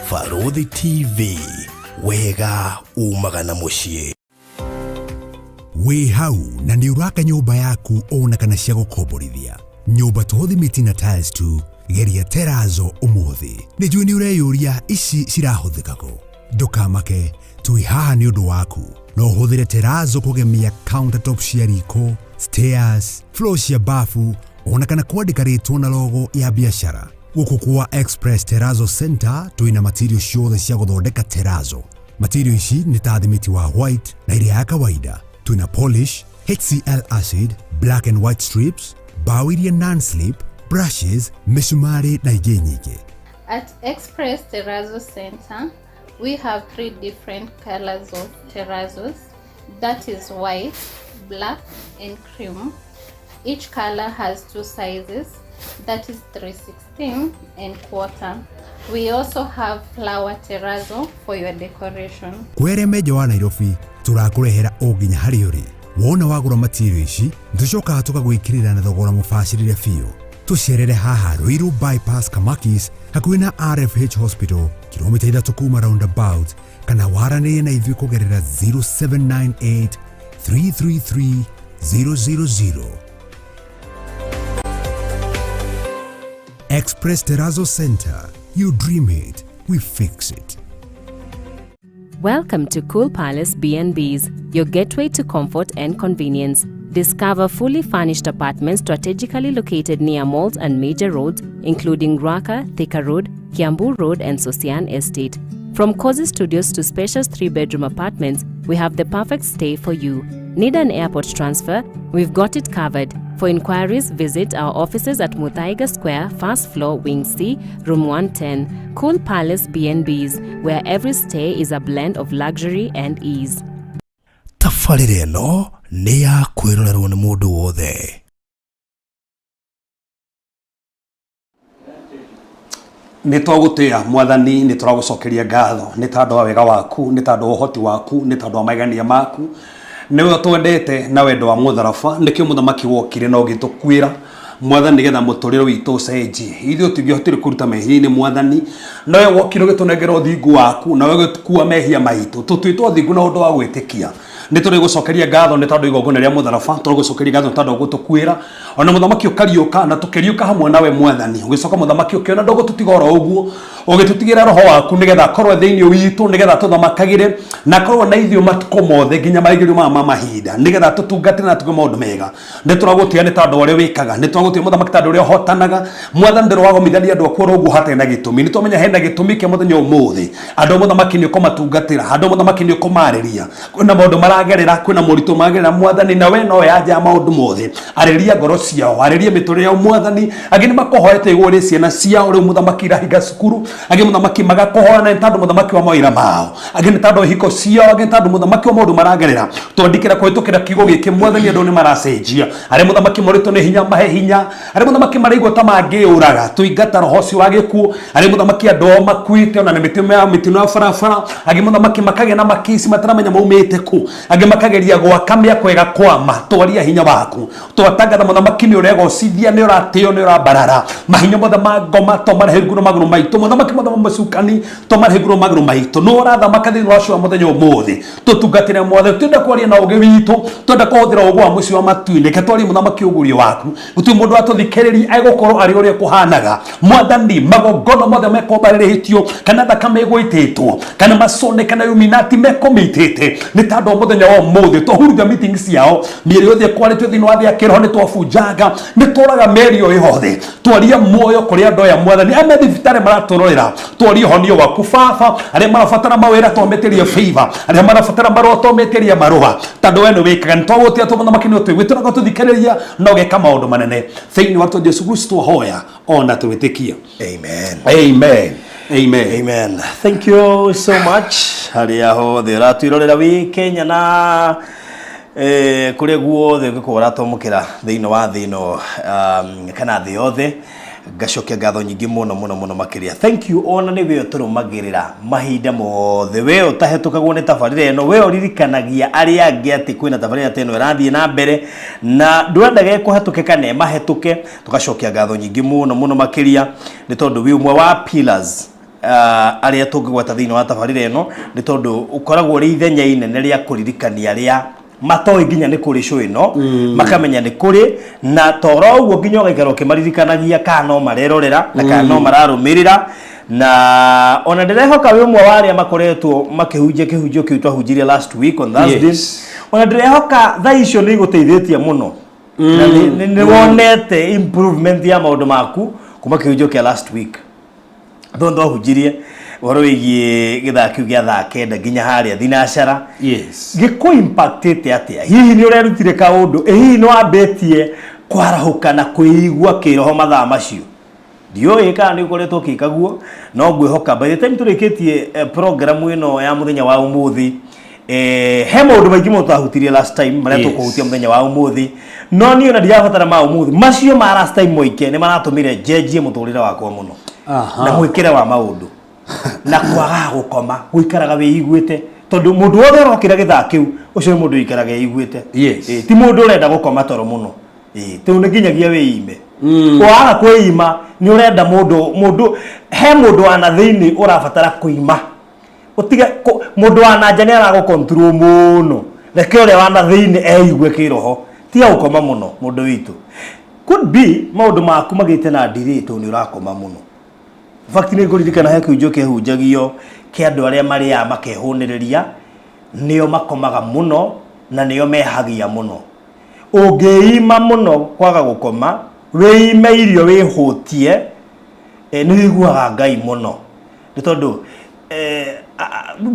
Farodhi TV, wega umagana mushie. We hau na ni uraka nyumba yaku ona kana cia gukomborithia. Nyumba tuhuthimiti na tiles tu, geria terazo umuthi. Nijui ni ureyuria ici cirahuthikago. Ndukamake, tui haha ni undu waku. No uhuthire terazo kugemia countertop cia riko, stairs, floor cia bafu, ona kana kwandika ritwa na logo ya biashara. Guku kwa Express Terrazzo Center tuina material ciothe cia guthondeka terrazzo. Material ici ni ta thimiti wa white na iria ya kawaida. Tuina polish, HCl acid, black and white strips, bao iria non-slip, brushes, misumari na ingĩ nyingĩ. At Express Terrazzo Center, we have 3 different colors of terrazzos. That is white, black and cream. Each color has 2 sizes. That is 3/16 and quarter. We also have flower terrazzo for your decoration. Kwere meja wa Nairobi, turakurehera o nginya hari uri. Wona wagura material ici, tucoka tukagwikirira na thogora mubashirire fiu. Tucerere haha Ruiru bypass Kamakis, hakuhi na RFH Hospital, kilomita 3 kuma roundabout, kana waranire na ithui kugerera 0798 333 000. Express Terrazzo Center. You dream it, we fix it. Welcome to Cool Palace B&Bs, your gateway to comfort and convenience. Discover fully furnished apartments strategically located near malls and major roads, including Ruaka, Thika Road, Kiambu Road, and Sosian Estate. From cozy studios to spacious 3-bedroom apartments, we have the perfect stay for you. Need an airport transfer? We've got it covered. For inquiries, visit our offices at Muthaiga Square, first floor, Wing C, room 110. Cool Palace B&Bs, where every stay is a blend of luxury and ease. Tafarire no ni ya kwirorerwo ni mundu wothe. Nĩ twagũtĩa Mwathani, nĩ tũragucokeria ngatho nĩ tondũ wa wega waku, nĩ tondũ wa ũhoti waku, nĩ tondũ wa magania maku. Nĩwe twendete na wendo wa mũtharaba, nĩkĩo mũthamaki wokire na ũgĩtũkuĩra Mwathani nĩgetha mũtũrĩre witũ ũcenjie. Ithuĩ tũngĩhotire kũruta mehia-inĩ Mwathani, nawe wokire ũgĩtũnengera ũthingu waku, nawe ũgĩtukua mehia maitũ. Tũtuĩtwo ũthingu na ũndũ wa gwĩtĩkia. Nĩ tũrĩgũcokeria ngatho nĩ tondũ igongona rĩa mũtharaba, tũrĩgũcokeria ngatho nĩ tondũ gũtũkuĩra. Ona mũthamaki ũkariũka na tũkĩriũka hamwe nawe Mwathani. Ũgĩcoka mũthamaki ũkĩona ndũgũtũtiga oro ũguo, ũgĩtũtigĩra roho waku nĩgetha akorwo thĩinĩ witũ, nĩgetha tũthamakagĩre na akorwo na ithuĩ matukũ mothe nginya maigĩrĩro ma mahinda, nĩgetha tũtungatĩre na tuge maũndũ mega. Nĩ tũragũtĩa nĩ tondũ ũrĩa wĩkaga, nĩ tũragũtĩa mũthamaki tondũ ũrĩa ũhotanaga. Mwathani ndĩrwagomithania andũ aku ũguo hatarĩ na gĩtũmi. Nĩ tũmenya hena gĩtũmi kĩa mũthenya ũmũthĩ. Andũ mũthamaki nĩ ũkũmatungatĩra, andũ mũthamaki nĩ ũkũmarĩria. Kwĩna maũndũ maragerera, kwĩna moritũ magerera Mwathani, na we no yanja maũndũ mothe. Arĩria ngoro ciao, arĩria mĩtũrĩre yao Mwathani. Angĩ nĩ makohoete igũrũ rĩa ciana ciao, rĩu mũthamaki irahinga cukuru. Angĩ mũthamaki magakohora na tondũ mũthamaki wa mawĩra mao. Angĩ nĩ tondũ hiko ciao, angĩ tondũ mũthamaki wa maũndũ maragerera. Twandĩkĩra kũhĩtũkĩra kiugo gĩkĩ Mwathani, andũ nĩ maracenjia. Arĩa mũthamaki moritũ nĩ hinya mahe hinya. Arĩa mũthamaki maraigua ta mangĩũraga, tũingata roho ũcio wa gĩkuũ. Arĩa mũthamaki andũ ao makuĩte ona nĩ mĩtino ya barabara. Angĩ mũthamaki makagĩa na makisi mataramenya maumĩte kũ. Angĩ makageria gwaka mĩako ĩgakwama. Twaria hinya waku. Twatangatha mũthamaki nĩ ũregocithia, nĩ ũratĩo, nĩ ũrambarara. Mahinya mothe ma ngoma tũmarehe igũrũ magũrũ maitũ. Mũthamaki mothe macukani tũmarehe igũrũ magũrũ maitũ. Nĩ ũrathamaka thĩinĩ wa ũcio wa mũthenya ũmũthĩ. Tũtungatĩre Mwathani, twende kwaria na ũũgĩ witũ, twende kũhũthĩra ũũgĩ wa mũciĩ wa matu-inĩ. Reke twarie mũthamaki ũguũrio waku. Gũtirĩ mũndũ watũthikĩrĩria egũkorwo arĩ ũrĩa kũhanaga. Mwathani, magongona mothe mekombarĩrĩtio kana thakame ĩgũitĩtwo kana macone kana Illuminati mekomitĩte nĩ tondũ mũthenya wa ũmũthĩ tũhuruja meeting ciao. Mĩeri yothe kwarĩtio thĩinĩ wa thĩ ya kĩroho nĩ twabunjanga, nĩ tũraga mĩeri o yothe. Twaria muoyo kũrĩ andũ aya Mwathani, arĩa thibitarĩ maratũrorera. Twaria ũhonio waku Baba, arĩa marabatara mawĩra twamĩtĩrie favor, arĩa marabatara marũa twamĩtĩrie marũa. Tondũ we nĩ wĩkaga, nĩ twagũtĩa mũthamaki nĩ ũtũiguĩte na ũgatũthikĩrĩria na ũgeka maũndũ manene. Thĩinĩ wa Jesũ Kristo twahoya ona twĩtĩkia. Amen. Amen. Amen. Amen. Thank you so much. Haria hothe ratwirorera wi Kenya na kure guothe gukora tomukira thĩinĩ wa thĩno kana thĩ yothe. Gacokia ngatho nyingĩ mũno makĩria. Thank you ona nĩ we tũrũmagĩrĩra mahinda mothe. We ũtahetũkagwo nĩ tabarĩra ĩno, we ũririkanagia arĩa angĩ atĩ kwĩna tabarĩra ĩno ĩrathiĩ na mbere na ndwendaga kũhetũkĩka na mahetũke. Tũgacokia ngatho nyingĩ mũno makĩria nĩ tondũ wĩ ũmwe wa pillars aria tungigweta thiini wa tabarira eno ni tondu ukoragwo ri ithenya inene ria kuririkania ria matoi nginya ni kuri show ino makamenya ni kuri na toro uguo nginya ugaikara ukimaririkanagia kana no marerorera na kana no mararumirira na ona ndirehoka wi umwe waria makoretwo makihunjia kihunjio kiu twahunjirie last week on Thursday ona ndirehoka tha icio ni guteithĩtie muno na ni wonete improvement ya maundu maku kuma kihunjio kia last week thondo hunjirie waro wigie githaki gia thaa kenda nginya haria thinacara giko impactete atia hihi ni urerutire kaundu hihi no abetie kwarahuka na kuigwa kiroho mathaa macio dio eka ni ukoretwo kikaguo no ngwihoka by the time turikitie program ino ya muthenya wa umuthi he maundu maingi mutahutirie last time maria tukuhutia muthenya wa umuthi no ni ona ndiabatara ma umuthi macio ma last time moike ni maratumire jeje muturire wakwa muno na mwikire wa maundu na kwaga gukoma guikaraga wiiguite tondu mundu wothe rokira githaa kiu ucio mundu ikaraga wiiguite ti mundu urenda gukoma toro muno tu nginyagia wiime waga kuima ni urenda mundu he mundu ana thiini urabatara kuima utiga mundu ana nja ni arago control muno reke ure wana thiini eigwe kiroho ti gukoma muno mundu witu could be maundu maku magite na dirito ni urakoma muno fact ni kuririkana he kiunjio kihunjagio ki andu aria mari ya makehuniriria nio makomaga muno na nio mehagia muno ungiima muno kwaga gukoma wiime irio wihutie ni wiguaga Ngai muno ni tondu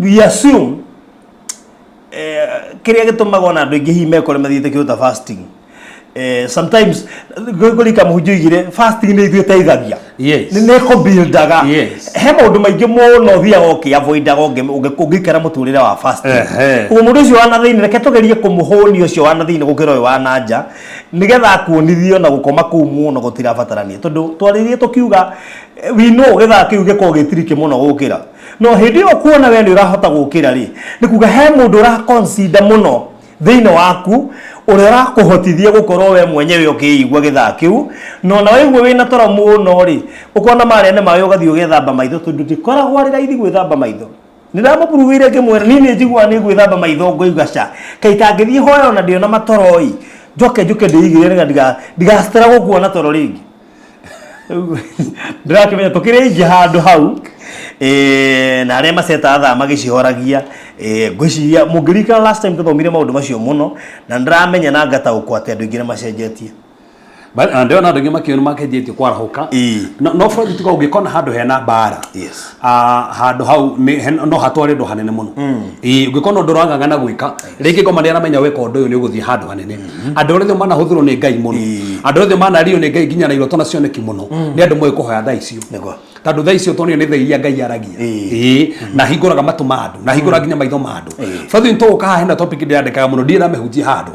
we assume kiria gitumaga na andu ingi hime kore mathiite kiuta fasting sometimes gurika muhunjio igire fasting ni ithuiteithagia ni ko buildaga he maundu maingi muno thia oki avoidaga ungikara muturire wa fasting mundu ucio wana thiini reke tugerie kumuhoni ucio wana thiini gukira uyu wana nja nigetha kuonithio na gukoma kuu muno gutirabatarania tondu twaririe tukiuga we know getha kiuge ko gitirike muno gukira no hindi yo kuona we ni urahota gukira ri ni kuga he mundu ra consider muno thiini waku uri rakuhotithia gukorwo we mwenyewe ukiigwa githaa kiu no na weigwe wina toro muno ri ukona marene mayo gathio gethamba maitho tondu ndikoragwo ari raithi gwithamba maitho niramupruvire kimwera nini njigwa ni gwithamba maitho ngoigaca kaitangithie hoyo na ndio na matoroi njoke ndiigire ndigastera gukuona toro ringi ndirakimenya tukire ingi handu hau na aria maceta thaa magicihoragia ngwiciria mungirika last time tuthomire maundu macio muno na ndiramenya na ngataukwo ati andu ingire macenjetie ndio na ndio makiona makenjetie kwarahuka no for tuko ugikona handu hena bara handu hau no hatware ndo hanene muno ugikona ndo rangangana gwika ringi ngoma ni aramenya weka undu uyu ni uguthie handu hanene andu othe mana huthiro ni Ngai muno andu othe mana rio ni Ngai ginya na iroto na cioneki muno ni andu moe kuhoya thaa icio tondu thaa icio tonio ni thaa iria Ngai aragia na hinguraga matu mandu na hingura ginya maitho mandu fathu nto ka hena topic ndiandikaga muno ndira mehujia handu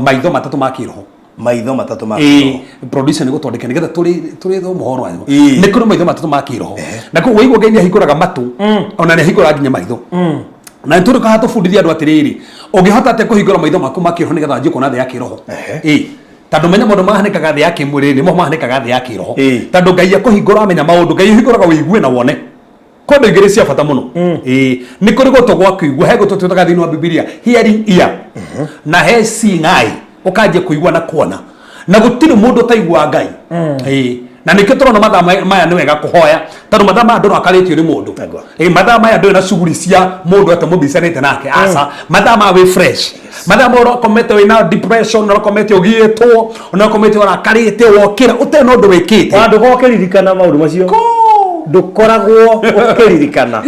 maitho matatu makiroho maitho matatu makiroho producer ni gutondeka nigetha turi tho mohoro ayo ni kuri maitho matatu makiroho na ku weigwo Ngai ni hinguraga matu ona ni hingura ginya maitho na turi ka hatufundithia andu atiriri ungihota ate kuhingura maitho maku makiroho nigetha njiko na thia ya kiroho tondu menya maundu mahanikaga thia ya kimwiri ni mo mahanikaga thia ya kiroho tondu Ngai akuhingura amenya maundu Ngai hinguraga wiigue na wone kondo igire cia bata muno ni kuri gutogwa kuigua he gutututaga thini wa Biblia hearing ear na he seeing eye ukaje kuigua na kuona na gutiri mundu taigua Ngai na nikio turona mathaa maya ni wega kuhoya tondu mathaa maya ndu akaritio ni mundu mathaa maya ndu na shughuli cia mundu ata mubicanite nake asa mathaa ma we fresh mathaa ma urokomete wina depression urokomete ugietwo urokomete urakarite wokira uteno ndu wikite wandu gokiririkana maundu macio ndukoragwo ukiririkana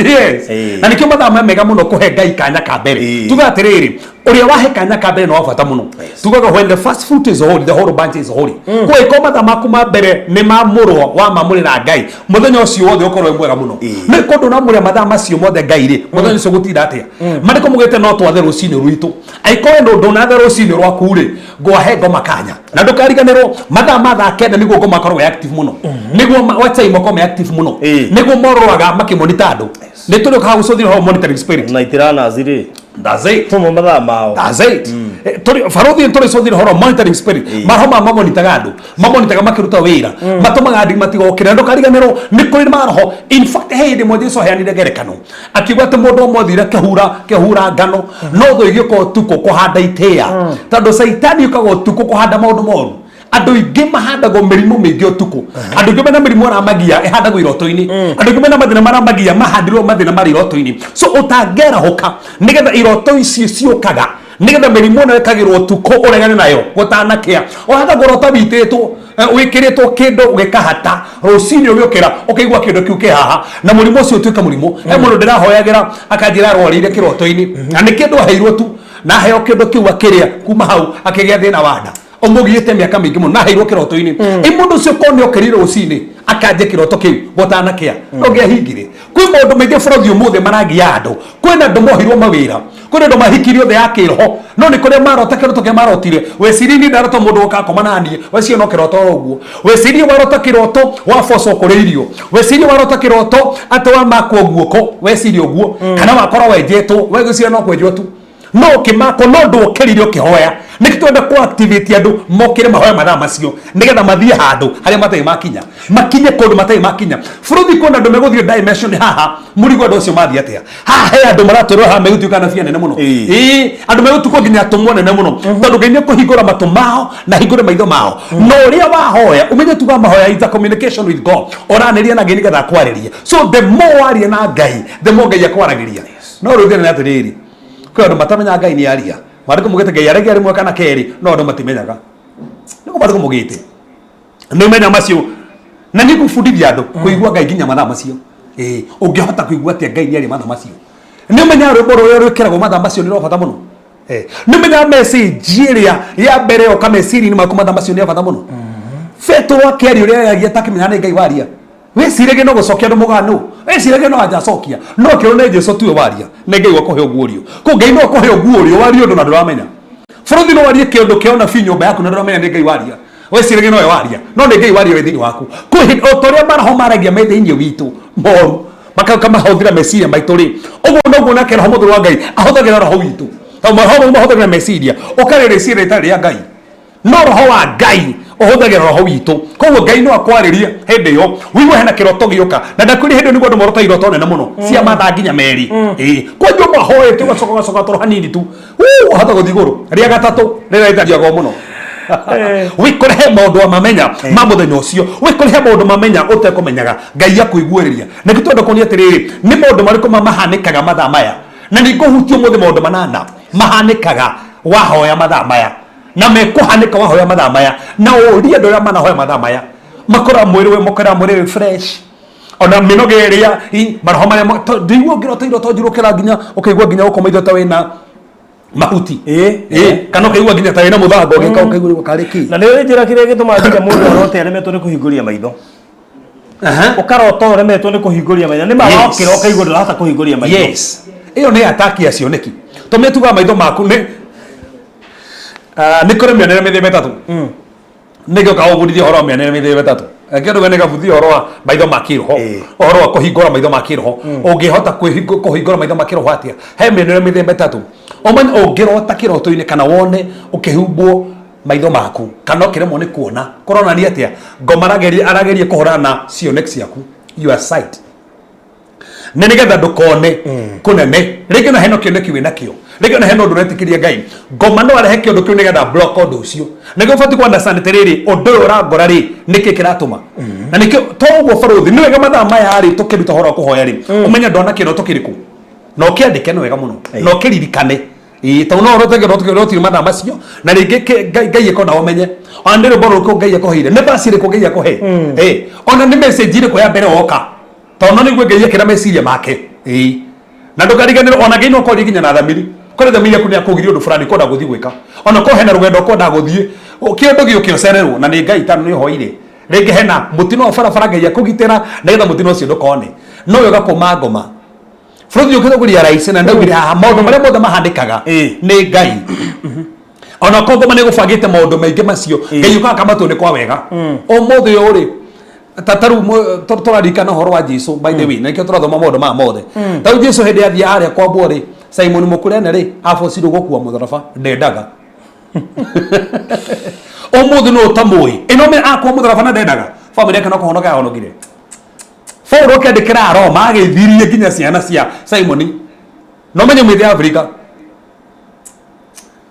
na nikio mathaa maya mega muno kuhe Ngai kanya ka mbere tuga atiriri uria wahe kanya ka mbere no wabata muno tugaga when the first fruit is holy the whole bunch is holy kwa ikoma mathaa maku ma mbere ni mamurwo wa mamurira Ngai muthenya ucio wothe ukorwe mwega muno ni kundu na muria mathaa macio mothe Ngai ri muthenya ucio gutinda atia mariko mugete no twathe rucini rwitu aikoe ndo nathe rucini rwaku ri ngwahe ngoma kanya na ndukariganirwo mathaa ma thaa kenda niguo ngoma korwo active muno niguo wacha imoko active muno niguo morwaga makimonitor andu ni tuli ka gucuthira ho monitoring spirit na itirana ziri That's it. Tumo mathaa mao. That's it. Farothi ntore so thira horo monitoring spirit. Maroma mamonitaga andu. Mamonitaga makiruta wira. Matumaga andi matigokira ndo kariganero ni kuri maroho. In fact hey de modhi so heanire gerekano. Akigwa te mundu mothire kehura ngano no tho igiko tuko kuhanda itea. Tando saitani ukago tuko kuhanda maundu moru. Andu ingi mahandagwo mirimu mingi utuku. Andu ingi mena mirimu aramagia ihandagwo iroto-ini. Andu ingi mena mathina maramagia mahandirwo mathina mari iroto-ini. So utangera hoka nigetha iroto ici ciukaga nigetha mirimu na ikagirwo tuko uregane nayo gutanakia. Ohata gorota bititwo wikiritwo kindu ugikahata rucini ugiukira ukaigwa kindu kiu kihaha na murimu ucio utuika murimu. Mundu ndirahoyagira akanjira arwarire kiroto-ini na ni kindu aheirwo tu na heo kindu kiu akiria kuma hau akigia thina wanda. Omugiete miaka mingi muno naheirwo kiroto-ini imundu cio kone okirire ucini akanje kiroto kiu gutanakia nogia hingire kwi maundu maingi bũrũri ũmũthĩ maragia andu kwina andu mohirwo mawira kwina andu mahikirio the ya kiroho no ni kuria marota kiroto kia marotire wecirini ndarota mundu ukakoma nanie wecio no kiroto uguo wecirini warota kiroto wafoco kuriirio wecirini warota kiroto atwa makwo guoko wecirini uguo kana wakora wenjetwo wegucio no kwenjwo tu no kimako no ndu ukiririo kihoya nikitwenda ku activate andu mokire mahoya mathaa macio nigetha mathie handu haria matai makinya makinye kundu matai makinya furuthi kona andu meguthio dimension haha murigo andu ucio mathie atia haha he andu maratwirwo haha megutuika na nene muno andu megutukwo nginya tumwo nene muno tondu Ngai nikuhingura matu mao na hingure maitho mao no uria wahoya umenye tuga mahoya is a communication with God oraniria na Ngai nigetha akwaririe so the more waria na Ngai the more Ngai akwaragiria no ruthire na atiriri kwa andu matamenya Ngai ni aria mariko mugite Ngai arege ari mwaka na keri no andu matimenyaga niko mariko mugite ni menya macio na ni gufundithia andu kuigua Ngai nginya mathaa macio ungihota kuigua atia Ngai ni ari mathaa macio ni menya rwimbo rũrĩa rwĩkĩragwo mathaa macio ni rwabata muno ni menya message iria ya mbere o kameciri ni maku mathaa macio ni bata muno Petro akĩaria ũrĩa yagia takimenya nĩ Ngai waria wecirege no gucokia andu mugano wecirege no anja cokia no kiro ne Jesu tuwe waria ne Ngai wakuhe uguorio ko Ngai no akuhe uguorio wario ndo na nduramenya furuthi no warie kindu kiona fi nyumba yaku na nduramenya ne Ngai waria wecirege no waria no ne Ngai waria wethini waku ko otoria maraho maragia methini witu moru makama hothira meciria maitu ri uguo no guona kero muthu wa Ngai ahothagira roho witu mahothagira meciria ukarere ciria itari ya Ngai no roho wa Ngai ohothagira roho witu koguo Ngai no akwariria hindi yo wigwe hena kiroto gioka na ndakuri hindi niguo andu morota iroto nene muno cia mathaa nginya meri kwanjũ mahoe tu gacoka toro hanini tu ohota guthi iguru ria gatatu rira itariago muno wikurehe maundu mamenya ma muthenya ucio wikurehe maundu mamenya utekumenyaga Ngai akuiguĩrĩria na gitwenda kuonia atiriri ni maundu marĩkũ mahanĩkaga mathaa maya na ni nguhutio muthe maundu manana mahanĩkaga wahoya mathaa maya na mekuhanĩka wahoya mathaa maya na ũria andũ arĩa manahoya mathaa maya makora mwĩrĩ we mokora mwĩrĩ fresh ona minoge ĩrĩa maroho marĩa ndigwo ngĩrota iroto njirũkĩra nginya ũkaigua nginya gũkoma itho ta wĩna mahuti kana ũkaigua nginya ta wĩna mũthanga ũkaigua karĩki na nĩ njĩra kĩrĩa gĩtũmaga nginya mũndũ arote aremetwo nĩ kũhingũria maitho ũkarota ũremetwo nĩ kũhingũria maitho nĩ magokĩra ũkaigua ndũrahota kũhingũria maitho ĩyo nĩ ataki ya cioneki tũmĩ tuga maitho maku nĩ kũrĩ mĩonere mĩthemba ĩtatũ nĩgĩũka gũbundithia ũhoro wa mĩonere mĩthemba ĩtatũ kĩndũ gĩ nĩgabundithia ũhoro wa maitho ma kĩroho ũhoro wa kũhingũra maitho ma kĩroho ũngĩhota kũhingũra maitho ma kĩroho atĩa he mĩonere mĩthemba ĩtatũ ũngĩrota kĩroto-inĩ kana wone ũkĩhumbwo maitho maku kana ũkĩremwo nĩ kuona kũronania atĩa Ngoma arageria kũhũrana na cioneki ciaku your sight nĩ nĩgetha ndũkone kũnene rĩngĩ na heno kĩoneki wĩna kĩo rĩngĩ na heno ũndũ ũretĩkĩria Ngai Ngoma no arehe kĩũndũ kĩu nĩgetha block ũndũ ũcio nĩguo ũbatiĩ ku understand atĩrĩrĩ ũndũ ũyũ ũrangora rĩ nĩkĩ kĩratũma na nĩkĩo to ũguo barũthi nĩ wega mathaa maya rĩ tũkĩruta ũhoro wa kũhoya rĩ ũmenya ndona kĩroto kĩrĩkũ na ũkĩandĩke nĩ wega mũno na ũkĩririkane tondũ no ũrote mathaa macio na rĩngĩ Ngai ĩkona ũmenye ona nĩ rwĩmbo rũrĩkũ Ngai akũheire nĩ basi rĩkũ Ngai akũhe ona nĩ message ĩrĩkũ ya mbere woka tondũ nĩguo Ngai ekĩra meciria make na ndũkariganĩrwo ona Ngai no akorire nginya na thamiri kũrĩ thamiri yaku nĩ akũgiria ũndũ fulani kwenda gũthiĩ gwĩka ona ko hena rũgendo kwenda gũthiĩ kĩũndũ gĩũkĩ ũcererwo na nĩ Ngai tano nĩ ũhoire rĩngĩ hena mũtino wa barabara Ngai akũgitĩra nĩgetha mũtino ũcio ndũkone no wega kuma Ngoma bũrũri ũkĩte kũria rais na ndaugire haha maũndũ marĩa mothe mahandĩkaga nĩ Ngai ona ko Ngoma nĩ gũbangĩte maũndũ maingĩ macio Ngai ũkaga kamatũ nĩ kwa wega ũmũthĩ ũyũ rĩ tataru tũrarikana ũhoro wa Jesu by the way na nĩkĩo tũrathoma maũndũ maya mothe tau Jesu hĩndĩ athia harĩa kwambwo rĩ Simon Mukurene ri afocirwo gukua mutharaba ndendaga omuthu no tamui ino me akwa mutharaba na ndendaga family yake no kuhonoka honokire Paulo kendikira Roma agithirie nginya ciana cia Simon no menye mwithe Africa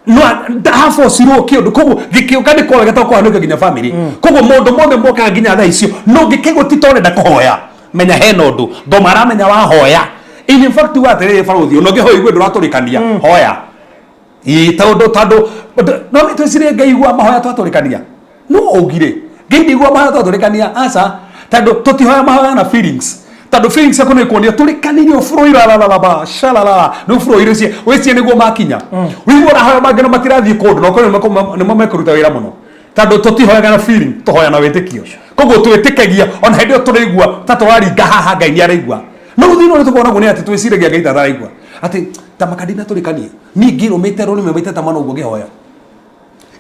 no ndafocirwo kindu koguo gikioka ni korega to kwanuka nginya family koguo mundu mothe moka nginya tha icio no gikigo titorenda kuhoya menya he nondu ndo maramenya wa hoya in fact wa tere faruthi no ngihoya igwe nduraturikania hoya tando no mitwicire ngaigua mahoya twaturikania no ugire ngeigua mahoya twaturikania asa tando tutihoya mahoya na feelings tando feelings yako no ikuonia turikanirio furoira la la ba shalala no furoira cie wecie niguo makinya wigora hoya mageno matirathie kundu no kono ni mamekuruta wira muno tando tutihoya na feeling tuhoya na wetikio koguo twitikagia ona hindi turaigua tatwaringa haha ngai ni araigua no thino ni tukona gune ati twiciragia ngai tataraigua ati tamakadina turikanie ni ngiro metero ni mebita tamano ugo gihoya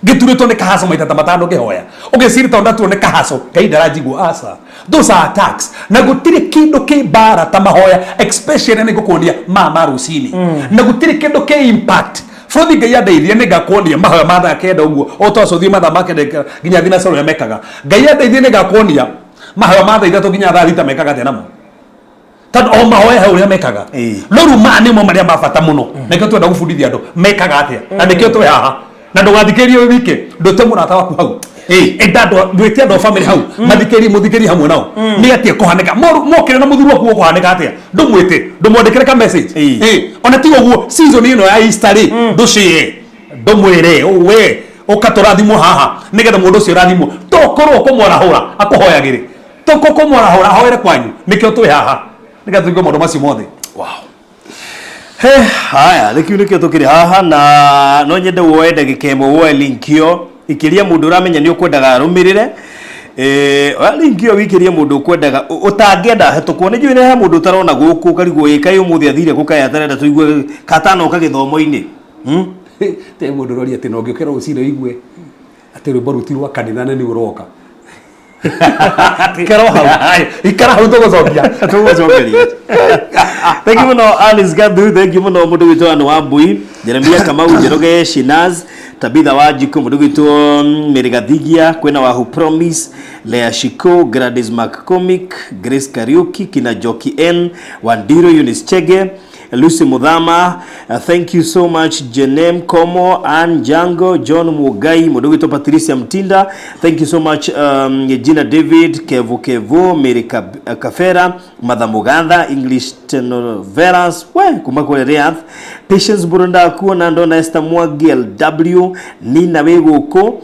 gituritwo ni kahaso maita tamatano gihoya ugicirita ndatu ni kahaso ngai ndaranjigua asa those are attacks na gutire kindu ki bara tamahoya especially ni gukunia mama rusini na gutire kindu ki impact Frothi ngai andeithie ni ngakuonia mahoya matha kenda uguo o twaco thie matha make nginya thina coro ya mekaga ngai andeithie ni ngakuonia mahoya matha ithatu nginya tha thita mekaga tena mo tando o mahoya he uria mekaga no ruma nimo maria mabata muno nikio twenda gubundithia andu mekaga atia na nikio twe haha na ndugathikirie wike ndute murata waku hau endado ndwete ando family hau mathikiri muthikiri hamwe nao ni atie kuhanika mokire na muthuru waku kuhanika atia ndumwite ndumwandikire ka message ona ti uguo season ino ya Easter nducie ndumwire we ukaturathimo haha nigetha mundu ucio rathimo tokorwo kumwarahura akuhoyagire toko kumwarahura hoere kwanyu nikio twe haha nigathugo mundu macio mothe wow haya nikio nikio tukiri haha na no nyende woende gikemo wo linkio ikiria mundu uramenya ni ukwendaga rumirire linkio wikiria mundu ukwendaga utangienda hetukwo ni njui he mundu utarona guku karigwo ikai umuthi athire gukaya tarenda tuigue katano kagithomo-ini te mundu rori ati no ngiukira ucire igwe ati rwimbo rutirwa kanitha ni uroka ikara hau tugucokia thank you muno Alice Gadhu thank you muno mundu witwa anu Wambui Jeremia Kamau Njoroge Shinaz Tabitha Wanjiku mundu witwa Merigathigia kwena wa Who Promise Lea Shiko Gladys McCormick Grace Kariuki kina Joki N Wandiro Eunice Chege Lucy Mudhama thank you so much Jenem Komo Ann Jango John Mugai Mudogo Patricia Mtinda thank you so much Gina David Kevu Mary Kafera Madam Muganda English Tenoveras we kumakole Reath Patience Burunda kuona ndona Esther Mwagi LW Nina Wegoko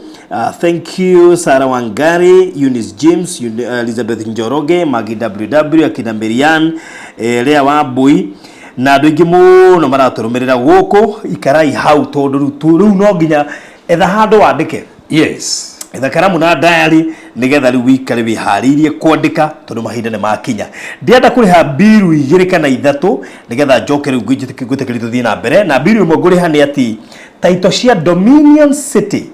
thank you Sarah Wangari Eunice James Elizabeth Njoroge Magi WW akina Merian Lea Wambui na ndingi muno maraturumirira guku ikarai hau tondu riu no nginya etha handu wandike yes etha karamu na diary nigetha riu wikare wihariirie kwandika tondu mahinda ni makinya ndienda kuriha biru 2 kana 3 nigetha njoke riu ngwitikiri tuthie na mbere na biru imwe nguriha ni ati taito cia Dominion City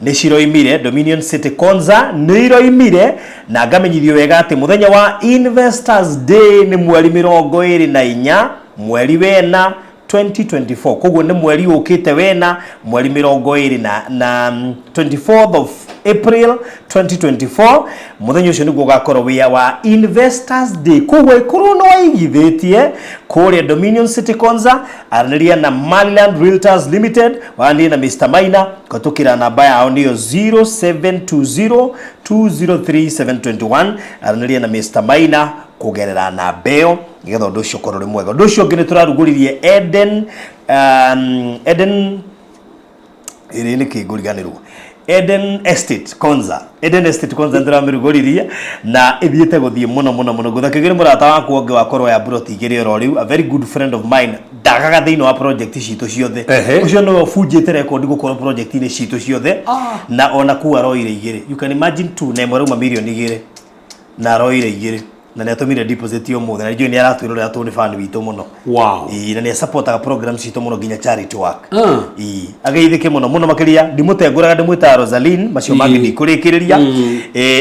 ni ciroimire Dominion City Konza ni iroimire na ngamenyithio wega ati muthenya wa Investors Day ni mweri 24 mweri wena 2024 koguo ni mweri ukite wena mweri 24 na 24th of April 2024 muthenya ucio niguo gakorwo wia wa Investors Day koguo ikuru no igithitie kuri Dominion City Konza araniria na Maryland Realtors Limited wani na Mr. Maina kutukira namba yao niyo 0720203721 araniria na Mr. Maina kugerera na beo nigetha undu ucio korore mwega undu ucio ngine turaruguririe Eden iri ni kiguriganirwo Eden Estate Konza ndiramiruguririe na ithiete guthie muno guthakigire murata waku onge wakorwo ya broti igiri ro riu a very good friend of mine ndagaga thiino wa project citu ciothe ucio no funjite record gukorwo project ini citu ciothe na ona kuwa roire igiri you can imagine tu na moro milioni igiri na roire igiri na netumire deposit yo muthe na ndio ni aratwirora tu ni fan wito muno wow na ni supportaga program cito muno ginya charity work ageithike muno makiria ndimutenguraga ndimwita Rosaline macio mangi ndikurikiria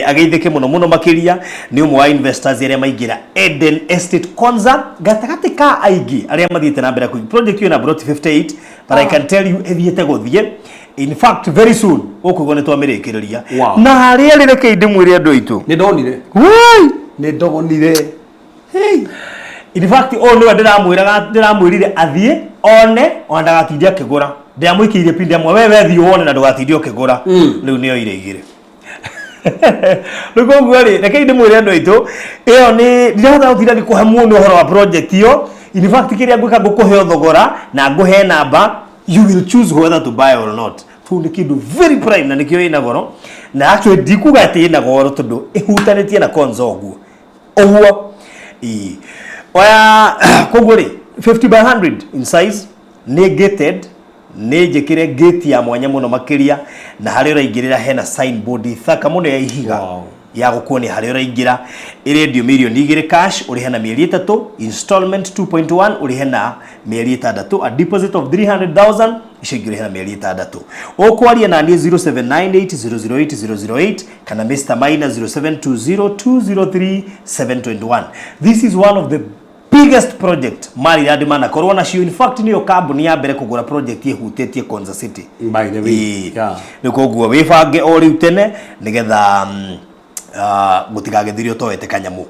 ageithike muno makiria ni umwe wa investors aria maingira Eden Estate Konza gatagati ka aigi aria mathiete na mbere ku project yo na brought 58 but I can tell you ethiete guthie. In fact, very soon ukugone twamirikiria na haria rireke ndimwire andu aitu ni ndonire ni ndonire hey in fact no ndiramwirire athie one ndagatindia akigura ndiamwikiire pindi amwe wewe thi wone na ndugatindia ukigura riu nio ireigire rugongo ri reke ndimwire andu aitu iyo ni ndirahota gutinda ni kuhe mundu uhoro wa project iyo. In fact kiria ngwika ngukuhe thogora na nguhe namba, you will choose whether to buy or not. Tu nikindu very prime na nikio ina goro na actually dikuga ati ina goro tondu ihutanitie na konzo oguo oguo oya kogori 50 by 100 in size ni gated ni jekire gate ya mwanya muno makiria na hari uraingirira hena signboard thaka muno ya ihiga ya gukoni hari uraingira ire ndio million igire cash uri hena mieri 3 installment 2.1 uri hena mieri 3 a deposit of 300,000 ishigire hena mieri 3 okwaria na ni 0798008008 kana Mr. Maina 0720203721. This is one of the biggest project mari ya demana corona show. In fact niyo company ya mbere kugura project yehutetie Konza City by the way niko guo wifange ori utene nigetha gutigagithirio toete kanyamu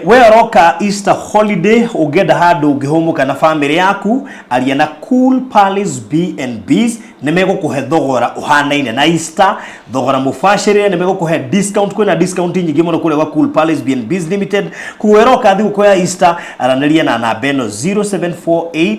we roka Easter holiday ugenda handu ngihumuka na family yaku aria na Cool Palace B&Bs nimegukuhe thogora uhanaine na Easter thogora mufashire nimegukuhe discount kwina discount nyingi muno kule kwa Cool Palace B&Bs Limited kuweroka thigu kwa Easter aranaria na namba eno 0748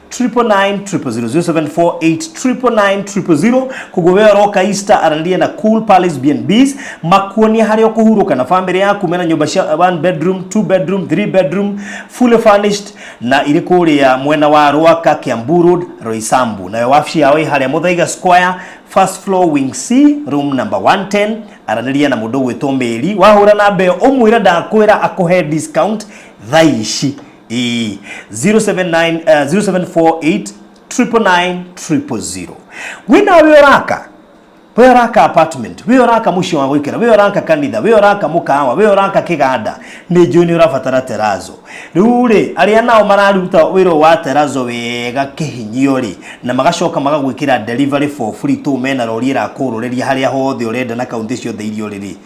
09980007489900 kugowea roka Easter aralia na Cool Palace B&Bs makuonia hario kuhuruka na family yaku mena nyumba 1 bedroom 2 bedroom 3 bedroom fully furnished na ile kule ya mwena wa Ruaka Kiambu Road Roysambu na wafishi yawe haria Muthaiga Square first floor wing C room number 110 aranalia na mudo wetombeli wahura na be omwira ndakwira akuhe discount thaishi 0748 wina wioraka apartment wioraka mushio wa gwikira wioraka kanitha wioraka mukawa wioraka kiganda ni juni urafatara terazo rure aria nao mararuta wiro wa terazo wega kihinyio ri na magacoka magagwikira delivery for free to mena rorira kurureria haria hothe urenda na county cio theirio riri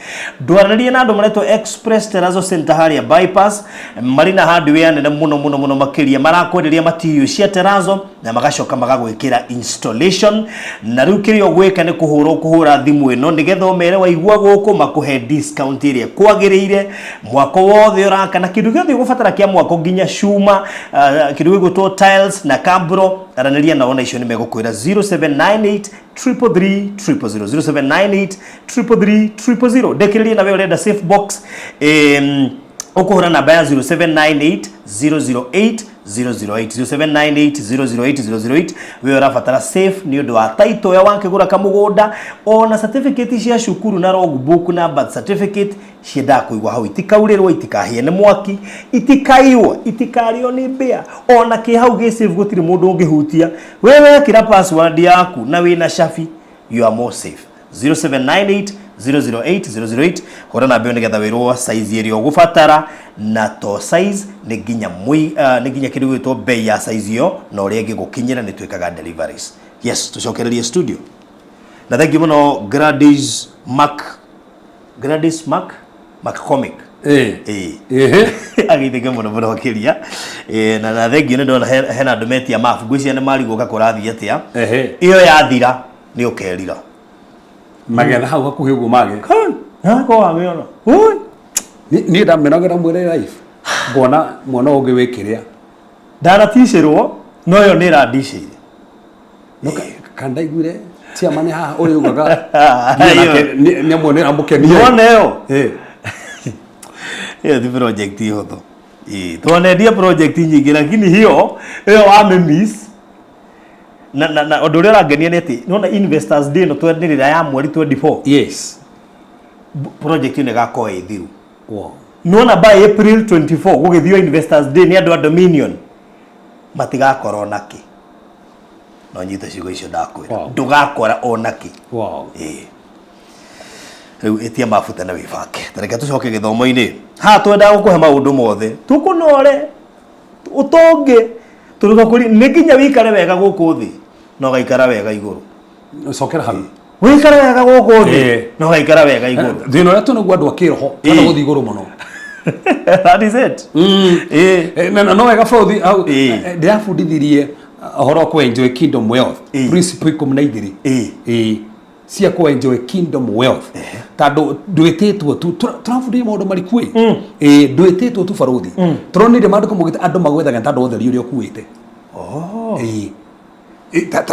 ndwaranerie na andu mareto express terazo center haria bypass marina hardware nene muno makiria marakwenderia material cia terazo na magacoka magagwikira installation na riu kirio gwika ni kuhura thimu ino nigetha omere waigua guku makuhe discount iria kwagiriire mwako wothe uraka na kindu giothe gufatara kia mwako nginya shuma kindu gigutwo tiles na kabro aranaria na ona icio ni megukwira 0798000007980000 dekiriria na we urenda safe box ukuhura namba ya 0798008008 0798008008 we urafatara safe ni undu wa title ya wankigura kamugunda ona certificate cia shukuru na logbook na birth certificate cienda kuigwa hau itikaurirwo itikahie ni mwaki itikaiwa itikario ni mbia ona ki hau ge save gutiri mundu ungihutia wewe kira password yaku na wina shafi you are more safe 0798008008 korana bio nigetha wirwo size iri ogufatara na to size ni ginya kindu gwitwo bei ya size yo na uri ngigukinyira ni twikaga deliveries. Yes, tucokererie studio na thank you muno Gladys Comic agithige muno kiria na thank you ni ndona hena ndometi ya mafu gwiciana ni mari guka kurathi atia iyo yathira ni ukerira magetha hau hakuhi uguo mage ko amiona ni ndamenagera mwire life bona mwana ungi wikiria ndana tishirwo no yo ni radishire no kanda igure tia mane ha uri ugaga ni mwone ambukenia wone yo hiyo di project hiyo to tuone dia project nyingi lakini hiyo amemiss na odore rangenia neti nona investors day no twendirira ya mweri 24 yes project ni gako ithiru Nona by April 24 gugithio investors day ni andu a Dominion matigakorwo naki no nyite ciugo icio ndakwira ndugakora onaki riu etia mafuta na wibake tareke tucoke githomo-ini ha twenda gukuhe maundu mothe tukunore utonge turuka kuri nikinya wikare wega guku thi no gaikara wega iguru cokera hau wikare wega guku thi no gaikara wega iguru thina ria tunagu andu akiroho kana guthi iguru muno that is it no wega bũrũri au ndĩrabundithirie ũhoro ku enjoy kingdom wealth principle 12 cia ku enjoy kingdom wealth tondũ ndwĩtĩtwo tu tũrabundithia maũndũ mariku ndwĩtĩtwo tu barũthi tũronire maandĩko maugĩte andũ magwethaga tondũ ũtheri ũrĩa ũkuĩte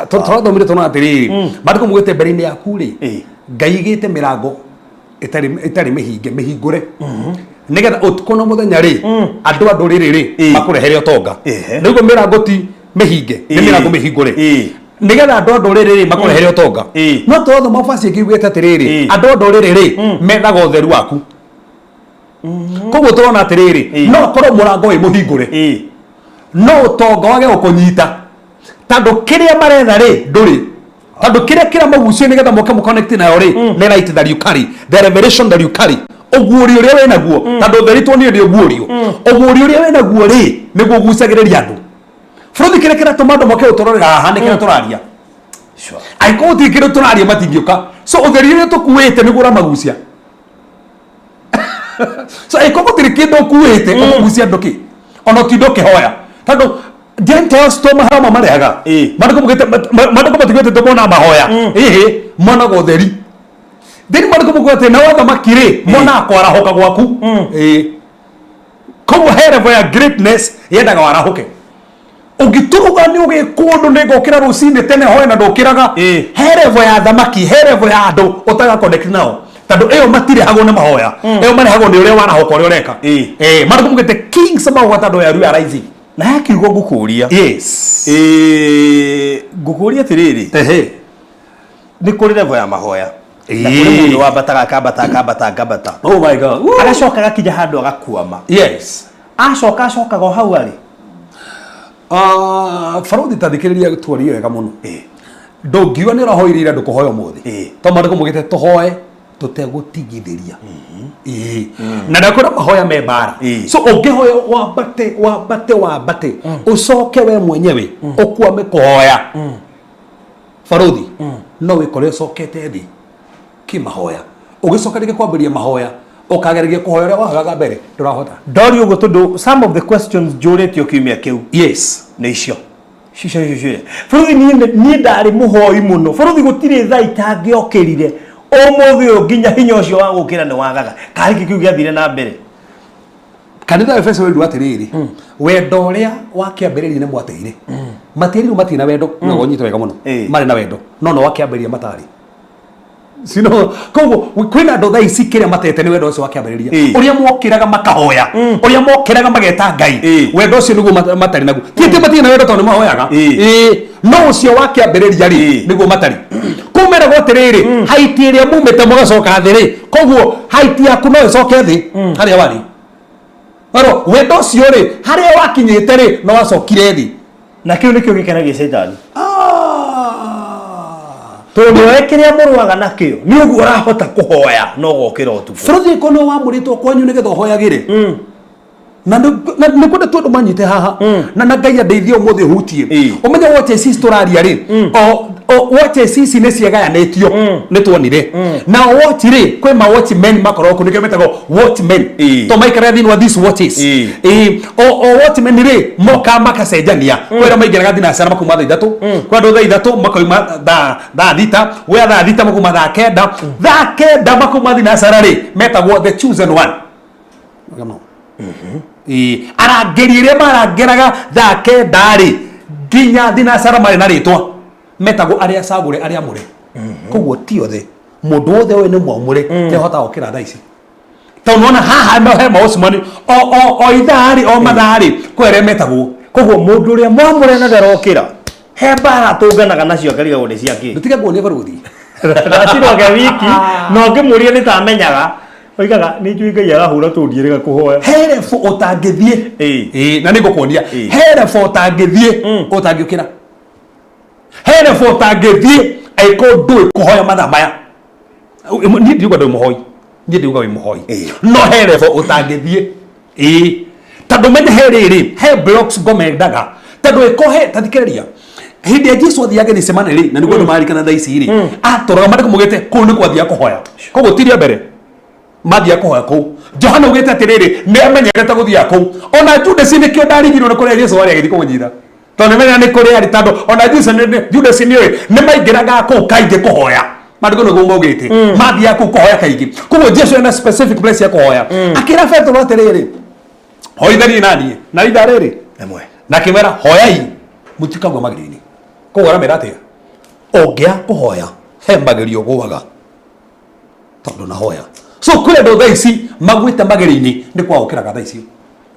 tũrathomire tũrona atĩrĩrĩ maandĩko maugĩte mbere-inĩ yaku rĩ Ngai igĩte mĩrango ĩtarĩ mĩhinge mĩhingũre nigetha utuko no muthenya ri andu andu riri ri makurehere utonga niguo mirango ti mihinge ni mirango mihingure nigetha andu riri ri makurehere utonga no totho mabasi kiugite atiriri andu riri ri methaga utheru waku koguo turona atiriri no korwo murango wi muhingure no utonga wage ukunyita tando kiria maretha ri nduri tando kiria kira magucio nigetha moke mu connect nayo ri ni light that you carry the revelation that you carry oguri uria we naguo tando theritwo ni ndi ogurio oguri uria we naguo ri niguo gucagiriria andu furuthi kire kira tomando moke utororera haha ni kira turaria sure aiko ti kira turaria matingioka so utheri uria tukuite niguo ramagucia so aiko gutiri kindu kuite kugucia ndoki ono ti ndoki hoya tando Gentiles to mahama marehaga mandiko matigwete to mona mahoya mona gotheri Deni mandiko mugwete na watha makire mona kwarahoka gwaku koguo herevo ya greatness yendaga warahoke ugituruga ni ugikundu ni gokira rucini tene hoya na ndokiraga herevo ya thamaki herevo ya andu utaga connect nao tando eyo matire hago na mahoya eyo mane hago ni uria warahoka uria ureka mandiko mugwete kings about andu ya ru rising na yakiugo ngukuria yes ngukuria tiriri ni kuri level ya mahoya na kuri mundu wambataga akambata oh my god agacoka gakija handu agakuama yes acoka go hau ari faruthi tathikiriria tuorie wega muno ndungiwa ni rahoirira ndukuhoya muthi to mandiko mugite tuhoe tutegutigithiria na ndakora mahoya me bara so ungihoya wambate ucoke we mwenyewe ukuame kuhoya faruthi no wikore ucokete thi kimahoya ugicoka rige kwambiria mahoya ukageragia kuhoya ria wagaga mbere ndurahota ndori ugo tondu some of the questions juritio kiumia kiu yes ni icio faruthi ni ndari muhoi muno faruthi gutire tha itangiokirire umuthi nginya hinya ucio wa gukira ni wagaga kari kiu giathire na mbere kanitha wa Efeso wendu atiriri wendo uria wakiambiriria ni mwateire matiriru matina wendo no gonyito wega muno mari na wendo no wakiambiriria matari sino koguo kwina ndo tha ici kiria matete ni wendo ucio wakiambiriria uria mokiraga makahoya uria mokiraga mageta Ngai wendo ucio niguo matari naguo tiete matina wendo tondu mahoyaga no ucio wakiambiriria ri niguo matari kumera gwatiriri haiti iria mumete mugacoka thiri koguo haiti yaku no icoke thi haria wari aro wendo ucio ri haria wakinyite ri no wacokire thi na kiu nikio gikenagia Satan tondu wekiria muruaga nakio ni uguo urahota kuhoya no gokira utuku furuthi kono wa muritwo kwanyu nigetha hoyagire na nikwenda tondu manyite haha na Ngai andeithie umuthi hutie umenye wote sisi turaria ri wote sisi ni ciagayanitio ni tuonire na wote ri kwe ma watchmen makoro ku nikio metago watchmen to maikara thini wa this watches watchmen ri moka makacenjania kwera maingiraga thina sana makuma thaa ithatu kwa ndo thaa ithatu makoima thaa thita we thaa thita makuma thaa kenda makuma thina sana ri metago the chosen one arangeririe marangeraga thaa kenda ri nginya thina sana mari na ritwa metago aria sagure aria mure koguo ti othe mundu othe we ni mwamure tehota okira thaa ici tonona haha he maosmani o idari o madari kwere metago koguo mundu ria mwamure na darokira he bara tunganaga nacio akariga gode ciake ndutiga kuonia baruthi raciro ga wiki no ngimurie ni tamenyaga oigaga ni njui Ngai arahura tundirega kuhoya here fo otangithie na niko kuonia here fo otangithie otangiukira here fo otangithie aiko ndui kuhoya mathamaya ni ndiuga ndui muhoi ni ndiuga wi muhoi no here fo otangithie tando menye here ri he blocks gomendaga tando ikohe tatikeria hindi ya Jesu athiage ni semana ri na niguo marikana thaa ici ri atoraga matiko mugete ku ni kwathia kuhoya kogo tiria mbere mathia kuhoya ku Johana ugete atiriri ni amenyerete guthia ku ona Judas ni kio ndarigirwo ni kuria Jesu ari agithi kumunyitha tondu menya ni kuria ari tando ona Judas ni maingiraga ku kaingi kuhoya matiko no gumugite mathia ku kuhoya kaingi kogo Jesu ena specific place ya kuhoya akira Petro atiriri hoithani nani na ithariri emwe na kimera hoyai mutikagwa magirini kogora merate ogea kuhoya hembagerio gwaga tondu na hoya so kule ndo thaisi magwite magerini ni kwa ukiraga thaisi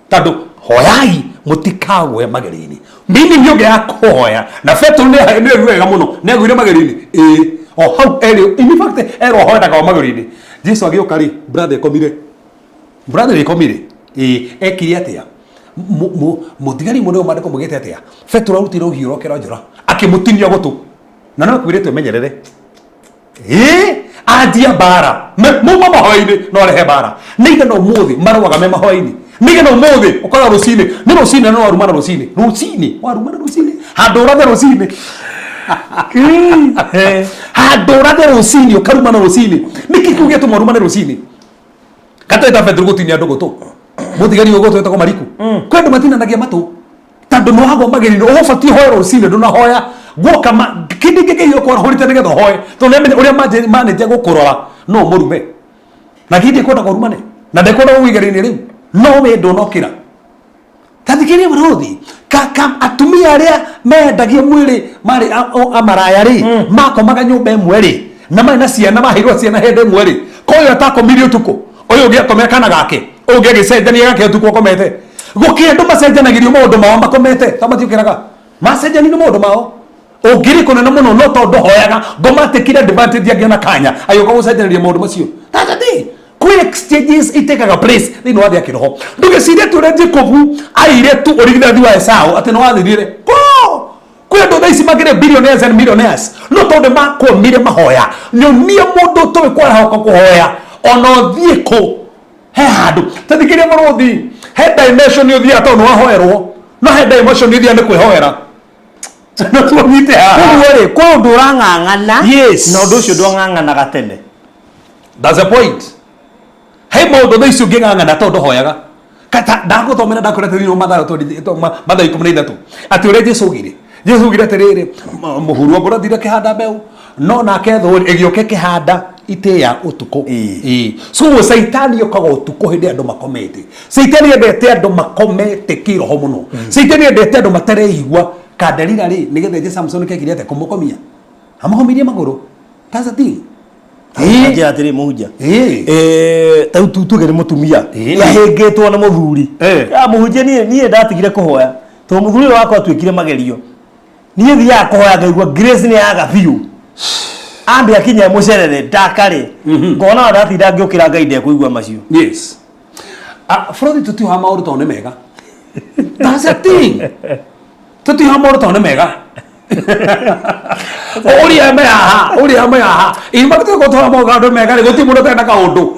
tondu hoyai mutikagwe magerini mimi nyogea kuhoya na Petro ni ruega muno ne gwire magerini o how eri in fact ero hoya daga magerini Jesu agioka ri brother komire ekiri atia muthigari muno mandiko mugete atia Petro arutire uhio rokera njora akimutinia gutu na no kwirete menyerere adia bara muma mahoini no rehe bara niga no muthi marwaga me mahoini niga no muthi ukora rusini ni rusini no warumana rusini hadora rusini hadora rusini ukarumana rusini nikikuge tu marumana rusini kata Petro gutinia ndugutu muthigari ugo twetako mariku kwendu matina nagia matu tando no hago mageri no ofati hoya rusine ndo na hoya gwoka kidingege yo ko horite nege do hoye to neme uria manager gukurora no murume na gidi ko ko rumane na de ko do wigari ni riu no we ndo nokira tathikiri muruthi kaka atumia aria mendagia mwiri mari amaraya ri mako maganyumba emwe ri na mai na ciana mahirwo ciana hende emwe ri koyo atakomiri utuko oyo giakomera kana gake oge gicenjania gake utuko komete gukindu macenjanagirio maundu mao makomete tamatiukiraga macenjani ni maundu mao ogiri kona na muno no tondu hoyaga ngomatikire advantage agia na kanya ayuka gucenjanagiria maundu macio tazati quick exchanges itekaga place thini wathi akiroho ndugiciria turenje kovu aire tu originathi wa Esau ati no wathirire ko kwendu thaisi magire billionaires and millionaires no tondu makomire mahoya nyonie mundu towe kwara hoko kuhoya ono thieko he handu tathikiria muruthi he dimension ni uthia to no ahoerwo no he dimension ni uthia ni kwihoera no tuonyite ha kuwere kwa ndurangangana yes no nducio ndwangangana gatene that's the point he maundu thaicio ngingangana to ndohoyaga kata ndaguthomera ndakorete thino mathayo to mathayo 13 ati ure Jesu ugire atiriri muhuru ngora thire kihanda mbeu no nake thori egioke kihanda iteya utuko so saitani yokaga utuko hindi andu makomete saitani endete andu makomete kiroho muno saitani endete andu matareigwa kadarira ri nigethe Samson kekire ate kumukomia amahomirie maguru taza ti aje atiri muhunja tau tutuge ni mutumia yahengetwo na muthuri muhunjia nie ndatigire kuhoya to muthuri wakwa twikire magerio nie thia kuhoya ngaigua grace ni yaga biu ambe akinya mucerere ndakari ngona ndatinda ngiukira Ngai ndekuigua macio yes frodi tutiha maundu to ne mega that's a thing tutiha maundu to ne mega uri ama imakete ko twa mo gado mega ri guti muno tena ka undu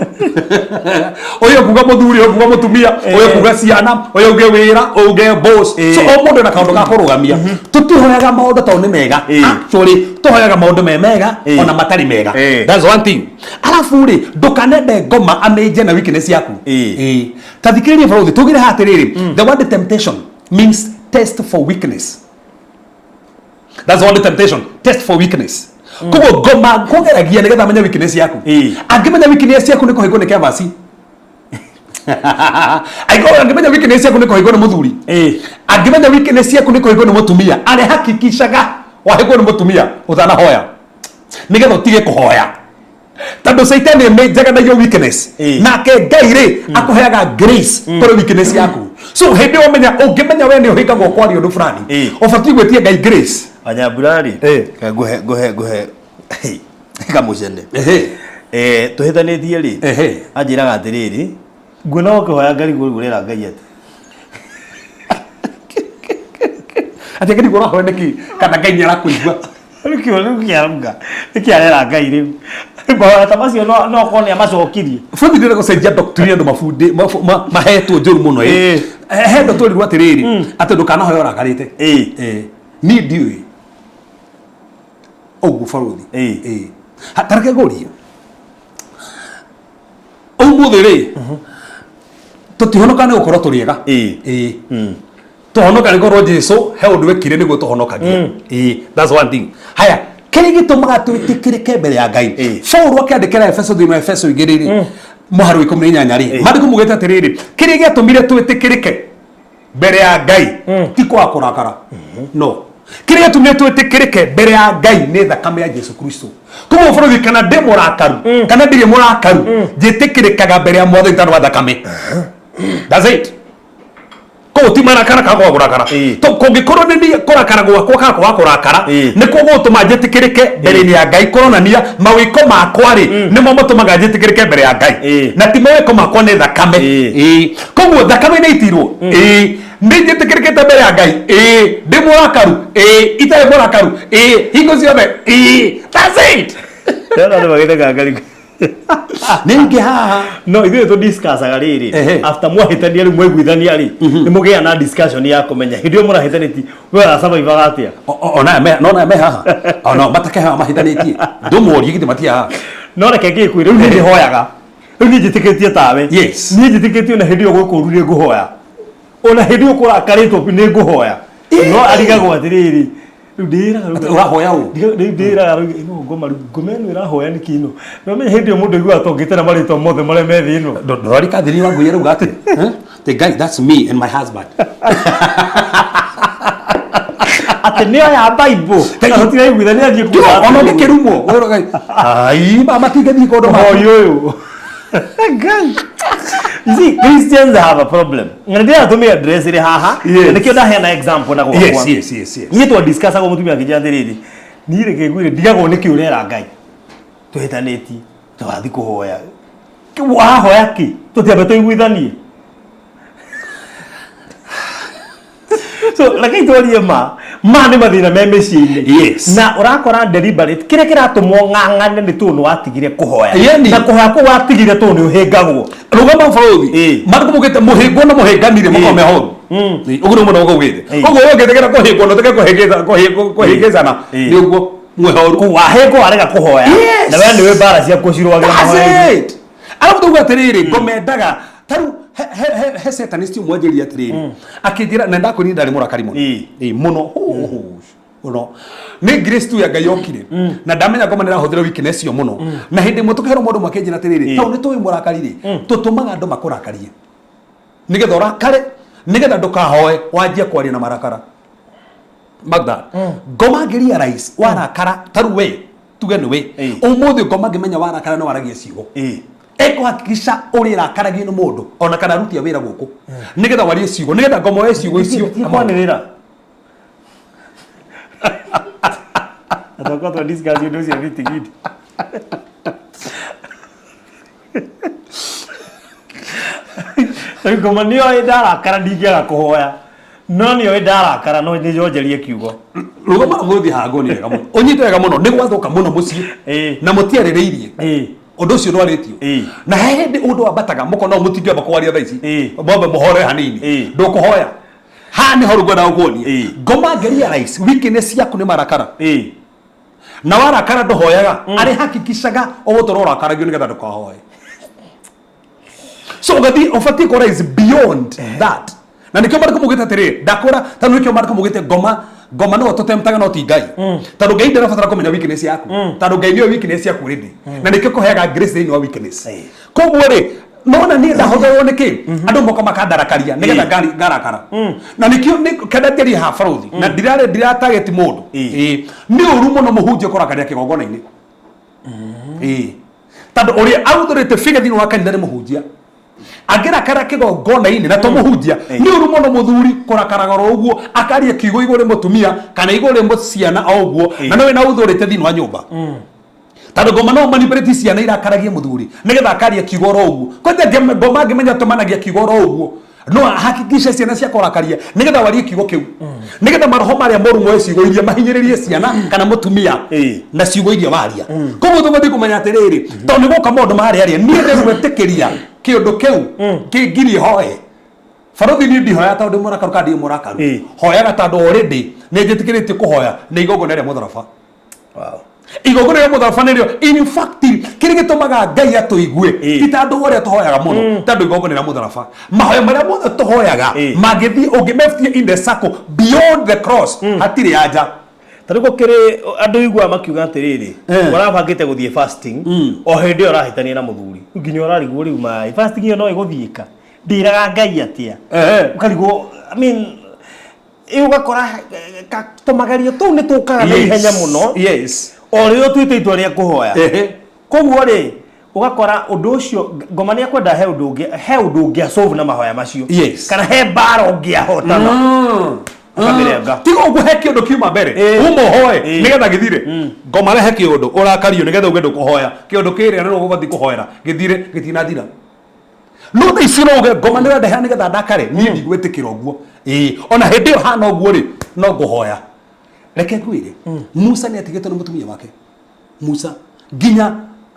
oyo kuga muthuri oyo kuga mutumia oyo kuga ciana oyo uge wira uge boss so o mundu na kaundu ga kurugamia tutihoyaga maundu to ne mega actually tuhoyaga maundu me mega ona matari mega that's one thing alafu ri ndukanende ngoma amenje na weakness yaku tathikiririe frodi tugire hatiriri the word temptation means test for weakness. That's all the temptation. Test for weakness. Kugo goma kogeragia nigetha menya weakness yaku. Angimenya weakness yaku niko higo neke basi. Angimenya weakness yaku niko higo ni muthuri. Angimenya weakness yaku niko higo ni mutumia. Ale hakikishaga wa higo ni mutumia uthana hoya. Nigetha utige kuhoya. Tando Satan mejaga na your weakness. Nake Ngai ri akuheaga grace tore weakness yaku. So hindi wamenya ungimenya we ni uhikagwo kwari undu fulani. Ofati gwetie Ngai grace. Anya burari kaguhe kamucende tuhithanĩtie rĩ anjĩraga atĩrĩrĩ nguona ũkĩhoya Ngai gũrĩra Ngai ati Ngai gũrahoya nĩkĩ kana Ngai nĩarakũigua nĩkĩarera Ngai rĩu mahoya ta macio no korwo nĩamacokirie bũthi ndĩrenda gũcenjia doctrine andũ mahetwo njũru mũno he ndo tũrirwo atĩrĩrĩ atĩ ndũkanahoya ũrakarĩte niĩ ndiũĩ ũguo barũthi tareke ngũrie ũmũthĩ rĩ tũtihonoka nĩ gũkorwo tũrĩega tũhonoka nĩ gũkorwo Jesũ he ũndũ wekire nĩguo tũhonokagia that's one thing haya kĩrĩa gĩtũmaga twĩtĩkĩrĩke mbere ya Ngai Paulo akĩandĩkĩra Efeso thĩinĩ wa Efeso 2 mũharo 18 rĩ maandĩko mugĩte atĩrĩrĩ kĩrĩa gĩatũmire twĩtĩkĩrĩke mbere ya Ngai ti kwa kũrakara no kĩrĩa gĩatũmire twĩtĩkĩrĩke mbere ya Ngai nĩ thakame ya Jesũ Kristo koguo bũrũri kana ndĩ mũrakaru kana ndirĩ mũrakaru njĩtĩkĩrĩkaga mbere ya Mwathani tondũ wa thakame that's it ko ti marakara ka kurakara to kũngĩkorwo nĩ kũrakara gwakwa ka kwa kũrakara nĩ kũgũtũma njĩtĩkĩrĩke mbere ya Ngai kũronania mawĩko makwa rĩ nĩmo matũmaga njĩtĩkĩrĩke mbere ya Ngai na ti mawĩko makwa nĩ thakame koguo thakame nĩ itirwo nĩ njĩtĩkĩrĩkĩte mbere ya Ngai ndĩ mũrakaru itarĩ mũrakaru hingo ciothe that's it nĩ magĩtega Ngai nĩngĩ haha no ithuĩ tũ discussaga rĩrĩ after mwahĩtania rĩu mwaiguithania rĩ nĩ mũgĩa na discussion ya kũmenya hĩndĩ ĩyo mũrahĩtanĩtie we arasurvivaga atĩa ona me haha ona matake haha mahĩtanĩtie ndũmũrie githĩ matia haha no reke ngĩkwĩre rĩu nĩ hoyaga rĩu niĩ njĩtĩkĩtie tawe niĩ njĩtĩkĩtie ona hĩndĩ ĩyo gwĩkũru nĩ ngũhoya ona hĩndĩ ĩyo kũrakarĩtwo nĩ ngũhoya no arigagwo atĩrĩrĩ urahoya ndĩraga ngoma ngomeno irahoya nĩ kino no me hĩndĩ mũndũ aigua atongĩtera marĩtwa mothe marĩa me thĩ ĩno ndorari kathiri wangu yero gate the guy that's me and my husband ate nĩ ya Bible kana tũtiraiguithania thiĩ kuga ona ngĩkĩrumwo wero Ngai ai mama tingĩthiĩ kũndũ ũyũ Ngai you see Christians have a problem ngira tumi address ire haha nikio ndahena example na gũkwa yes niĩ twa discuss ago mutumia akĩnjĩra atĩrĩrĩ niĩ reke ngwĩre ndigagwo nĩ kĩĩ ũrera Ngai twĩtanĩtie twathi kũhoya wahoya kĩ tũtiambe tũiguithanie so like itorie ma nĩ mathĩna me mĩciĩ-inĩ na ũrakora deliberate kĩrĩa kĩratũmwo ng'ang'ane nĩ tondũ watigire kũhoya na kũhoya kũu watigire tondũ nĩ ũhĩngagwo rũgama bũrũri marĩkũ mũgĩte mũhĩngwo na mũhĩnganire mũkome horu ũguo nĩ mũno ũgũgĩte ũguo ũngĩtegera kũhĩngwo na ũtege kũhĩngĩzana nĩ ũguo mwĩhoru kũu wahĩngwo warega kũhoya na we nĩwe mbara ciaku cirũagĩra mahoya arabu tuuga atĩrĩrĩ ngomendaga tarĩu he satanist mwanjĩria atĩrĩrĩ akĩnjĩra na ndakwĩrire ndarĩ mũrakari mũno mũno nĩ grace tu ya Ngai yokire na ndamenya ngoma nĩrahũthĩra weakness yo mũno na hĩndĩ ĩmwe tũkĩhera mũndũ makĩnjĩra atĩrĩrĩ tondũ nĩ tũĩ mũrakari rĩ tũtũmaga andũ makũrakarie nĩgetha ũrakare nĩgetha ndũkahoe wanjie kwaria na marakara Magda ngoma ngĩria rais warakara tarĩu we tuge nĩ we ũmũthĩ ngoma ngĩmenya warakara nĩ waragia ciugo ekuhakikisha urira karagi no mundu ona kana ruti awira guku nigetha warie ciugo nigetha ngomo we ciugo icio kwanirira atako to discuss you know everything it ngoma niyo idara kara ndigiaga kuhoya no niyo idara kara no ni jonjerie kiugo rugoma guthi hango ni wega muno unyite wega muno ni gwathuka muno mucii na mutiarĩrĩirie ũndũ ũcio ndwarĩtio na hĩndĩ ũndũ wambataga mũkona mũtingĩamba kwaria thaa ici bombe mũhore hanini ndũkũhoya ha nĩ horu ngwenda gũkuonia ngoma ngeria rais weakness yaku nĩ marakara na warakara ndũhoyaga arĩ hakikishaga ũgũtũra ũrakaragio nĩgetha ndũkahoe so ũgathi ũbatiĩ kũra is beyond that na nĩkĩo marĩkũ mũgĩte atĩrĩ ndakũra tondũ nĩkĩo marĩkũ mũgĩte ngoma no tũtemtaga no ti Ngai tondũ Ngai ndarabatara kũmenya weakness yaku tondũ Ngai nĩyo weakness yaku rĩndĩ na nĩkĩo kũheaga grace thĩinĩ wa weakness koguo rĩ nona niĩ ndahũthĩrwo nĩkĩ andũ moka makandarakaria nĩgetha ngarakara na nĩkĩo kendateria ha barũthi na ndiratarget mũndũ nĩ ũru mũno mũhunjia kũrakaria kĩgongona-inĩ tondũ ũrĩa authority figure thĩinĩ wa kanitha nĩ mũhunjia angĩrakara kĩgongona-inĩ na to mũhunjia nĩ ũru mũno mũthuri kũrakaraga ũguo akaria kiugo igũrĩ mũtumia kana igũrĩ ciana o ũguo na nĩwe na authority thĩinĩ wa nyũmba tando ngoma no manipulate ciana irakaragia muthuri nigetha akaria kiugo ro uguo kwete ngoma ngimenya tumanagia kiugo ro uguo no hakikisha ciana cia korakaria nigetha warie kiugo kiu nigetha maroho maria moru mwe ciugo iria mahinyiririe ciana kana mutumia na ciugo iria waria koguo tubathi kumenya atiriri tondu goka mundu maria nie ndegwetikiria kiundu kiu kingiri hoe farothi ni ndihoya tondu murakaruka ndi murakaru hoyaga tondu already ni njitikiritie kuhoya ni igogo nere mutharafa igogo nere mutharafa nerio in fact kiri gitumaga ngai atuigue titandu wore tuhoyaga muno tondu igogo nere mutharafa mahoya maria mothe tuhoyaga magithi ungimeftie in the circle beyond the cross hatiri anja tariko kiri andu igwa makiuga atiriri warabangite guthie fasting o hindi orahitania na muthuri nginya orarigwo riu mai fasting iyo no iguthiika ndiraga ngai atia ukarigo I mean ugakora tumagario tu ni tukaga na ihenya muno o rio twite itwa ria kuhoya koguo ri ugakora undu ucio ngoma ni akwenda he undu ungi solve na mahoya macio kana he mbara ungi ahotana tigo guhe kiundu kiuma mbere umuhoe nigetha githire ngoma rehe kiundu urakario nigetha ugende kuhoya kiundu kiri ari ugubathi kuhoera githire gitinathira no they see no ngoma ni wenda hani getha ndakare ni ndigwetikira uguo ona hindi yo hana uguo ri no nguhoya reke ngwire Musa ni atigete na mutumia wake Musa ginya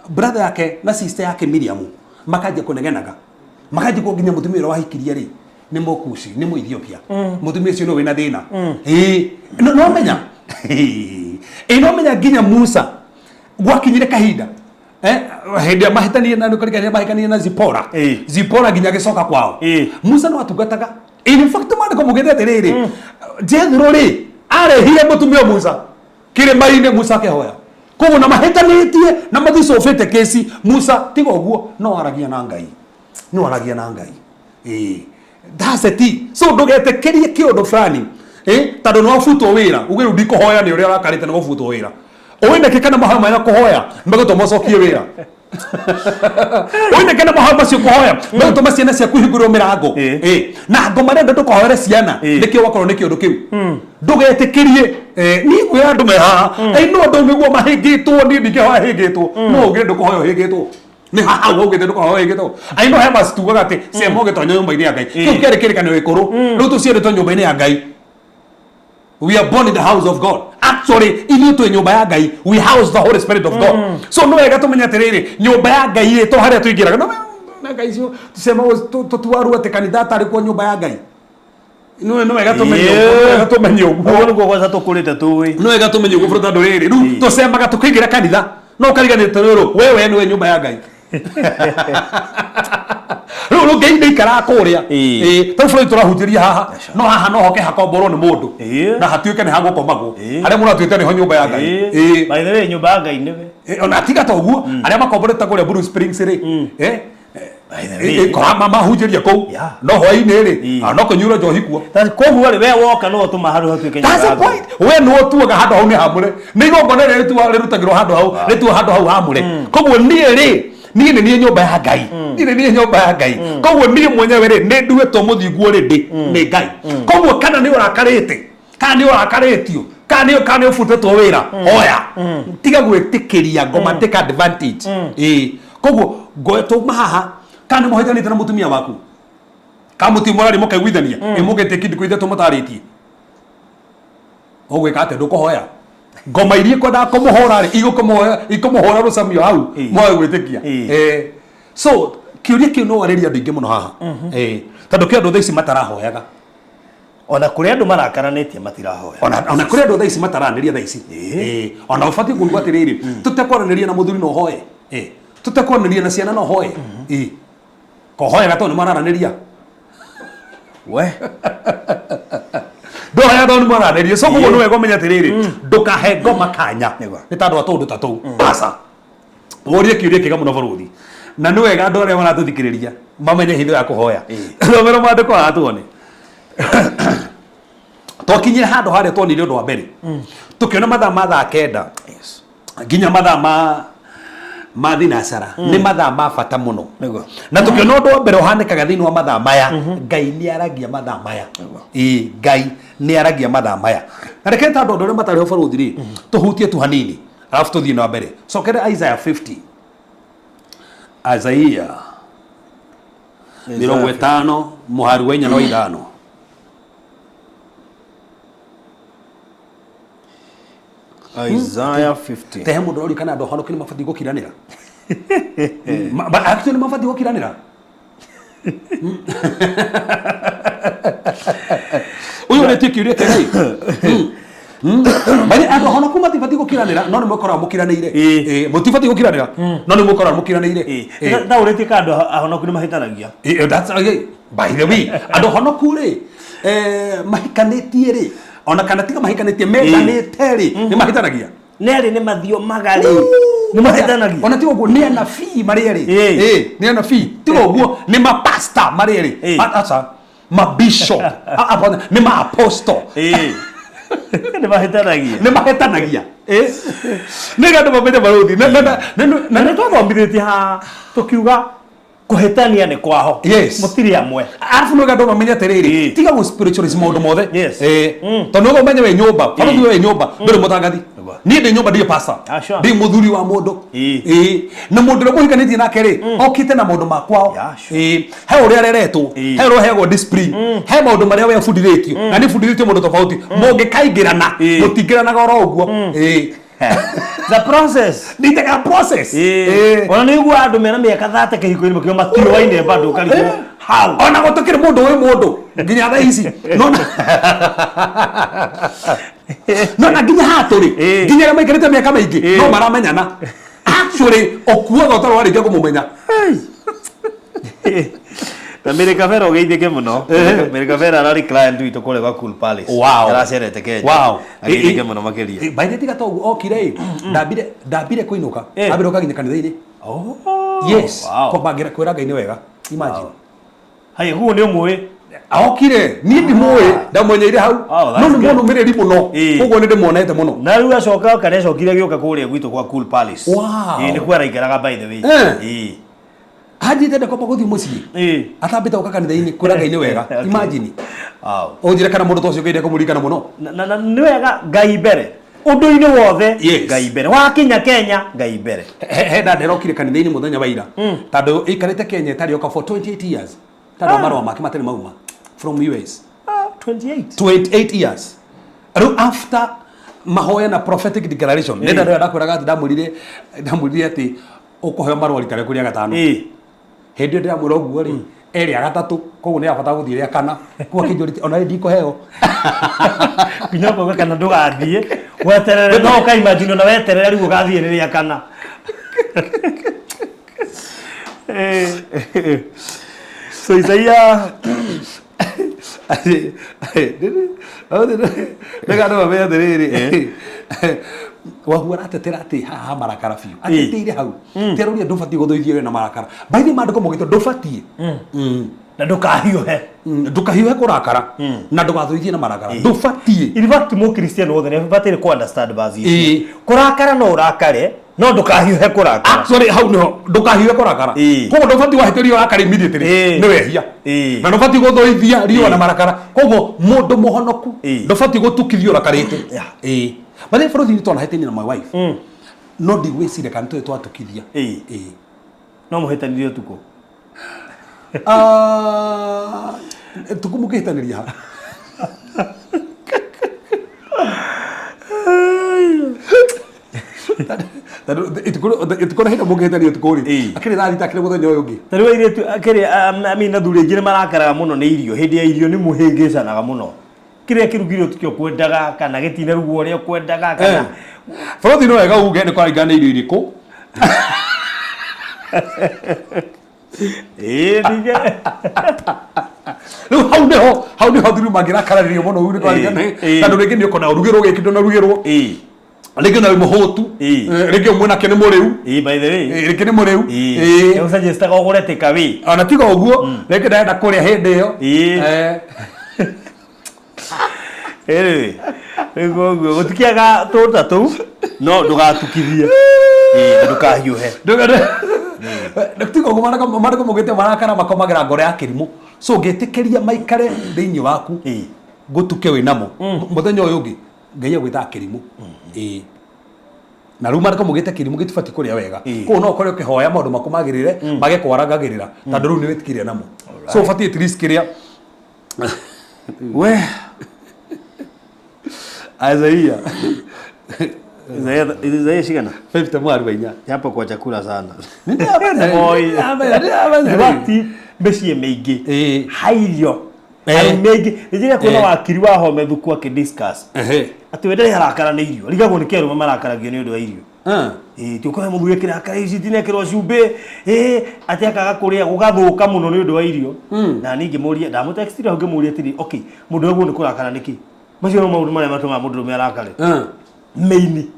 brother yake na sister yake Miriam makaje kunegenaga makaje ko ginya mutumia wahikirie ri ni Mokusi ni Ethiopia mutumia cio no wina thina no menya no menya ginya Musa gwakinyire kahinda hindi mahitanie na ndukarigania mahikanie na Zipora ginya gicoka kwao Musa no atungataga in fact mandiko mugethete riri Jethro ri arehire mutumia Musa kire maine Musa kehoya koguo na mahitanitie na mathicofete kesi Musa tiga uguo no aragia na ngai that's it so ndugetekerie kiundu fulani tondu no futwo wira ugiru ndikuhoya ni uria rakarite no futwo wira oinde kikana mahoya maya kuhoya mbagutuma cokie wira oinde kana mahoya macio kuhoya mbagutuma ciana cia kuhingurwo mirango na ngoma renda tukohoere ciana nikio wakorwo nikio ndu kiu ndugetekerie ni gwe andu me haha no andu miguo mahingitwo ni ndikehoya hingitwo no ugire ndukuhoya hingitwo ni haha ugire ndukuhoya hingitwo ai no hema situgaga ati ciemo gitonyo nyumba-ini ya ngai kiu kere kirikano gikuru riu tuciendetwo nyumba-ini ya ngai. We are born in the house of God. Actually, ili tu nyumba ya ngai, we house the Holy Spirit of God. So no wega tumenya tiriri, nyumba ya ngai ito haria tuingiraga. No na ngai cio tusema tuwaru ate kanitha ari kwa nyumba ya ngai. No wega tumenye uguo ngo gwaza tukurite tuwi. No wega tumenye uguo fruta nduriri. Ru tusemaga tukingira kanitha. No kariganire tururu, wewe ni nyumba ya ngai. Ru ngai ndi kara kuria tofuro turahutiria haha no haha no hoke hakomborwo ni mundu na hatuike ni hago komagwo aria muna tuite ni ho nyumba ya ngai by the way nyumba ya ngai niwe ona tiga to uguo aria makomborete kuria Blue Springs ri kwa mama hujiria ko no hoi-ini ri no kunyura njohi kuo koguo ri we woka no tuma haru hatuike nyumba that's the point we no tuaga handu hau ni hamure ni gongone ri rutagirwo handu hau ri tu handu hau hamure koguo nie ri ni ni nyumba ya ngai ni nyumba ya ngai koguo ni mwenyewe ri ni nduetwo muthiguo ri ndi ni ngai koguo kana ni urakarite kana ni urakaritio kana ni ufutetwo wira oya tiga gwitikiria ngoma take advantage koguo ngoetwo mahaha kana muhitanite na mutumia waku kamutimura ri mukaiguithania imugete kindi kuithe tumutaritie ogwika ate ndukuhoya ngoma irie kwenda kumuhora ri ikumuhora rucamio hau mwa gwitikia so kiuria kiu no wareria andu ingi muno haha tondu ki andu thaici matarahoyaga ona kuri andu marakaranitie matirahoya ona kuri andu thaici mataraniria thaici ona ubati kuigua atiriri tutekoraniria na muthuri no hoye tutekoraniria na ciana no hoye kohoya gato ni mararaniria we ndoya ndo ni mararaniria so kugo no wego menya atiriri ndukahe ngoma kanya ni tandu atundu tatu asa worie kiuria kiga muno baruthi na ni wega andu aria maratuthikiriria mamenye hitho ya kuhoya thomero mandiko atuone twakinyire handu haria twonire undu wa mbere tukiona mathaa kenda nginya mathaa ma thinacara ni mathaa ma bata muno na tukiona undu wa mbere uhanikaga thiini wa mathaa maya ngai ni aragia mathaa maya ngai ni aragia mathaa maya na reke tandu andu aria matari ho baruthi ri tuhutie tu hanini alafu tuthie na mbere cokere Isaiah 50 Isaiah 50 muhari wa 4 na 5 Isaiah 50 tehe mundu ori kana ndo honoki ni mabati gukiranira actually mabati gukiranira uyu ni tiki uri kai bali ando honoku mabati gukiranira no ni mukora mukiranire mutifati gukiranira no ni mukora mukiranire da uri tika ando honoku ni mahitanagia that's okay by the way ando honoku ri mahikanetie ri ona kana tiga mahikanetie meganete ri ni mahitanagia neri ni mathio magari ni mahitanagia ona tigo guo ni ana fee mari ri ni ana fee tigo guo ni ma pastor mari ri acha ma bishop apana ni ma apostle ni mahitanagia ni gando mamenye baruthi na ni twathomithitie ha tukiuga kuhitania ni kwaho mutiri amwe arafu no gando mamenye teriri tiga go spiritualism maundu mothe tono go menye we nyumba baruthi we nyumba nduri mutangathi ni ndi nyumba ndi pastor ndi muthuri wa mundu na mundu ro muhikanitie nake ri okite na maundu makwao he uri areretwo he ro hego discipline he maundu maria we fundithitio na ni fundithitio mundu tofauti mungi kaingirana mutingirana goro uguo the process ni the process ona ni gwa andu mena miaka 30 kihiko ni mukio matio waine bado kaliko how ona gotokire mundu we mundu nginya tha ici no na nginya haturi nginya maikarite miaka maingi no maramenyana actually okuwa gotoro wari ngego mumenya na America Vera ogeithike muno America Vera arari client witu kule kwa Cool Palace aracerete Kenya ageithike muno makiria by the tiga to okire ndabire kuinuka abiroka ginya kanitha-ini yes ko bagira kwira Ngai ni wega imagine hai huo ni umwe okire ni ndi moe ndamwenyeire hau no ni muno mireri muno koguo ni ndimonete muno na riu acoka kanesa okire gioka kuria gwitu kwa Cool Palace ni kwara ikaraga by the way haji tende ko paguthi muci atambita uka kanitha-ini kwira Ngai ni wega imagine ojire kana mundu tocio ngeire kumurikana muno na ni wega Ngai mbere undu-ini wothe Ngai mbere wa Kenya Ngai mbere he nderokire kanitha-ini muthenya wa ira tando ikarite Kenya tari oka for 28 years tando marwa make matene mauma from US 28 years after mahoya na prophetic declaration nenda ndo ndakwiraga ati ndamurire ati ukoheo marwa rita rĩaku rĩa gatano hindi ndia mwira uguo ri eri ya gatatu koguo ni abata guthie ria kana kwa kijoriti ona ndikoheo kinyoko kana ndugathie weterere no ka imagine na weterere riu gathie ria kana so Isaiah nega no me aterere wahura atetera ati haha marakara fiu ateteire hau teroria ndubati guthoithie we na marakara baithe mandiko mugito ndubati na ndukahiuhe kurakara na ndugathoithie na marakara ndubati in fact mo Christian wothe ne batire ku understand bazi kurakara no urakare no ndukahiuhe kurakara actually hau niho ndukahiuhe kurakara koguo ndubati wahitirio urakara immediately ni wehia na ndubati guthoithia rio na marakara koguo mundu muhonoku ndubati gutukithio urakarite but then for the return I na my wife no the way sire kan to atukithia no muhetanirio tuko tukumukihitaniria itukora hita mugihitanirio tukuri akiri thari takire muthenya uyu ngi tari waire tu akiri amina thuri ngire marakaraga muno ni irio hindi ya irio ni muhingicanaga muno kiria kirugiro tukio kwendaga kana gitine ruguo ria kwendaga kana borothi no wega uge ni kwa igana irio iriku dige no how niho thuru magira kararirio muno uri kwa igana tandu ringi ni ukona urugiro gikindo na rugirwo ringi na muhutu ringi mwena kene muriu by the way ringi ni muriu yo suggest ka ogure tekawi ona tiga uguo ringi ndaenda kuria hindi iyo ego gutikiaga tota tu no ndugatukithie ndukahiuhe ndutiga uguo marako mugite marakara makomagira ngore ya kirimu so ngetikiria maikare thiini waku ngutuke we namo muthenya uyu ngi Ngai agwita kirimu na ruma ndako mugite kirimu gitufati kuria wega ko no kore ukihoya maundu makumagirire mage kwaragagirira tandu ru ni wetikiria namo so fati at least kiria we Isaiah Isaiah shigana 50 mwari wainya hapo kwa chakula sana oi bati mbeci meingi hairio meingi nijira kuna wakiri wa home thuku akidiscuss ati wende harakara ni irio rigagwo ni keru marakaragio ni undu wa irio tuko mu gwikira akara ici tinekirwo cumbi ati akaga kuria gugathuka muno ni undu wa irio na ningi muria ndamu textire ho ngimuria tiri okay mundu uguo ni kurakara niki macio no maundu maria matuma mundu me arakare meini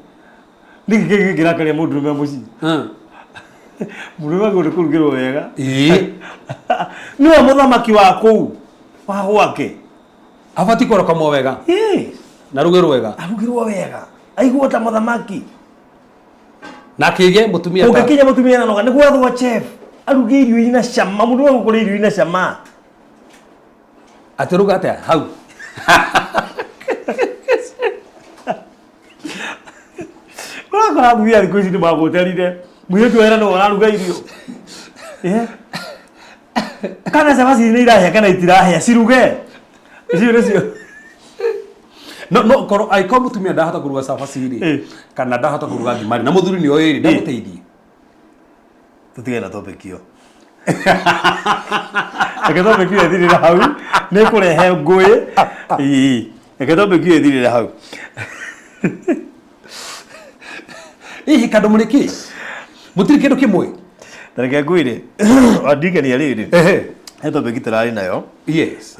niki kirakare mundu me muci mundu wago ni kurugirwo wega ni wa muthamaki wa kuu wa gwake afati koroka mo wega na rugirwo wega aigwo ta muthamaki na kige mutumia ta ukikinya mutumia na noga niguo athwa chef aruge irio ina cama mundu wa gukora irio ina cama atiruga atia hau Kora buya ko ici ni magoterire muyetu era no araruga irio kana Cephas ni irahia kana itirahia ciruge icio no koro ai ko mutumia ndahota kuruga Cephas ri kana ndahota kuruga ngimari na muthuri ni oiri ndamuteithie tutige na topic iyo eke topic iyo thirira hau ni kurehe ngui eke topic iyo thirira hau kando muriki mutiri kindu kimwe tareke ngwire andikania riri heto begitarari nayo yes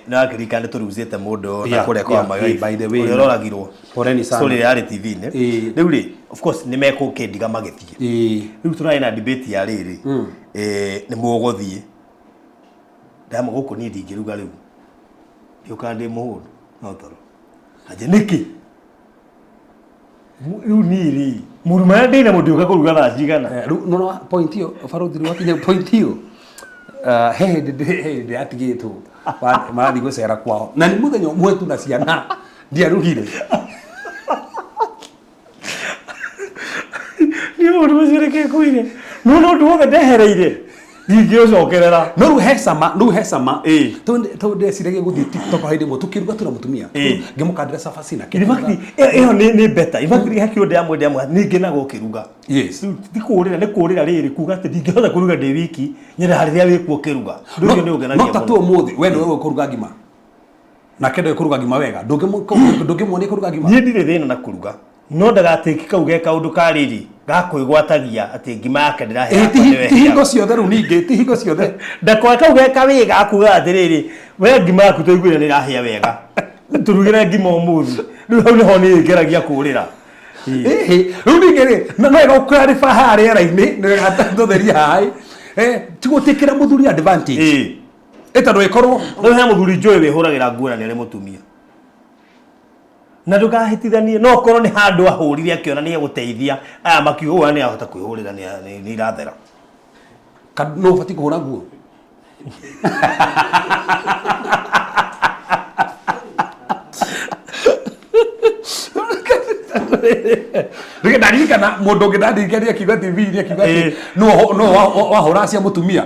na kirikane turuzite mundu na kure kwa magai by the way uroragirwo poreni sana story ya TV ne riu ri of course ni meko kendiga magithie riu turai na debate ya riri ni mugothie ndama guku ni ndingiruga riu yukande muhundu no toro aje niki riu niri muruma ndina mundu ukakuruga na jigana riu no point hiyo faruthi wakinya point hiyo de atigeto marathi gucera kwao na ni muthenya mwetu na ciana ndiarugire ni mundu mucireke kuire no nduothe ndehereire ndingiocokerera no ru hesama to ndeciragia guthie TikTok haidi mo tukiruga tuna mutumia ngimukandira Cephas na kiri iyo ni better ibakiri hakio ndamwe ningi na gukiruga yes ndikurira ni kurira riri kuga ati ndingihota kuruga ndi wiki nyere harithia wikuo kiruga ndurio ni ugenagia no tatu muthi wendo wewe kuruga ngima na kendo kuruga ngima wega ndungimwoni kuruga ngima ni ndire thina na kuruga no ndagatiki kau ge kaundu kariri gakwigwatagia ati ngima yake ndirahe tihingo ciothe ru ningi tihingo ciothe ndakwa kau ge kawiga akuga atiriri we ngima yaku tuiguire ni rahia wega turugire ngima umuthi riu hau niho ni ngeragia kurira riu ningiri no ega clarify haria raini ni gatatheria hai tigutikira muthuri advantage eta ndo ikorwo no he muthuri joy we huragira nguo na ni mutumia na ndukahitithanie no korwo ni handu ahurire akiona ni guteithia aya makiuga ni ahota kwihurira ni irathera no fati kuhura nguo rike ndarikana mundu ngidandirikania kiuga TV ni kiuga no wahura cia mutumia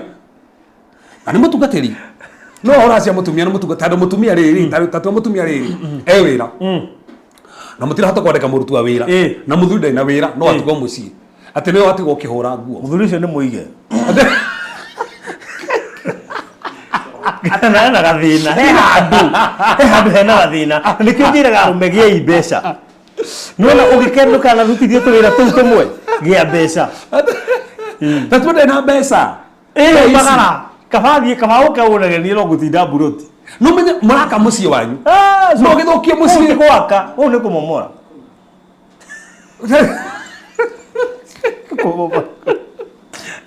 ani mutungatiri no wahura cia mutumia no mutungatado mutumia riri tatu mutumia riri wira na mutira hata kwandika murutu wa wira na muthuri ndai na wira no atugo mucii ati niyo atigo kihura nguo muthuri ucio ni muige kana na gathina he handu hena gathina nikio njiraga rumegia imbeca nona ugikenduka na rutithie tuwira tuu tumwe gia mbeca tatu ndai na mbeca bagara kabathie kabauka unageni no gutinda buroti no menye maraka mucii wanyu no githukie mucii gwaka u ni kumomora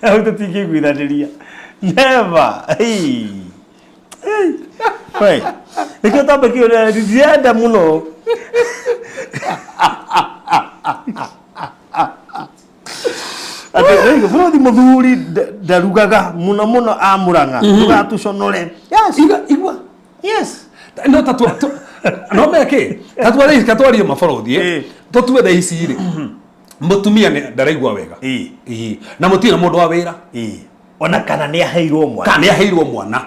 au tutingiguithaniria never hey nikio tambe kio ndienda muno ati rego bro di muthuri ndarugaga muno amuranga tugatuconore yes igwa yes no tatu no meke tatu ari katwari mafarodhi to tuwe da isiri mutumia ne ndaraigwa wega na mutina mundu wa wira ona kana ni aheirwo mwana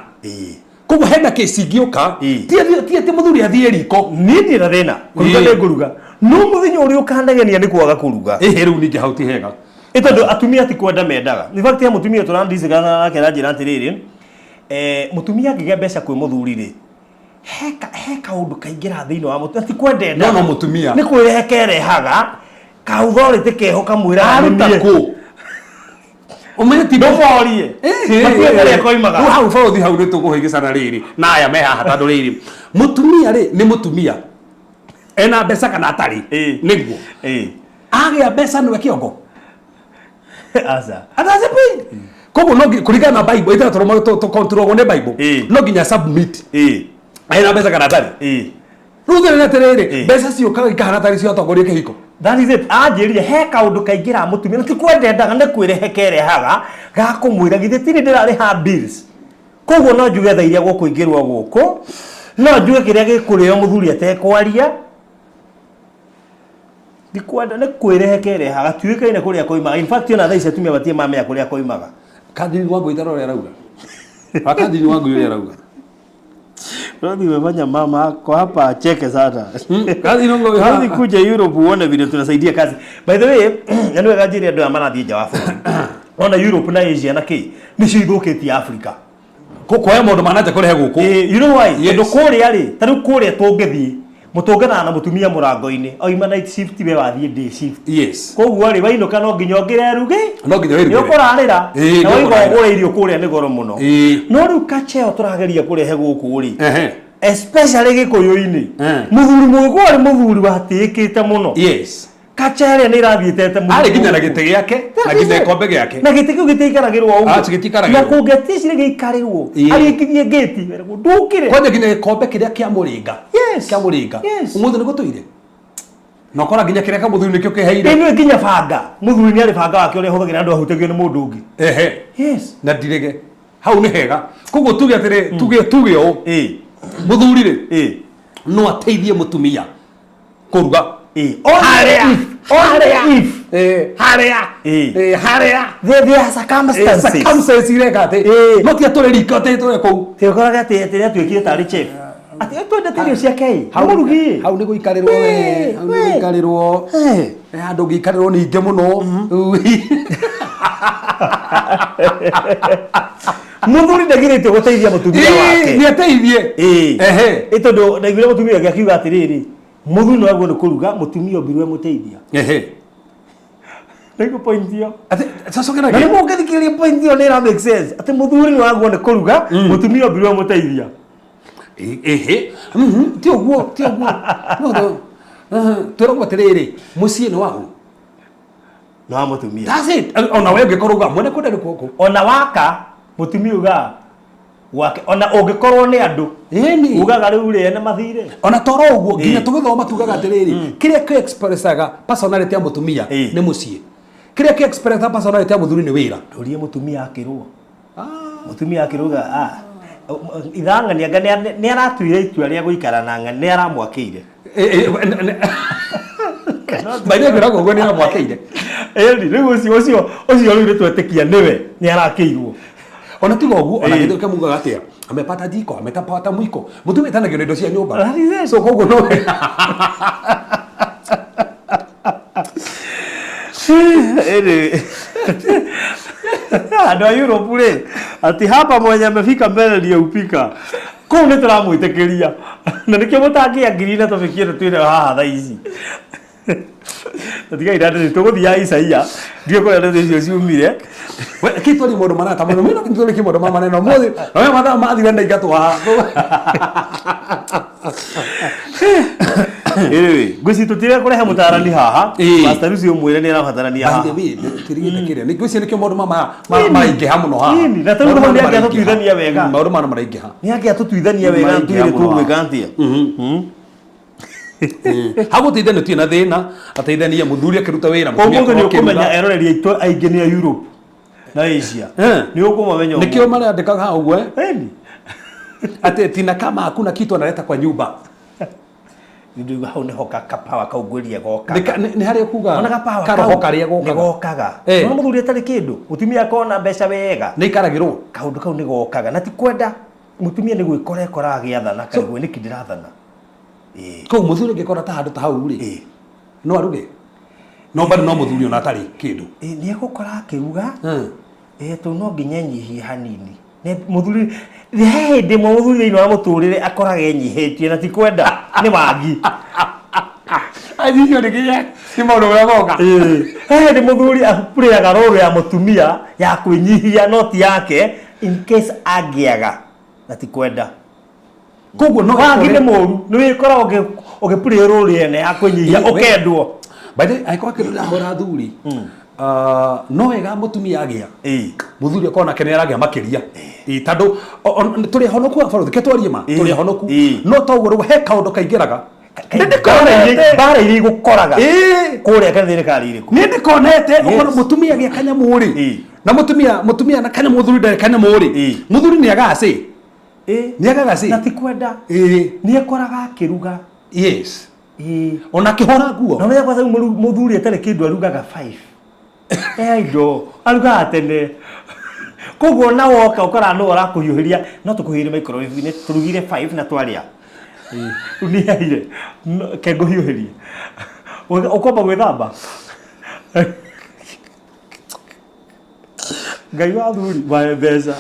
koguo hena kesi ngioka ti muthuri athie riko ni ndira thina kuruga ni nguruga no muthinyo uri ukandagania ni kwaga kuruga riu ningi hauti hega itondo atumia ti kwenda mendaga in fact ya mutumia turandicigana nake ranjira atiriri mutumia ngiga mbeca kwi muthuri ri heka undu kaingira thiini wa mutumia ti kwendenda no mutumia ni kwirehekere haga kauthorite keho kamwira aruta ku umenye ti ndoforie matia kare koimaga hau bauthi hau nitukuhigicana riri na aya me haha tandu riri mutumia ri ni mutumia ena mbeca kana atari niguo agia mbeca niwe kiongo asa pi koguo no kurigana na bible ita toromo to control ne bible no ginya submit ena mbeca kana atari ruthire na terere mbeca cio kana atari cio atongoria kihiko. That is it. Anjirie he kaundu kaingira mutumia ti kwendendaga ne kwirehekere haga gakumwira githe tini ndirari ha bills koguo no njuge tha iria gukuingirwa guku no njuge kiria gikurio muthuri atekwaria ndikwenda ne kwirehekere haga tuikaine kuria koimaga in fact ona tha ici atumia batie mamea kuria koimaga kadiri wangu itarore arauga akadiri wangu yule arauga Rodi umefanya mama ako hapa acheke sana. Kazi nongo Rodi kuja Europe uone vile tunasaidia kazi. By the way, yani wakaji ndio amana thia wa Afrika. Ona Europe na Asia na ki nicio ithukitie Africa. Kwa ya mundu manate kurehe guku. You know why? Yendo kore ari, tari kore tungithi. Mutongana na mutumia murango-ini. Oima night shift we wathie day shift. Yes. Koguo ari wainoka no nginya ongire rugi. No nginya wiru. Yokorarira. Na waigo gore irio kuria ni goro muno. No riu kacheo turageria kurehe guku ri. Especially gikuyu-ini. Muthuri mwego ari muthuri watikite muno. Yes. Kachere ni rathietete muno. Ari ginya na gite giake, na gite kombe giake. Na gite kiu gitikaragirwo ugu. Ah, gitikaragirwo. Na kugetishire gikarirwo. Ari kinyie gate, ndukire. Kwanje ginya kombe kiria kia muringa. Yes. Kia muringa. Umuthi ni gutuire. No kora ginya kiria ka muthuri nikio kiheire. Ni ginya banga. Muthuri ni ari banga wake uri huthagira andu ahutagio ni mundu ungi. Yes. Na direge. Hau ni hega. Koguo tuge atire tuge o. Muthuri ri no ateithie mutumia kuruga haria there are circumstances ireka ati no ti atore riko te tore ku te koraga te atuikire tari chef ati twende tirio cia kei murugi hau ni guikarirwo we hau ni guikarirwo andu gikarirwo ninge muno muthuri ndagirite guteithia mutumia wake ni ateithie itondo ndaigire mutumia wake akiuga atiriri muthuri no agwo ni kuruga mutumia ombirwe muteithia Niko point yo ati sasa kana ni mo ngathikiria point yo ni ra make sense ati muthuri no agwo ni kuruga mutumia ombirwe muteithia ti ogwo no toro atiriri mucie ni wagu na mutumia that's it ona wewe ngikoruga mwene kunde ni kuku ona waka mutumia uga wake ona ungikorwo ni andu ugaga riu ri ene mathire ona toro uguo nginya tugithoma tugaga atiriri kiria ki expressaga personality ya mutumia ni mucie kiria ki expressa personality ya muthuri ni wira ndorie mutumia akirwo mutumia akiruga ithanga anga ni aratuire itua ria guikara na anga ni aramwakiire baina birago gwe ni aramwakiire riu ucio riu twetikia niwe ni arakiirwo ona tigo uguo ona githe kamuga atia amepata jiko ametapata mwiko mutumia tana gyo ndo cia nyumba so koguo no andu a Europe ri ati hapa mwenye amefika mbele ndio upika kuu ni turamwitikiria na nikio mutangia ngiri na tufikie twire haha tha ici Tiga irade tuguthia Isaia ndio kwa ndio cio ciumire we kitu ni mundu manata muno mino kitu ni kimundu mama neno muthi we matha mathire na igatu ha gwisi tutire kurehe mutarani haha pastor ucio mwire ni arabatarani haha tirigite kiria ni gwisi ni kio mundu mama maingi ha muno ha ni na tano ni angia tutuithania wega maundu mana maraingi ha ni angia tutuithania wega tuire tugwika ntia hago teithania tu na thina ateithania muthuri akiruta wira mutumia ni ukumenya eroreria itu aingi ni Europe na Asia ni ukumamenya nikio mara andikaga ha ugwe ati tina kama hakuna kitu analeta kwa nyumba ndio hau ne hoka kapawa kaugweria goka ni hari kuga ona kapawa karoho karia goka gokaga no muthuri atari kindu mutumia akona mbeca wega ni karagirwo kaundu kau ni gokaga na ti kwenda mutumia ni gwikora ekora giathana kaigwe niki ndirathana ko muthuri ngikora ta handu ta hau ri no aruge no bado no muthuri ona atari kindu ni egukora akiuga tu no nginya nyihie hanini ne muthuri hindi muthuri thini wa muturire akorage nyihitie na ti kwenda ni wagi athio ni kinya ni maundu ya goka hindi muthuri apureaga roro ya mutumia ya kwinyihia noti yake in case agiaga na ti kwenda koguo no wagire moru ni wikora ogepure roro ene ya kwinyihia okendwo baide aiko akiruda hora thuri no wega mutumia agia muthuri akona kenera agia makiria tandu turi honoku abaru ketwarie ma turi honoku no toguru he kaundu kaingiraga bara iri gukoraga kuria kanthire kari iriku ni ndikonete ukoro mutumia agia kanyamuri na mutumia na kanyamuthuri ndari kanyamuri muthuri ni agase ni agagase na ti kwenda ni ekoraga akiruga yes ona kihora nguo na wewe kwanza muthuri atari kindu arugaga 5 indo arugaga tene koguo na woka ukora no urakuhiuhiria no tukuhire microwave ni turugire 5 na twaria ni haire kengo hiuhirie ukomba gwithamba ngai wa thuri wa mbeca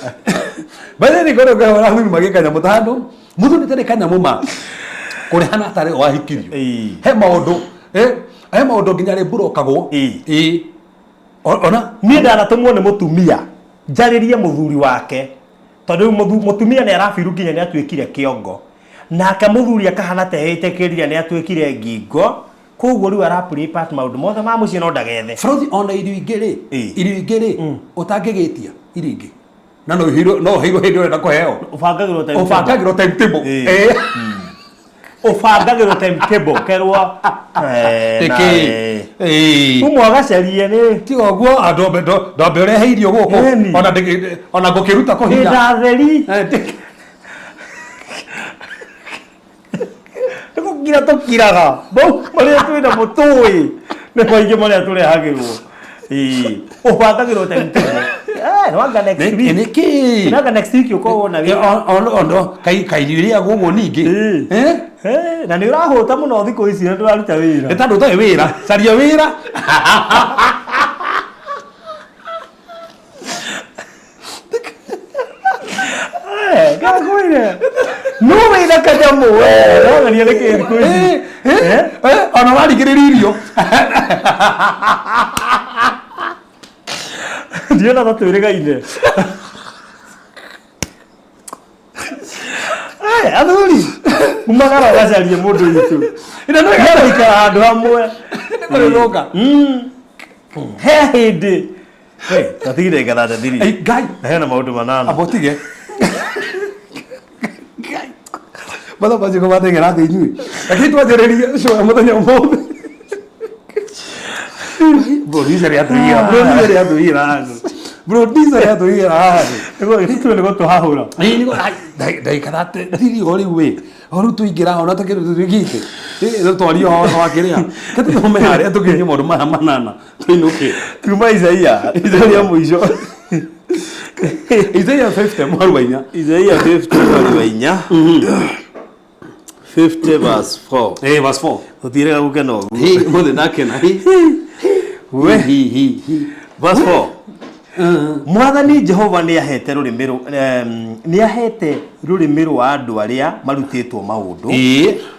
bale ni koro ga ora thuri magikanya mutando muthuri tene kanya muma kuri hana atari wahikirio he maundu nginya ri burokagwo ona ni ndanatumwo ni mutumia njaririe muthuri wake tondu mutumia ni arafiru nginya ni atwikire kiongo nake muthuri akahana tehete kiria ni atwikire ngingo koguo riu arapuri part maundu mothe ma mucie no ndagethe frothi ona irio ingiri utangigitia irio ingi na no hiro hindi urenda kuheo ubangagirwo timetable ubangagirwo timetable kerwa umwagacarie ni tigoguo ndombe urehe irio guku ona ngukiruta kuhinya ndatheri nikugira tukiraga bau maria twina mutui ni maingi maria turehagirwo ubangagirwo timetable nwanga next week niki naga next week uko wona ondo kairia gugu ningi na ni urahuta muno thiko ici nduraruta wira etandu utai wira caria wira gagoire no wira kajamu no ngania leke thiko ici ona warigiririo ndiona tatwirigaine athuri umagara gacarie mundu witu ina no garaika handu hamwe kuriroga he hindi tatigire ngatha thiri ngai hena maundu manana abotige ngai bado baje ko bate ngara thinyui lakini twajereria show muthenya mothe producer ya tuira ego itu nego tuhahura nego dai kadate thiri ori we oru tuingira ona takiru tugite no twario wa kiria kati no me haria tukinye modu manana tuinuke tuma Isaia muico Isaia 50 mwaru bainya Isaia 50 mwaru bainya 50 verse 4 verse 4 utirega gukeno mothe nakena we verse 4 mwathani Jehova ni ahete rurimi rwa andu aria marutitwo maundu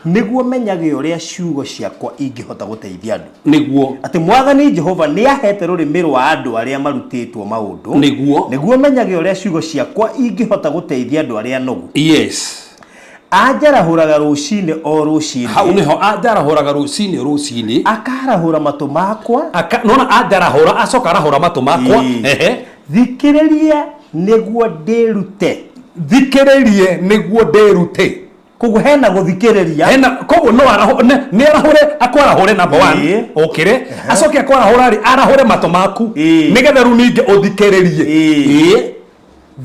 niguo menyage uria ciugo ciakwa ingihota guteithia andu niguo ati mwathani Jehova ni ahete rurimi rwa andu aria marutitwo maundu niguo menyage uria ciugo ciakwa ingihota guteithia andu aria nogu yes ajarahuraga rucine o rucine hau niho ajarahuraga rucine akarahura matu makwa nona ajarahura acoka arahura matu makwa thikiriria niguo ndirute koguo hena guthikiriria koguo no ni arahure akwarahure number 1 okire acoke akwarahura arahure matu maku nigetha ru ninge uthikiririe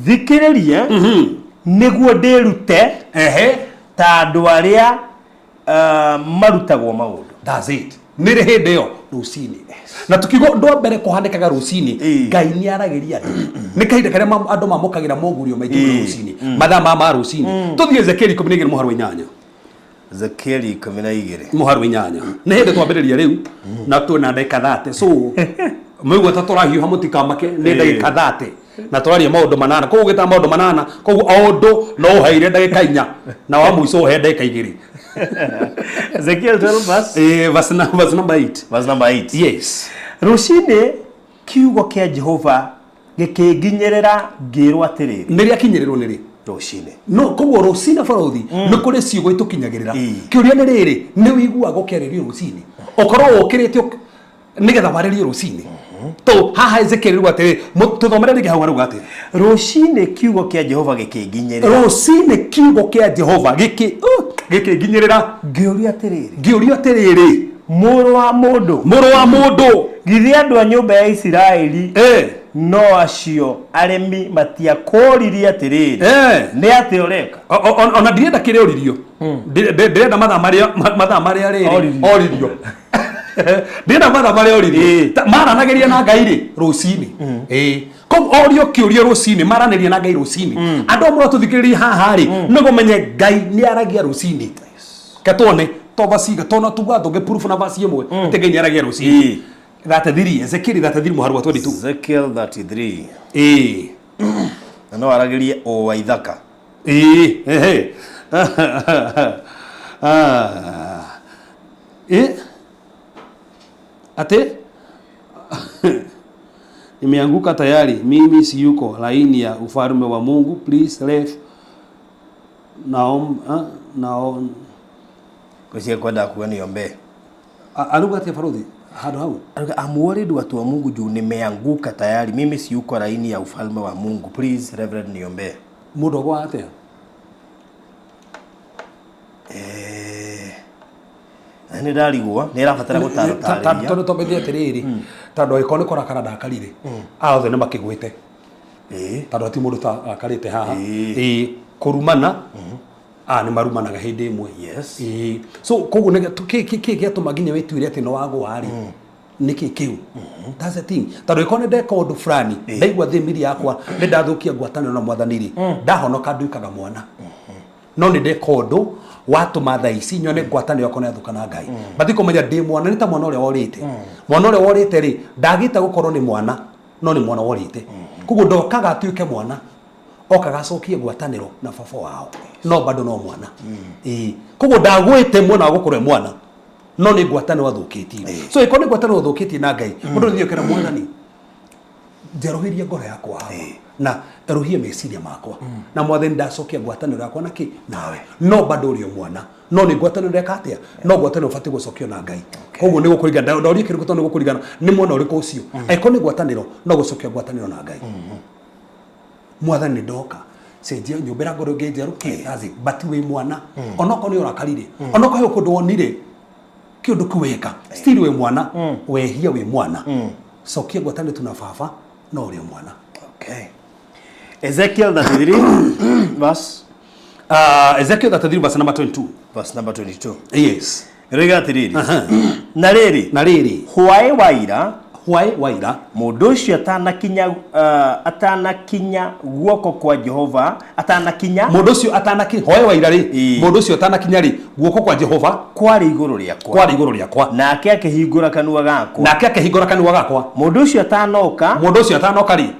thikiriria niguo ndirute ta andu aria marutagwo maundu. That's it. Nire hende yo rucini. Na tukigo ndo mbere kuhanikaga rucini Ngai ni arageria ni kahinda kare andu mamukagira mogurio maitũ rucini mathaa ma rucini tuthie Ezekiel 12 mũharo 8 Ezekiel 12 mũharo 8 ni hende twambĩrĩria rĩu na twina ndagĩka 30 so mwĩgua ta tũrahiũha mũtikamake ni ndagĩka 30 na tũraria maũndũ manana koguo gĩta maũndũ manana koguo o ũndũ no ũhaire ndagĩka 4 na wa mũico ũhe ndagĩka 2 Ezekiel 12 verse number 8 verse number 8 yes rucini kiugo kia Jehova gikinginyerera ngirwo atiriri nĩrĩ akinyĩrĩrwo nĩrĩ rucini no koguo rucini barothi nĩ kũrĩ ciugo itukinyagĩrĩra kĩũria nĩ rĩrĩ nĩ wĩiguaga ũkĩarĩrio rucini ũkorwo ũkĩrĩtio nĩgetha warĩrio rucini to haha Ezekiel rĩu atĩrĩ tũthomere rĩngĩ hau arauga atĩ rucini kiugo kia Jehova gikinginyerera rucini kiugo kia Jehova gikinginyerera ngĩũria atĩrĩrĩ mũrũ wa mũndũ githĩ andũ a nyũmba ya Isiraeli no acio aremi matiakoririe atiriri ni ati ureka ona ndirenda kire uririo ndirenda mathaa maria oririo ndirenda mathaa maria oririo maranageria na Ngai ri rucini kom orio kiurio rucini maranageria na Ngai rucini andu amwe tuthikiririe haha ri nego menye Ngai ni aragia rucini katone toba siga tona tugatho ge proof na basi yemwe tegenya aragia rucini 33 Ezekiel 33 muharu wa 22 Ezekiel 33 no aragerie o waithaka ate nimeanguka tayari mimi si yuko laini ya ufalme wa Mungu please leave naom kusia kwenda kuoniombe aluga tia farodhi hado hau I'm worried watu wa Mungu juu nimeanguka tayari mimi si yuko laini ya ufalme wa Mungu please reverend niombe mudogo wa atia ni ndarigwo ni rafatara gutarutarĩria tondu tobethia atiriri tondu ikone kora kana ndakarire aothe ni makigwite tondu ati mundu ta akarite haha kurumana ni marumanaga hindi imwe yes so koguo ne giatuma nginya wituire ati no wagwari niki kiu that's the thing tondu ikone ndeka undu fulani ndaigua thimiri yakwa ni ndathukia ngwatanĩro na mwathani ndahonoka nduikaga mwana no ni ndeka undu watuma thaa ici nyone ngwatanĩro yakwa yathukana Ngai bathiko menya ndi mwana ni ta mwana uria worite mwana uria worite ri ndagite gukorwo ni mwana no ni mwana worite koguo ndokaga atuike mwana okaga cokie ngwatanĩro na baba wao no bado no mwana koguo ndagwite mwana gukorwo mwana no ni ngwatanĩro athukitie so ikone ngwatanĩro athukitie na Ngai mundu ndio kera mwathani njerohirie ngoro yakwa na erohie meciria makwa na mwathani ndacokia ngwatanĩro yakwa naki nawe no bado uri mwana no ni ngwatanĩro yakatia no ngwatanĩro fati gucokio na Ngai koguo ni gukurigana ndauri kiruko to ni gukurigana ni mwana uri ko ucio aikone ngwatanĩro no gucokio ngwatanĩro na Ngai mwathani ndoka cenjia nyumbira ngoro ngejeruke azi bati wi mwana onoko ni urakarire onoko he kundu wonire kiundu kuweka still wi mwana wehia wi mwana cokia ngwatanĩro tuna baba no uri mwana okay Ezekiel 33 verse Ezekiel 33 verse number 22 verse number 22 yes rega tiriri na riri hwai waira mundu ucio atanakinya guoko kwa Jehova mundu ucio atanakinya hwai waira ri mundu ucio atanakinya ri guoko kwa Jehova kwari iguru riakwa nake akihingura kanua gakwa mundu ucio atanoka ri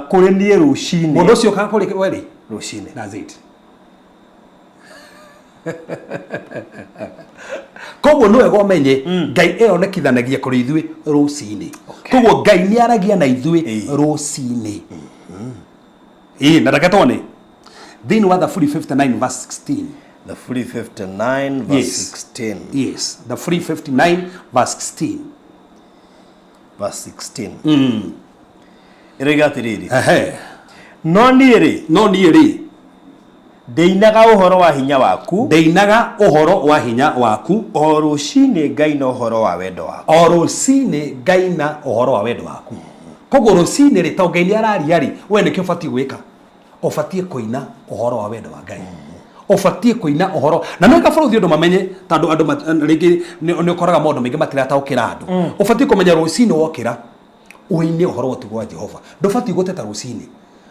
kuri nie rucini mundu ucio kakuri weri rucini that's it koguo no ego menye Ngai eyonekithanagia kuri ithui rucini koguo Ngai ni aragia na ithui rucini na ndakatone thini wa the 359 verse 16 the 359 verse 16 yes the 359 verse 16 irega tiriri no nieri Deinaga uhoro wa hinya waku o rucini Ngai na uhoro wa wendo waku koguo rucini ri to Ngai ni araria ri we ni kio fati gwika ofatie koina uhoro wa wendo wa Ngai ubatie kuina uhoro na no gabaruthi andu mamenye tandu andu ringi ni ukoraga maundu maingi matirataukira andu ubatie kumenya rucini wokira uine uhoro wa tugwa Jehova ndubatie guteta rucini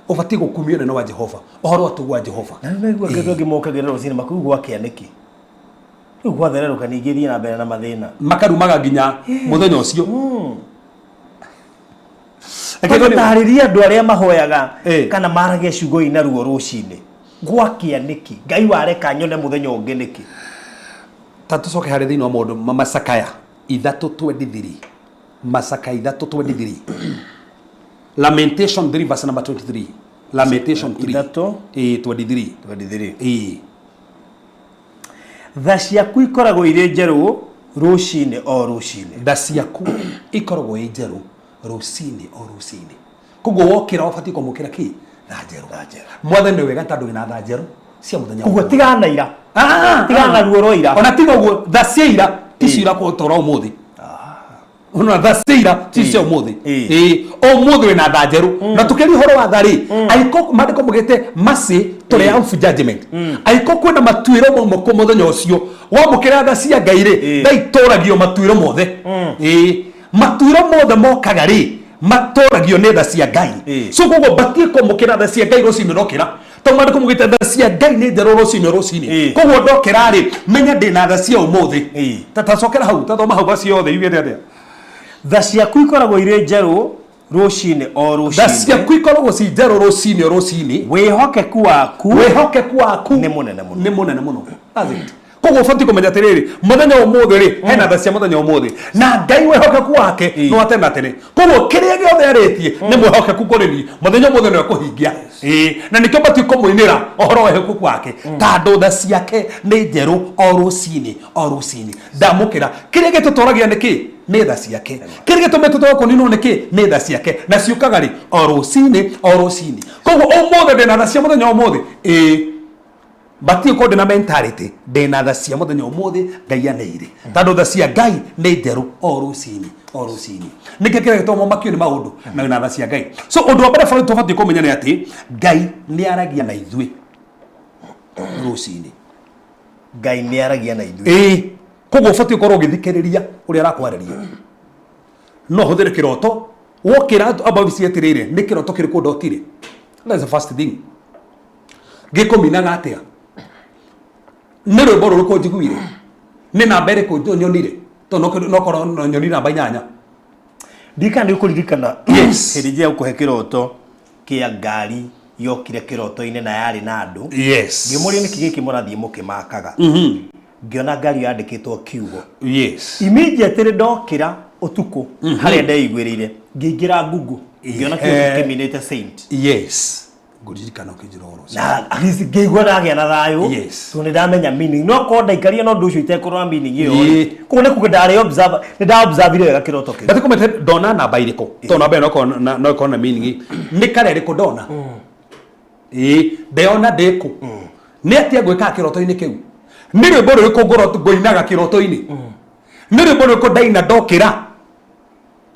ubatie gukumia neno wa Jehova uhoro wa tugwa Jehova na niguo ngi mokagira rucini makugwa kianiki gwa thereruka ningithie na mbere na mathina makarumaga nginya muthenya ucio Tariria andu aria mahoyaga kana maragia ciugo ina ruo rucini gwakia niki Ngai wareka nyone muthenya ungi niki tatucoke hari thiini wa maundu Masakaya 3:23 Masakaya 3:23 Lamentation 3 verse number 23 Lamentation 3:23 tha ciaku ikoragwo iri njeru rucini o rucini tha ciaku ikoragwo iri njeru rucini o rucini koguo wokira ubatie kumukira ki tha njeru mwathani wega tandu wina tha njeru cia muthenya uguo tigana ira tigana ruo rwa ira ona tiga uguo tha cia ira ticira kutora umuthi ona tha cia ira ticia umuthi umuthi wina tha njeru na tukiri horo wa thari aiko mandiko mugite mercy triumph judgment aiko kwina matuiro mo ku muthenya ucio wamukira tha cia Ngai ri ndaitoragio matuiro mothe matuiro mothe mokaga ri matoragio ne tha cia Ngai so koguo batie kumukira tha cia Ngai rucini rokira to mandiko mugite tha cia Ngai ni njeru rucini koguo ndokira ri menya ndina tha cia umuthi tatacokera hau tathoma hau basi yothe igete atia tha ciaku ikoragwo iri njeru rucini o rucini tha ciaku ikoragwo ci njeru rucini o rucini wihokeku waku ni munene muno koguo ubatie kumenya atiriri muthenya umuthi ri hena tha cia muthenya umuthi na Ngai wihokeku wake no atena tene koguo kiria giothe aritie ni mwihokeku kuri ni muthenya umuthi no kuhingia na nikio batie kumuinira ohoro wa wihokeku wake tandu tha ciake ni njeru o rucini ndamukira kiria gitutoragia niki ni tha ciake kiria gitumete twako nino niki ni tha ciake na ciukaga ri o rucini koguo umuthi ndina tha cia muthenya umuthi batie ko ndina mentality ndina tha cia muthenya umuthi Ngai aneire tandu tha cia Ngai ni njeru o rucini nike kire gitomo makio ni maundu na tha cia Ngai so undu wa mbere bado tubatie kumenya ni ati Ngai ni aragia na ithui rucini Ngai ni aragia na ithui koguo ubatie korwo githikiriria uri arakwareria no huthire kiroto wokira aba biciatirire ni kiroto kiriku ndotire that's the first thing gikuminaga atia ni rwimbo ruruko njiguire ni namba iriku nyonire to no korwo nyonire namba 8 ndika ni kuririkana hirije ukuhe kiroto kia ngari yokire kiroto-ini na yari na andu ngimuri ni kigiki murathie mukimakaga ngiona ngari yandikitwo kiugo immediately ndokira utuku haria ndeiguirire ngingira Google ngiona kiugo kiminite saint nguririkana ukijira oro na agisi ngeigua nagia na thayo so ni ndamenya meaning no ko ndaikaria no ndu ucio itekorwa meaning iyo ko ne kugandare observe ni da observe wega kiroto ki bati komete dona namba iriko to namba no ko na meaning ni kare iriko dona deona deku ni atia gwika kiroto-ini kiu ni rwimbo ruriko ngoroto ngoinaga kiroto-ini ni rwimbo ruriko ndaina ndokira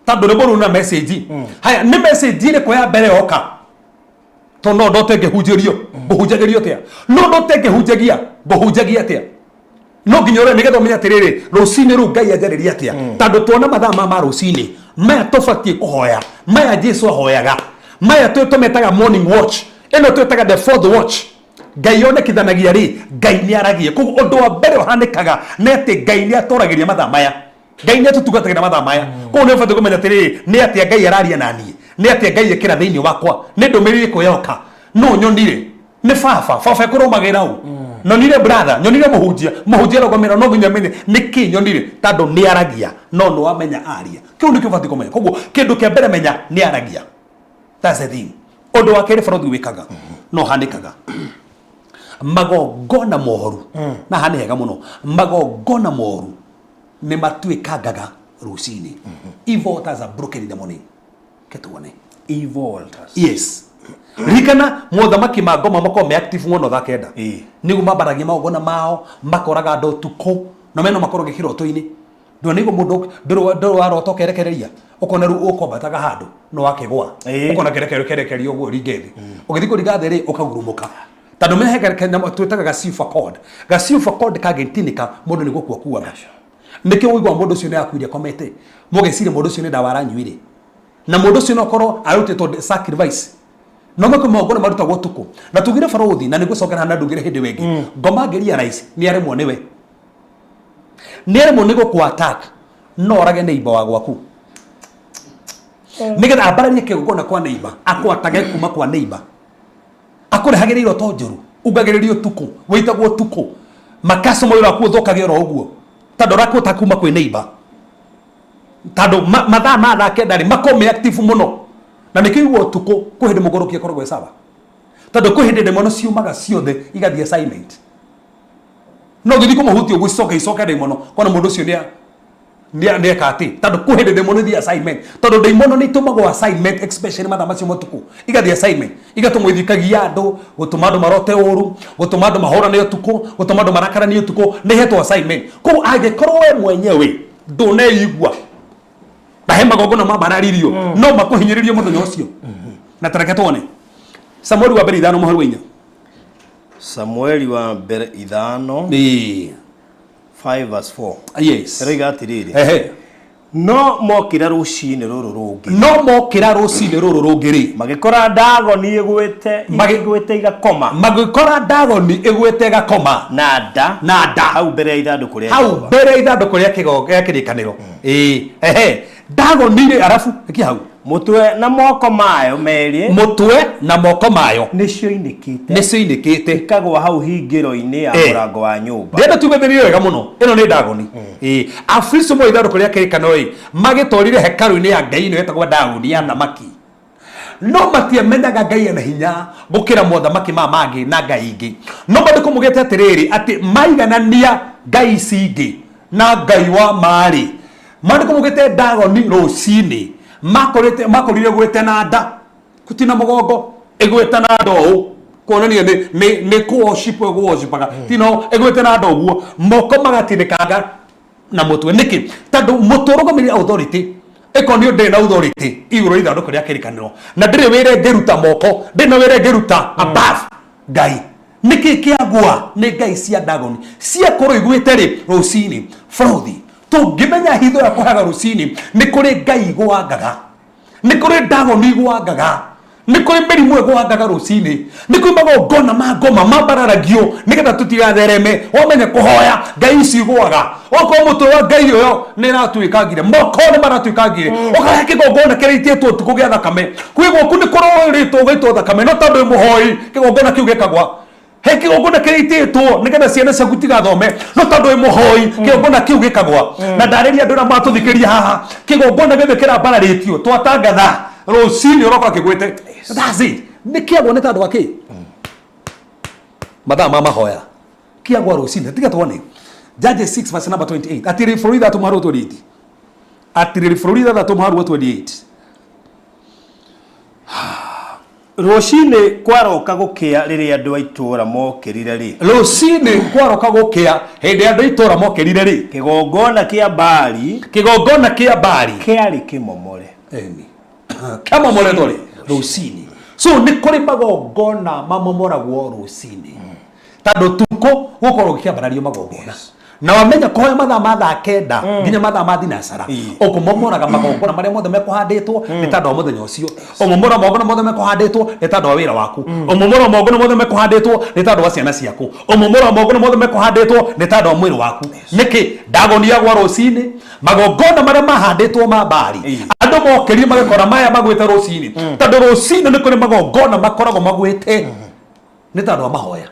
tandu rwimbo runa message haya ni message ire ko ya mbere oka to no ndote ngehunjirio nguhunjagirio tia no ndote ngehunjagia tia no nginyore nigetho menya tiriri rucini ru Ngai ajariria tia tandu tuona mathaa ma rucini maya tubatie kuhoya maya Jesu ahoyaga maya tumetaga morning watch eno twetaga the fourth watch Ngai onekithanagia ri Ngai ni aragia koguo undu wa mbere uhanikaga ni ati Ngai ni atoragiria mathaa maya Ngai ni atutugatagira mathaa maya koguo ni ubatie kumenya tiriri ni ati Ngai araria nani ni ati Ngai ekira thiini wakwa ni ndumiriri kuyoka no nyonire ni baba kurumagira u nyonire brother nyonire muhunjia rogomera no nginya menye niki nyonire tandu ni aragia no no amenya aria kiu ndikio batie kumenya koguo kindu kia mbere menya ni aragia that's the thing undu wa keri borothi wikaga no hanikaga magongona moru na hani hega muno magongona moru ni matuikangaga rucini evil altars are broken in the morning ketuone evil altars rikana mothamaki ma ngoma makome active muno tha kenda nigu mambaragia magongona mao makoraga ndo tuko no meno makoroge kiroto-ini ndo nigu mundu ndo warota kerekereria ukona ru ukombataga handu no wakigwa ukona kerekerio uguo ringethi ugithiko rigathe ri ukagurumuka tando mehega Kenya twetaga ga silver cord. Ga silver cord kagentinika mundu ni gukua kuaga. Nikio wigwa mundu cio ne akuire komete. Mugecire mundu cio ne ndawara nyuire. Na mundu cio no korwo arutetwo sacrifice. No mako magona maruta gotuko. Na tugire farothi na nigusokera na ndugire hindi wengi. Ngoma ngeria rais ni aremwo niwe. Ni aremwo ni guku attack. No rage neighbor wa gwaku. Nigetha abararie kigona kwa neighbor. Akwatage kuma kwa neighbor. Akore hagereiro to njuru. Ugagererio tuko. Witagwo tuko. Makaso moyo raku thokagira ro uguo. Tando rako takuma kwe neighbor. Tando mathaa mathaa kendari makome active muno. Na nikiguo tuko kuhinde mugorokia korogwe sawa. Tando kuhinde demono ciumaga ciothe igathie assignment. No githiko muhuti ugucoka icoka demono kona mundu cio ni akati. Tando kuhinde demono thie assignment. Tando demono ni tumago assignment especially mathaa macio mutuku. Igathie assignment. Igatumwe thikagia andu, gutuma andu marote uru, gutuma andu mahora ni utuku, gutuma andu marakara ni utuku, ni heto assignment. Ko angekorwo we mwenyewe nduneigua. Bahema gogona mabararirio no makuhinyiririo muthenya ucio na tareke tuone Samueli wa mbere 5 muhari wa 4 Samueli wa mbere 5 5 verse 4 yes rega atiriri no mokira rucini ruru rungi magikora Dagoni igwete igakoma na nda hau mbere ya ithanduku ria kirikaniro Dagoni ri arafu iki hau mutwe na moko mayo nicio inikite ikagwa hau hingiro-ini ya murango wa nyumba ndenda tubetherio wega muno ino ni Dagoni Afristo mo ithanduku ria kirikaniro magitorire hekaru-ini ya Ngai ino yetagwo Dagoni ya thamaki no matiamenyaga Ngai na hinya gukira mothamaki mangi na Ngai ingi no mandiko mugete atiriri ati maiganania Ngai cingi na Ngai wa mari mandiko mugete Dagoni rucini makorire gwete na nda kutina mugongo egwete na ndo kuonania ni worship tino egwete na ndo guo moko magatinikaga na mutwe niki tando mutorogomiri authority ekonio de na authority iguru ithanduku ria kirikaniro na ndire wire ngeruta moko ndina wire ngeruta above Ngai niki kiagwa ni Ngai cia Dagoni cia koro igwete ri rucini frothi tungimenya hitho ya kuhaga rucini ni kuri Ngai gwangaga ni kuri Dagoni gwangaga ni kuri mirimu gwangaga rucini ni kuri magongona magoma mabararagio nigetha tutigathereme wamenye kuhoya Ngai ici gwaga oko mutwe wa Ngai uyo ni ratuikagire moko ni maratuikagire okaya kigongona kiritietwo tukugia thakame kwigwo ku ni kuroritwo gaitwo thakame no tondu muhoi kigongona kiu gikagwa heki ogona kiritietwo nigetha ciana ciaku tigathome no tondu muhoi kigongona kiu gikagwa na ndariria andu na matuthikiria haha kigongona githe kirambararitio twatangatha rucini uroka kigwete that's it nikiagwa ni tondu waki mathaa mahoya kiagwa rucini tiga tuone Judges 6 verse number 28 atiri Florida tumharu 28 atiri Florida tumharu 28 Rucini kwaroka gukia riri andu a itura mokirire ri rucini kwaroka gukia hindi andu a itura mokirire ri kigongona kia Baali kiari kimomore kamomore dole rucini so ni kuri magongona mamomoragwo rucini tando tuko gukorwo gikiambarario magongona na wamenya kuhoya mathaa kenda nginya mathaa thinacara okumomoraga magongona maria mothe mekuhanditwo ni tando muthenya ucio omomora magongona mothe mekuhanditwo ni tando wa wira waku omomora magongona mothe mekuhanditwo ni tando wa ciana ciaku omomora magongona mothe mekuhanditwo ni tando wa mwiri waku niki Dagoni yagwa rucini magongona maria mahanditwo ma Baali andu mokirie magikora maya magwite rucini tando rucini ni kuri magongona makoragwo magwite ni tando wa mahoya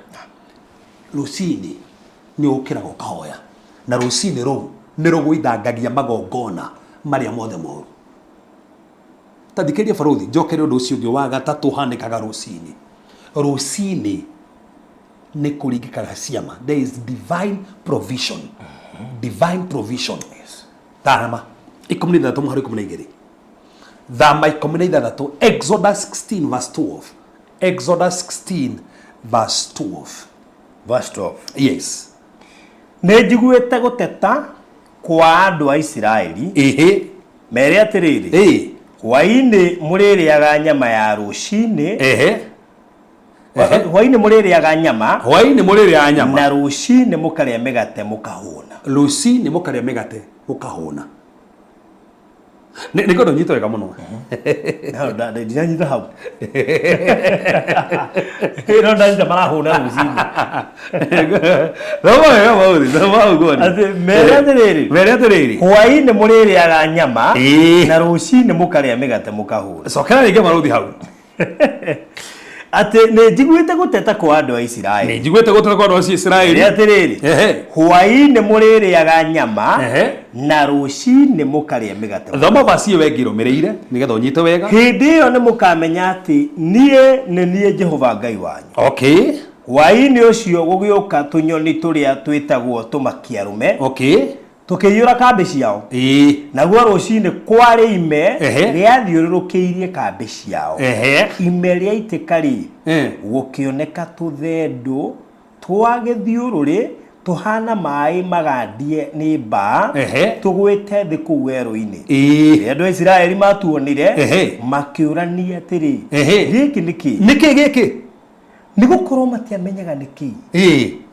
rucini ni ukirago kahoya na rucini ru ni rugwithangagia magongona maria mothe moru tathikeria farothi njokere undu ucio ungi wa gatatu handikaga rucini ni kuringikaga ciama there is divine provision tarama 13 muhari 12 thama 16 Exodus 16 verse 12 yes nejiguite guteta kwa andu a Isiraeli mere atiriri hwaini muririaga nyama ya rucini hwaini mũrĩrĩaga nyama, hwaini mũrĩrĩaga nyama, na rũcinĩ mũkarĩa mĩgate mũkahũna. Rũcinĩ mũkarĩa mĩgate mũkahũna. Nĩ ngondo nyito wega mũno. Ndinanyita hau. Ĩno ndanyita marahũna rũcinĩ. Mere atĩrĩrĩ. Hwainĩ mũrĩrĩaga nyama, na rũcinĩ mũkarĩa mĩgate mũkahũna. Cokera rĩngĩ marũthi hau. Ati nĩ njiguĩte gũteta kwa andũ a Isiraeli. Nĩ njiguĩte gũteta kwa andũ a Isiraeli. Atĩrĩrĩ. Hwainĩ mũrĩrĩaga nyama, na rũcinĩ mũkarĩa mĩgate. Thoma basi we ngĩrũmĩrĩire nĩgetha ũnyite wega. Hĩndĩ ĩyo nĩ mũkamenya atĩ niĩ nĩ niĩ Jehova Ngai wanyu. Okay. Hwainĩ ũcio gũgĩũka tũnyoni tũrĩa twĩtagwo tũmakia-arũme. Okay. Tukĩiyũra kambĩ ciao. Naguo rũcinĩ kwarĩ ime rĩathiũrũrũkĩirie kambĩ ciao. Ime rĩaitĩka-rĩ, gũkĩoneka tũthendũ twa gĩthiũrũrĩ tũhana maĩ magandie nĩ mbaa tũgwĩte thĩ kũu werũ-inĩ. Andũ a Isiraeli matuonire makĩũrania atĩrĩ, gĩkĩ nĩ kĩ? Nĩ kĩ gĩkĩ? Nĩ gũkorwo matiamenyaga nĩ kĩ.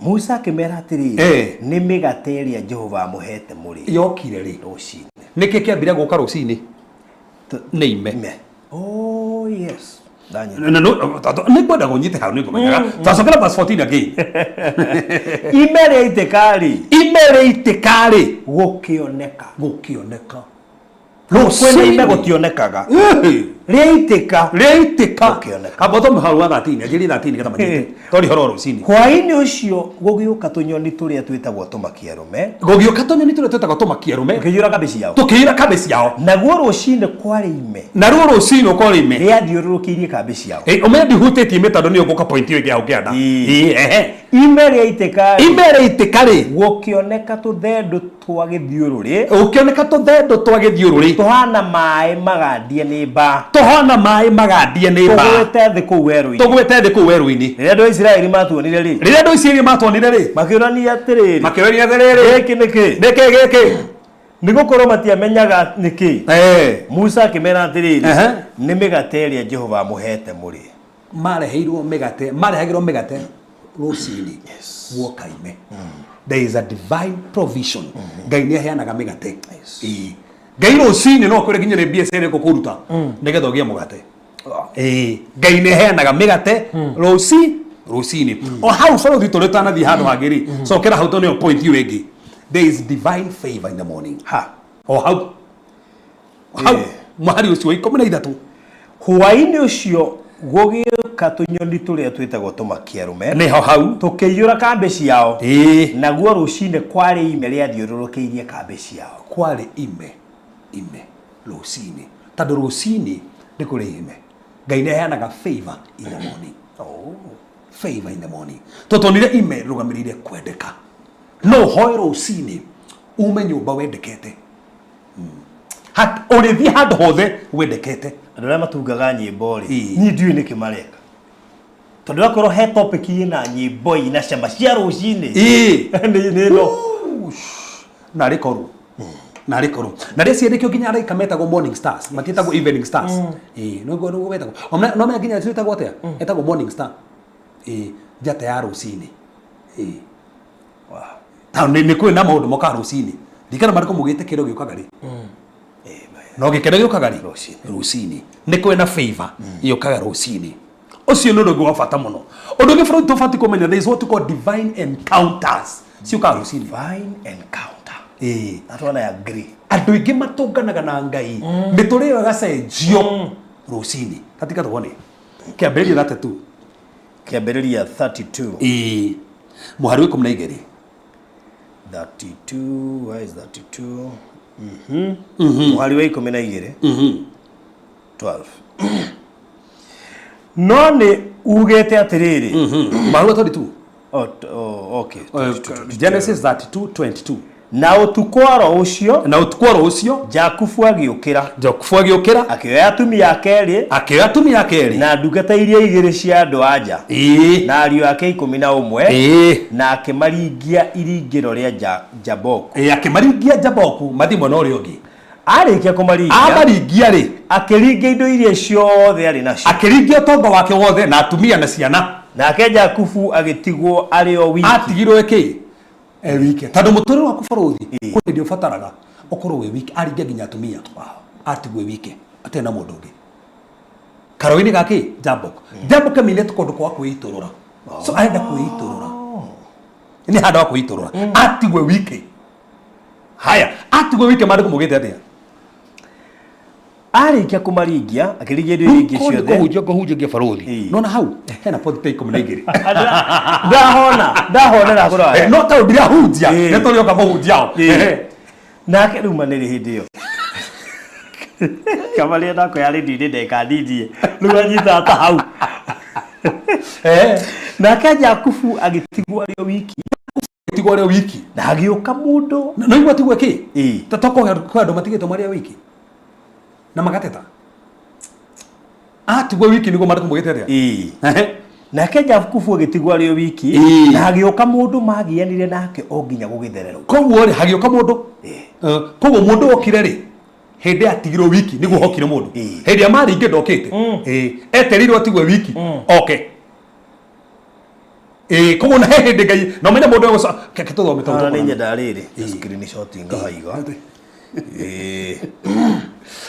Musa akĩmera atĩrĩ, nĩ mĩgate ĩrĩa Jehova amũhete mũrĩ. Yokire rĩ rũcinĩ. Nĩ kĩ kĩambire gũka rũcinĩ? Nĩ ime. Oh yes. Nĩ kwenda gũnyite hau nĩ ngũmenyaga. Twacokera verse 14 again. Ime rĩaitĩka-rĩ. Ime rĩaitĩka-rĩ. Gũkĩoneka. Kwĩna ime gũtionekaga. Rĩaitĩka. Hamba thome hau wa 13, anjĩri 13 nĩgetha manyite. Tondũ horo rũcinĩ. Hwainĩ ũcio gũgĩũka tũnyoni tũrĩa twĩtagwo tũmakia-arũme. Gũgĩũka tũnyoni tũrĩa twĩtagwo tũmakia-arũme. Tũkĩiyũra kambĩ ciao. Tũkĩiyũra kambĩ ciao. Naguo rũcinĩ kwarĩ ime. Naruo rũcinĩ kwarĩ ime. Rĩathiũrũrũkĩirie kambĩ ciao. Ũmenya ndihutĩtie ime tondũ nĩ ũgũka point ĩyo ĩngĩ hau kĩanda. Ime rĩaitĩka-rĩ. Ime rĩaitĩka-rĩ. Gũkĩoneka tũthendũ twa gĩthiũrũrĩ. Gũkĩoneka tũthendũ twa gĩthiũrũrĩ. Tũhana maĩ magandie nĩ mbaa. Tũhana maĩ magandie nĩ mbaa. Tũgwĩte thĩ kũu werũ-inĩ. Tũgwĩte thĩ kũu werũ-inĩ. Rĩrĩa andũ a Isiraeli matuonire rĩ. Rĩrĩa andũ a Isiraeli matuonire rĩ. Makĩũrania atĩrĩrĩ. Gĩkĩ nĩ kĩ? Nĩ kĩ gĩkĩ? Nĩ gũkorwo matiamenyaga nĩ kĩ. Musa akĩmera atĩrĩrĩ, nĩ mĩgate ĩrĩa Jehova amũhete mũrĩ. Marehagĩrwo mĩgate rũcinĩ guoka ime. There is a divine provision. Ngai nĩ aheanaga mĩgate. Ngai rũcinĩ no kwĩre nginya nĩ mbia cia ĩrĩkũ kũruta nĩgetha ũgĩe mũgate. Ngai nĩ aheanaga mĩgate rũcinĩ. O hau bũrũri tũrĩ tũtanathiĩ handũ hangĩ rĩ, cokera hau tondũ nĩyo point ĩyo ĩngĩ. There is divine favor in the morning. O hau mũhari ũcio wa 13. Hwainĩ ũcio gũgĩũka tũnyoni tũrĩa twĩtagwo tũmakia-arũme. Nĩho hau. Tũkĩiyũra kambĩ ciao. Naguo rũcinĩ kwarĩ ime rĩathiũrũrũkĩirie kambĩ ciao. Kwarĩ ime rũcinĩ. Tondũ rũcinĩ nĩ kũrĩ ime. Ngai nĩ aheanaga favor in the morning. Favor in the morning. Tũtonire ime rũgamĩrĩire kwendeka. No hoe rũcinĩ ume nyũmba wendekete. Ũrĩthiĩ handũ hothe wendekete. Andũ arĩa matungaga nyĩmbo-rĩ, niĩ ndiũĩ nĩkĩ mareka. Tondũ akorwo he topic ĩna nyĩmbo ina cama cia rũcinĩ. Nĩ no. Narĩ korwo. Na rĩrĩa ciendekio nginya araika metagwo morning stars, matiĩtagwo evening stars. Nĩguo wetagwo. No menya nginya ciĩtagwo atĩa? Etagwo morning star. Njata ya rũcinĩ. Nĩ kwĩ na maũndũ mokaga rũcinĩ. Ndikana marĩkũ mũgĩte kĩrĩa gĩũkaga rĩ. No gĩkeno gĩũkaga rĩ rũcinĩ. Nĩ kwĩ na favor yũkaga rũcinĩ. Ũcio nĩ ũndũ ũngĩ wa bata mũno. Ũndũ ũngĩ bũrũri tũbatiĩ kũmenya, there is what we call divine encounters. Ciũkaga rũcinĩ. Divine encounter. Andũ ana agree. Andũ aingĩ matũnganaga na Ngai. Mĩtũrĩre ĩyo ĩgacenjio rũcinĩ. Katika tuone. Kĩambĩrĩria 32. Kĩambĩrĩria 32. Mũhari wa 12. 32, where is 32? Mũhari wa 12. 12. No nĩ ugĩte atĩrĩrĩ. Mũhari wa 32. Okay. Genesis 32:22. Na ũtukũ ũcio Jakubu agĩũkĩra akĩoya atumia akerĩ na ndungata iria igĩrĩ cia andũ anja na ariũ ake 11 na akĩmaringia iringĩro rĩa Jaboku. Akĩmaringia Jaboku mathi mwena ũrĩa ũngĩ. Arĩkia kũmaringia rĩ akĩringia indo iria ciothe arĩ nacio. Akĩringia ũtonga wake wothe na atumia na ciana. nake Jakubu agitigwo ari o wiki atigirwo eki wiki tando muturiro waku baruthi kuri ndio fataraga okorwo we wiki aringe nginya atumia atigwe wiki atena mundu ungi karoini gaki Jambok kamile tukondu kwa kwiturura so aenda kwiturura ni hada wa kwiturura atigwe wiki haya atigwe wiki mari kumugite atia arikia kumaringia akirigia ndio ingi ciothe kuhunjia baruthi nona hau hena podite ikumunigiri ndahona na gura no ta ndira hunjia ne to yoka hunjia nake ruma nĩ hĩndĩ ĩyo kamaria nako yarĩ ndini ndekandindie rĩu anyita ta hau nake Jakubu agĩtigwo arĩ o wiki na agĩũka mũndũ no igwa tigwe ki tatoko kwa andũ matigĩtwo marĩ wiki na magateta atigwo wiki nĩguo marĩ kumũgĩte atia nake Jakubu agĩtigwo arĩ o wiki na agĩũka mũndũ magianire nake o nginya gũgĩthererũka koguo rĩ hagĩũka mũndũ koguo mũndũ okire rĩ hĩndĩ atigirwo wiki nĩguo hokire mũndũ hĩndĩ amaringe ndokĩte eterirwo atigwe wiki oke koguo na hĩndĩ Ngai no menya mũndũ egũca keke tũthome tondũ nĩ nyenda rĩrĩ screenshot ngahaiga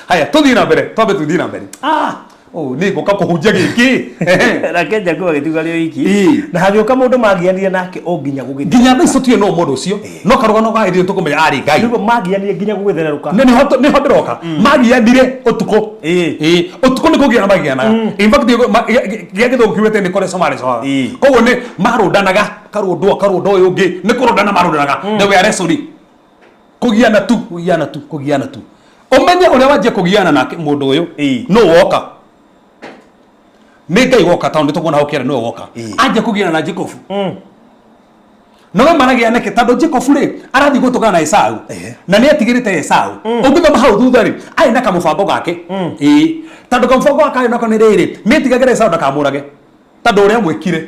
haya tuthii na mbere twambe tuthii na mbere ni goka kuhunjia giki nake Jakubu agĩtigwo arĩ o wiki na hagĩũka mũndũ magianire nake o nginya gũgĩthererũka nginya thaa icio tuĩ no mũndũ ũcio no karũgano ga ithio tũkũmenya arĩ Ngai nĩguo magianire nginya gũgĩthererũka nĩ ho ndĩroka magianire ũtukũ ũtukũ nĩ kũgĩa magianaga in fact gĩa gĩthũngũ kiugĩte nĩ kore somare soaga koguo nĩ marũndanaga karũndũ ũyũ ũngĩ nĩ kũrũndana marũndanaga the we are wrestling kugiana tu umenye ũrĩa wanjia kugiana nake mũndũ ũyũ no woka nĩ Ngai woka tondũ tũkuona hau kĩara no woka anjia kugiana na Jacob no maragia nake tondũ Jacob rĩ arathi gũtũgana na Esau na nĩ atigĩrĩte Esau ũngĩthoma hau thutha rĩ arĩ na kamũbango gake tondũ kamũbango gake nako nĩ rĩrĩ nĩ atigagĩra Esau ndakamũrage tondũ ũrĩa mwĩkire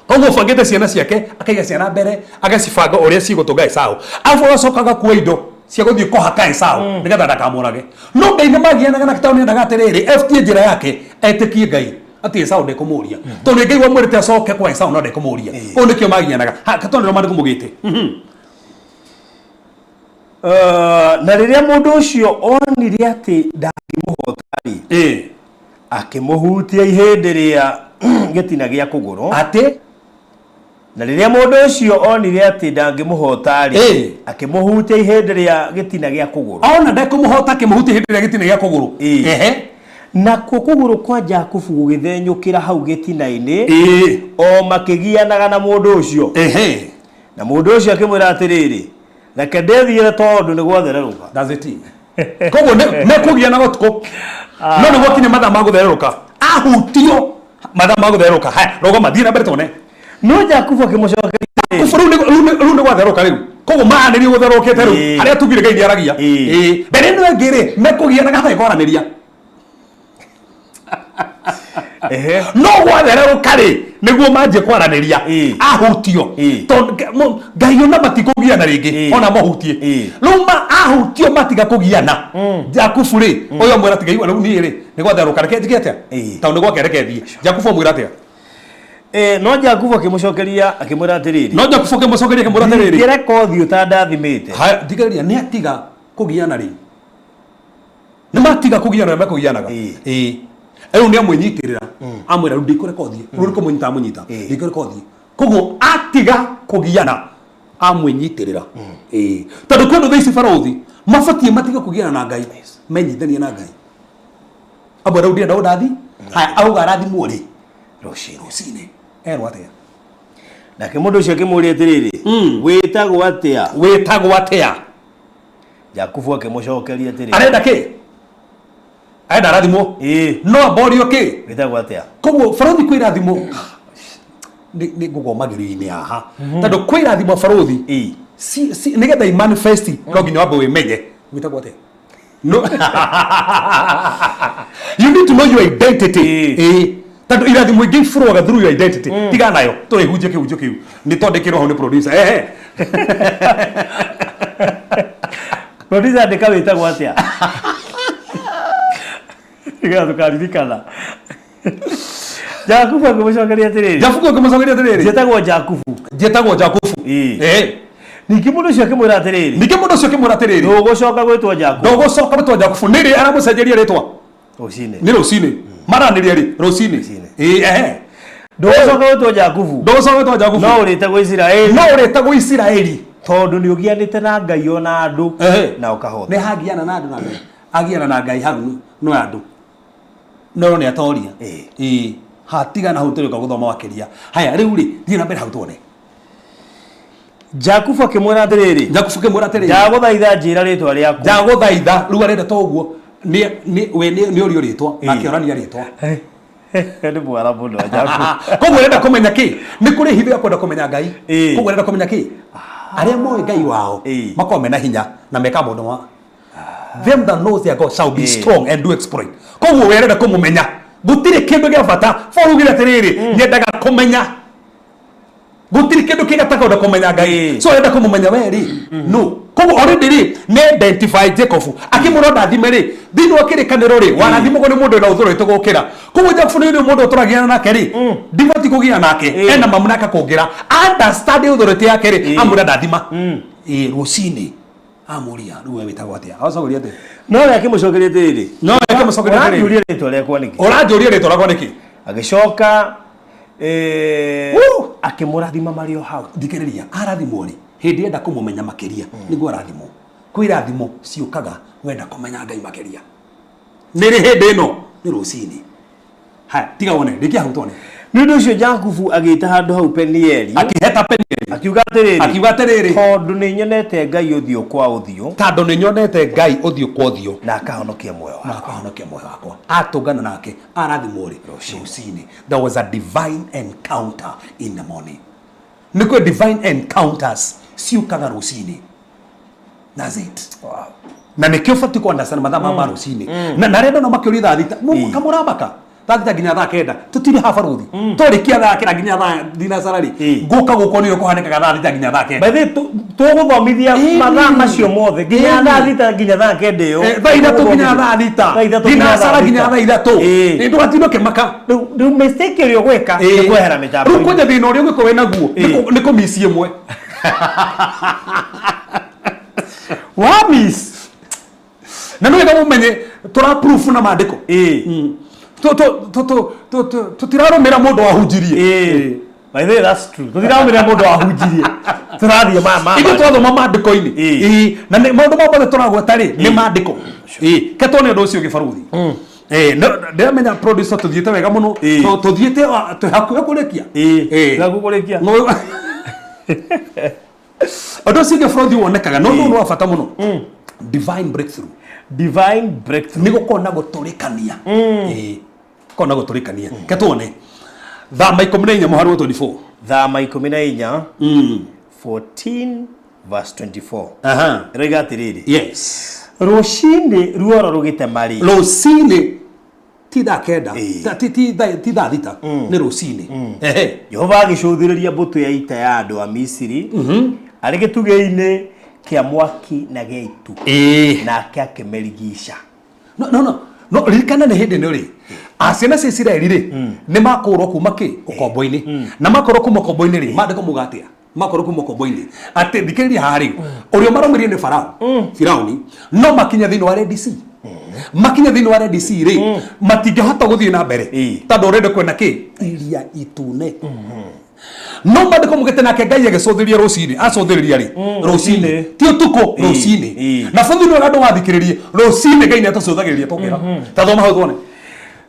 koguo bangĩte ciana ciake akaiga ciana mbere agacibanga ũrĩa cigũtũnga Esau afu agacokaga kuoya indo cia gũthiĩ kũhaka Esau nĩgetha ndakamũrage no Ngai nĩ magianaga na kĩtaũ nĩendaga atĩrĩrĩ ebutie njĩra yake etĩkie Ngai atĩ Esau ndekũmũria tondũ Ngai wamwĩrĩte acoke kwa Esau no ndekũmũria ũũ nĩkĩo magianaga katondũ marĩ kũmũgĩte na rĩrĩa mũndũ ũcio onire atĩ ndangĩmũhota akĩmũhutia ihĩndĩ rĩa gĩtina gĩa kũgũrũ atĩ na rĩrĩa mũndũ ũcio onire atĩ ndangĩmũhota rĩ akĩmũhutia ihĩndĩ rĩa gĩtina gĩa kũgũrũ ona ndekũmũhota akĩmũhutia ihĩndĩ rĩa gĩtina gĩa kũgũrũ nakuo kũgũrũ kwa Jakubu gũgĩthenyũkĩra hau gĩtina-inĩ o makĩgianaga na mũndũ ũcio na mũndũ ũcio akĩmwĩra atĩrĩrĩ reke ndĩthiĩre tondũ nĩ gwathererũka koguo nĩ kũgiana ũtukũ no nĩ gwakinya mathaa ma gũthererũka ahutio mathaa ma gũthererũka rogo mathiĩ na mbere tone no Jakubu akĩmũcokeria rĩu nĩ gwatherũka rĩu koguo mahanĩrie gũtherũkĩte rĩu harĩa tugire Ngai nĩaragia mbere ĩno ĩngĩ rĩ mekũgianaga hatarĩ kwaranĩria no gwathererũka rĩ nĩguo manjie kwaranĩria ahutio Ngai ona matikũgiana rĩngĩ ona mahutie rĩu ahutio matiga kũgiana Jakubu rĩ ũyũ amwĩra tigaigua rĩu niĩ rĩ nĩ gwathererũka reke njĩke atĩa tondũ nĩ gwake reke thiĩ Jakubu amwĩra atĩa no Jakubu akĩmũcokeria akĩmwĩra atĩrĩrĩ ngĩre kothi ũtandathimĩte thikĩrĩria nĩ atiga kũgiana rĩ nĩ matiga kũgiana na mekũgianaga rĩu nĩ amwĩnyitĩrĩra amwĩra rĩu ndikũrekothi rĩu nĩ kũmũnyita amũnyita ndikũrekothi koguo atiga kũgiana amwĩnyitĩrĩra tondũ kwĩndũ thaa ici barothi mabatiĩ matiga kũgiana na Ngai menyithanie na Ngai amwĩra rĩu ndĩrenda ũndathi auga arathimwo rĩ rũcinĩ erwo atĩa nake mũndũ ũcio akĩmũũria atĩrĩrĩ wĩtagwo atĩa Jakubu akĩmũcokeria atĩrĩrĩ arenda kĩ arenda arathimwo no amborio kĩ wĩtagwo atĩa koguo barothi kwĩ irathimo nĩ ngũgomagĩrĩrio-inĩ haha tondũ kwĩ irathimo barothi nĩgetha imanifest no nginya wambe wĩmenye wĩtagwo atĩa no you need to know your identity tando irathimo ingĩ ifurwaga through your identity tiga nayo tũrĩhunjie kĩhunjio kĩu nĩ twandĩkĩrwo hau nĩ producer producer andĩka wĩtagwo atĩa nĩgetha tũkaririkana Jakubu akĩmũcokeria atĩrĩrĩ. Jakubu akĩmũcokeria atĩrĩrĩ. Njĩtagwo Jakubu. Njĩtagwo Jakubu. Ningĩ mũndũ ũcio akĩmwĩra atĩrĩrĩ. Ningĩ mũndũ ũcio akĩmwĩra atĩrĩrĩ. Ndũgũcoka gwĩtwo Jakubu. Ndũgũcoka gwĩtwo Jakubu. Nĩrĩ aramũcenjeria rĩtwa? Rũcinĩ. Nĩ rũcinĩ. Maranĩria rĩ? Rũcinĩ. Ndũgũcoka gwĩtwo Jakubu. Ndũgũcoka gwĩtwo Jakubu. No ũrĩtagwo Isiraeli. No ũrĩtagwo Isiraeli. Tondũ nĩ ũgianĩte na Ngai ona andũ na ũkahota. Nĩ hagiana na andũ na Ngai. Agiana na Ngai hau no andũ. No nĩ atoria. Hatiga na hutũrĩka gũthoma makĩria. Haya rĩu rĩ thiĩ na mbere hau tuone. Jakubu akĩmwĩra atĩrĩrĩ. Jakubu akĩmwĩra atĩrĩrĩ. Ndagũthaitha njĩra rĩtwa rĩaku. Ndagũthaitha rĩu arenda to ũguo. Nĩ ũrio rĩtwa na kĩorania rĩtwa. Nĩ mwara mũno Jakubu. Koguo arenda kũmenya kĩ? Nĩ kũrĩ hitho ya kwenda kũmenya Ngai. Koguo arenda kũmenya kĩ? Arĩa moĩ Ngai wao makorwo mena hinya na meka maũndũ ma. Them that knows their God shall be strong and do exploit. Koguo werenda kũmũmenya. Gũtirĩ kĩndũ gĩa bata. Forugire atĩrĩrĩ nyendaga kũmenya. Gũtirĩ kĩndũ kĩgataka kũmenya Ngai. So arenda kũmũmenya we rĩ. No. Koguo already rĩ nĩ identify Jacob. Akĩmũra ndathime rĩ thĩinĩ wa kĩrĩkanĩro rĩ warathimũgwo nĩ mũndũ na ũthũrĩte gũkĩra. Koguo Jacob nĩ mũndũ ũtũragiana nake rĩ. Ndivoti kũgia nake. Ena mamlaka kũngira. Understand ũthũrĩte yake rĩ amũra ndathima. Rũcinĩ. Amuria rĩu wĩtagwo atĩa? Acokeria atĩa? No akĩmũcokeria atĩrĩrĩ. No akĩmũcokeria atĩrĩrĩ. Ũranjũria rĩtwa rĩakwa nĩkĩ? Ũranjũria rĩtwa rĩakwa nĩkĩ? Agĩcoka akĩmũrathima marĩ o hau. Thikĩrĩria arathimwo rĩ hĩndĩ enda kũmũmenya makĩria nĩguo arathimwo. Kwĩ irathimo ciũkaga wenda kũmenya Ngai makĩria. Nĩ rĩ hĩndĩ ĩno nĩ rũcinĩ. Ha tiga wone rĩkia hau tuone. Nĩ ũndũ ũcio Jakubu agĩĩta handũ hau Penieli. Akĩheta Penieli. Akiuga atĩrĩrĩ. Tondũ nĩ nyonete Ngai ũthiũ kwa ũthiũ. Tondũ nĩ nyonete Ngai ũthiũ kwa ũthiũ. Na akahonokia muoyo wakwa. Na akahonokia muoyo wakwa. Atũngana nake arathimwo rĩ rũcinĩ. There was a divine encounter in the morning. Nĩ kwĩ divine encounters ciũkaga rũcinĩ. That's it. Wow. Na nĩkĩo batiĩ kũandacana mathaa ma rũcinĩ. Na arenda no makĩũria thaa thita. Kamũrabaka. Tata nginya thaa kenda tutire ha baruthi turikia thaa kenda nginya thaa thinacara ri nguka guko ni kuhanikaga thaa thita nginya thaa kenda bathi tuguthomithia mathaa macio mothe nginya thaa thita nginya thaa kenda iyo thaa ithatu nginya thaa thita thinacara nginya thaa ithatu ni ndugatinoke maka riu mistake ĩrĩa ũgwĩka nĩ kwehera mĩtambo riu kũnya thĩna ũrĩa ũngĩkorwo wĩna guo nĩ kũmisi ĩmwe wa miss na nĩ wega mũmenye tũra proof na maandĩko tutirarumira mundu wahunjirie by the way that's true tutirarumira mundu wahunjirie turathie iko twathoma maandiko-ini na maundu mothe turagweta ri ni maandiko ketone undu ucio gibaruthi ndamenya producer tuthiete wega muno tuthiete hakuhe kurikia kurikia undu ucio gibaruthi wonekaga no ndu wa bata muno divine breakthrough ni gukona guturikania kona guturikania ketone thama 14 muharu 24 thama 14 14 verse 24 rega tiriri yes rũcinĩ ruoro rugite mari rũcinĩ ti thaa kenda ti thaa thita nĩ rũcinĩ Jehova agĩcũthĩrĩria mbũtũ ya ita ya andũ a Misiri arĩ gĩtugĩ-inĩ kĩa mwaki na gĩa itu nake akĩmerigica no ririkana nĩ hĩndĩ ĩno rĩ ciana cia Isiraeli rĩ nĩ makorwo kuma kĩ ũkombo-inĩ na makorwo kuma ũkombo-inĩ rĩ maandĩko mugatia makorwo kuma ũkombo-inĩ atĩ thikĩrĩria haha rĩ ũrĩa maraumirie nĩ Firaũni no makinya thĩinĩ wa Red Sea makinya thĩinĩ wa Red Sea rĩ matingĩhota gũthiĩ na mbere tondũ ũrenda kwenda kĩ iria itune no maandĩko mugĩte nake Ngai agĩcũthĩria rũcinĩ acũthĩrĩria rĩ rũcinĩ ti ũtukũ rũcinĩ na bũthĩ nĩ andũ wathikĩrĩrie rũcinĩ Ngai nĩ atũcũthagĩrĩria tũkĩra ta thoma hau tuone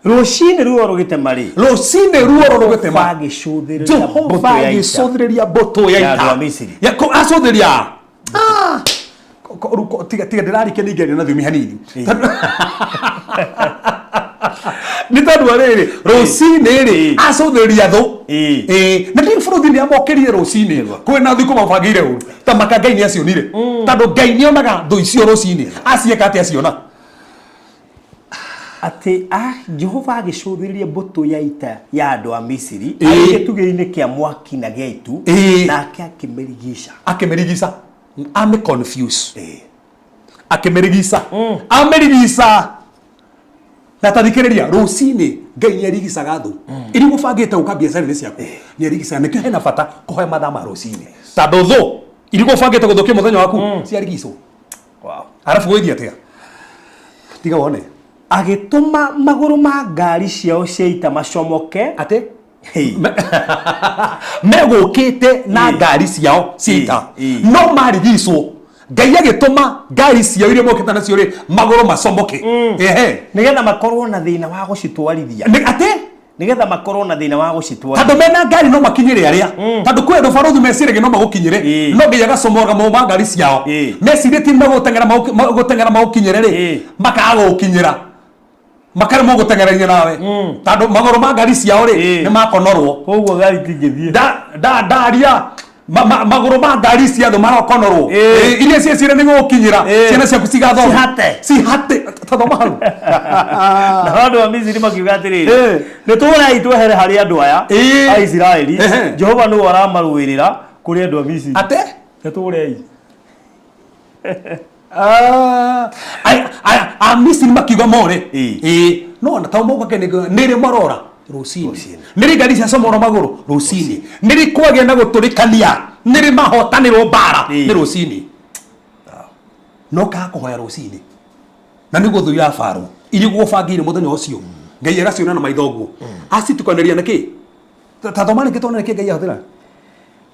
rũcinĩ ruo rũgĩte marĩ rũcinĩ ruo rũgĩte marĩ Jehova agĩcũthĩrĩria mbũtũ ya ita acũthĩria tiga ndĩrarikia ningĩ na thiomi hanini nĩ tondũ rĩrĩ rũcinĩ rĩ acũthĩria thũ na nĩ bũrũri nĩ amokĩrire rũcinĩ kwĩna thikũ mabangĩire ũru ta maka Ngai nĩ acionire tondũ Ngai nĩ onaga thũ icio rũcinĩ acieka atĩ aciona ati Jehova agĩcũthĩrĩria mbũtũ ya ita ya andũ a Misiri arĩ gĩtugĩ-inĩ kĩa mwaki na gĩa itu nake akĩmerigica ame confuse akĩmerigica amerigica na tarikiriria rucini ngai ni arigicaga thu iri gubangite uka biacara-ini ciaku ni arigicaga nikio hena bata kuhoya mathaa ma rucini tando thu iri gubangite guthukia muthenya waku ciarigicwo arafu gwithia atia tiga wone agituma maguru ma ngari ciao ciaita macomoke ate megukite na ngari ciao ciaita no marigicwo ngai agituma ngari ciao iria mokita nacio ri maguru macomoke nigetha makorwo na thina wa gucitwarithia ate nigetha makorwo na thina wa gucitwarithia tando mena ngari no makinyire aria tando kwe ndo barothu mesirege no magukinyire no nginya gacomoga mo ngari ciao mesire ti magutengera magukinyire ri makaga gukinyira makare mo gutengerania nawe tando magoro ma ngari ciao ri ni makonorwo koguo ngari tingithie ndaria magoro ma ngari ciao marakonorwo iria ciecire ni gukinyira ciana ciaku cigatho cihate tathoma hau na andu a Misiri makiuga atiriri ni turai twehere hari andu aya a Israeli Jehova no aramaruirira kuri andu a Misiri ate ni turai a Misiri makiuga more no na tawo moka kene nire marora rucini nire ngari cia comora maguru rucini nire kwagia na guturikania nire mahotanirwo bara ni rucini no ka kuhoya rucini na niguo thu ya faru iri gubangire muthenya ucio ngai eraciona na maithoguo acitukaneria na ki tathoma ni kitona ki ngai ahutira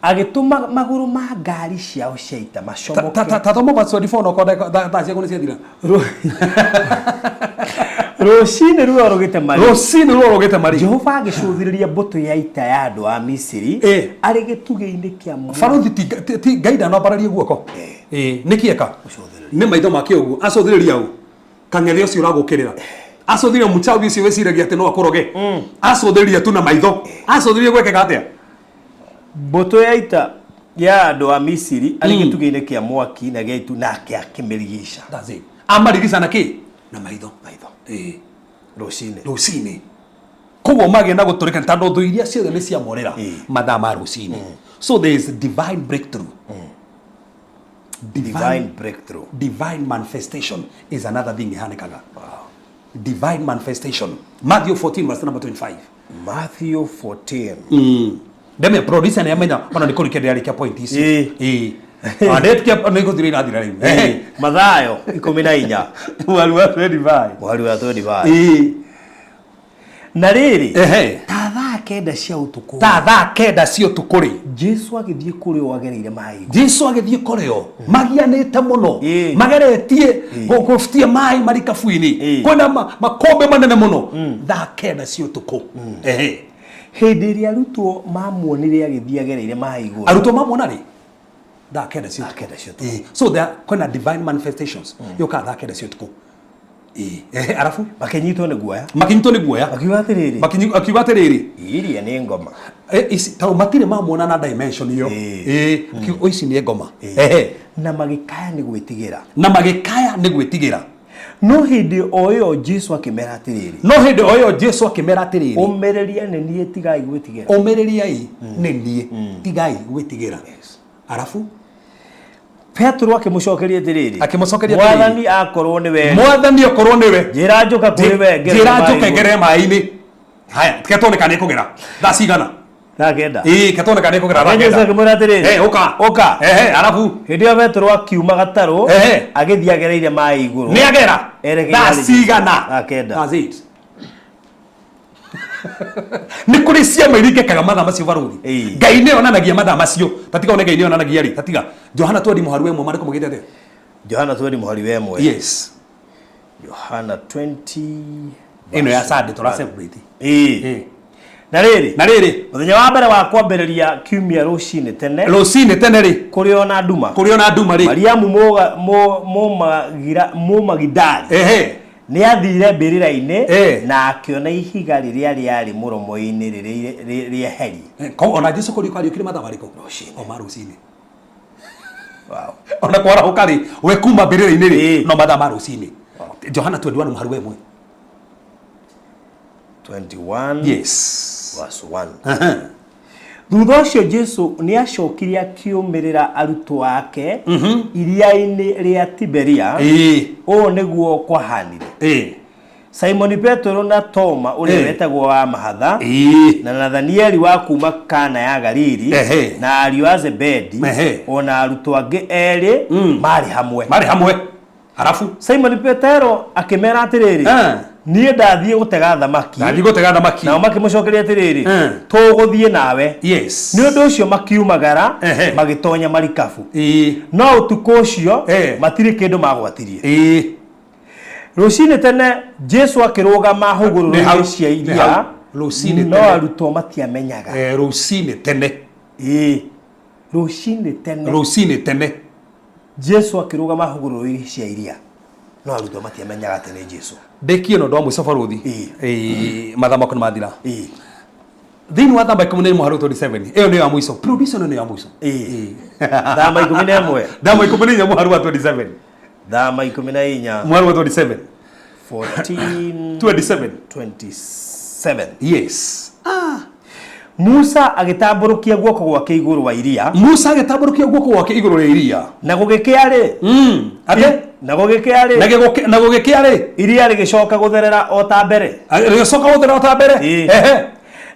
agituma maguru ma ngari ciao ciaita macomoke tathoma verse 24 no konda tha cia kuni ciathira rucini ruo rugite mari Jehova agicuthiriria mbuto ya ita ya andu a Misiri ari gituge-ini kia mu farothi ti ngai ndanambararie guoko nikieka ni maitho make uguo acothiriria u kangethe ucio uragukirira acothiriria muchawi ucio weciragia ati no akuroge acothiriria tu na maitho acothiriria gwekega atia mbuto ya ita ya andu a Misiri ari gituge-ini kia mwaki na gaitu nake akimirigisha that's it amarigisha na ki na maitho rucini koguo magia na guturika tando thu iria ciothe ni cia morera mathaa ma rucini so there is divine breakthrough divine manifestation is another thing ihanikaga divine manifestation Matthew 14 verse number 25 Matthew 14 deme producer ne amenya ona ni kurikeria rikia point ici adet kia ni guthiri rathira riu mathayo 14 mwari wa 25 na riri tatha kenda cia utuku ri Jesu agithie kuri o agereire mai Jesu agithie kuri o magianite muno mageretie guftie mai mari kafuini kwena makombe manene muno tha kenda cia utuku hindi ria arutwo mamuonire agithie agereire mai iguru arutwo mamuona ri tha kenda cia so there kwena divine manifestations yoka tha kenda cia utuku arafu makinyitwo ni guoya akiuga atiriri iria ni ngoma tau matire mamuona na dimension iyo ici ni ngoma na magikaya ni gwitigira no hindi oyo Jesu akimera atiriri umereria ni nie tigai gwitigira ni nie tigai gwitigira arafu Petro akimucokeria atiriri mwathani akorwo niwe njira njuka kuri we ngere mai-ini haya ketoneka ni kugera thacigana Nakenda. Katoneka ni kugera rakenda. Yesu akimwira atiriri. Oka. Arafu hindi ya Petro akiuma gataro agithia agereire mai iguru. Ni agera. Thacigana. Nakenda. That's it. Ni kuri ciama irikekaga mathaa macio baruri ngai ne onanagia mathaa macio tatiga one ngai ne onanagia ri tatiga Johana twendi muhari wemwe mariko mugite atia Johana twendi muhari wemwe yes Johana 20 ino ya Sunday tora celebrate na riri muthenya wa mbere wa kwambiriria kiumia rucini tene ri kuri ona nduma ri Mariamu mo magidali ni athire mbirira-ini na akiona ihiga riria riari muromo-ini riria heri ona Jesu kuri kwari ukiri mathaa mariko o marucini wow ona kwara ukari we kuma mbirira-ini ri no mathaa marucini Johana 21 muhari wemwe 21 yes verse 1 thutha ucio Jesu ni acokirie akiumirira arutwo ake iria-ini ria Tiberia o niguo kwahanire Simon Petro na Toma ule wetagwo wa mahatha na Nathanieli wa kuma Kana ya Galili na ariũ a Zebedi ona arutwo angĩ erĩ mari hamwe halafu Simon Petro akimera atiriri niĩ ndathiĩ gũtega thamaki nao makĩmũcokeria atiriri tũgũthiĩ nawe nĩ ũndũ ũcio makiumagara magĩtonya marikabu no ũtukũ ũcio matirĩ kĩndũ magwatirie rũcinĩ tene Jesu akĩrũgama hũgũrũrũ-inĩ cia iria no arutwo matiamenyaga rũcinĩ tene Jesu akĩrũgama hũgũrũrũ-inĩ cia iria no arutwo matiamenyaga atĩ nĩ Jesu ndĩkio no ndo amwe sabaruthi mathama kuna mathira thĩinĩ wa thamba 11:27 ĩyo nĩ ya mũico producer nĩ ya mũico thamba 11 thamba 11:27 thamba 14 27 27 yes Musa agĩtambũrũkia guoko gwake igũrũ wa iria na gũgĩkĩarĩ na gũgĩkĩarĩ iria rĩgĩcoka gũtherera o ta mbere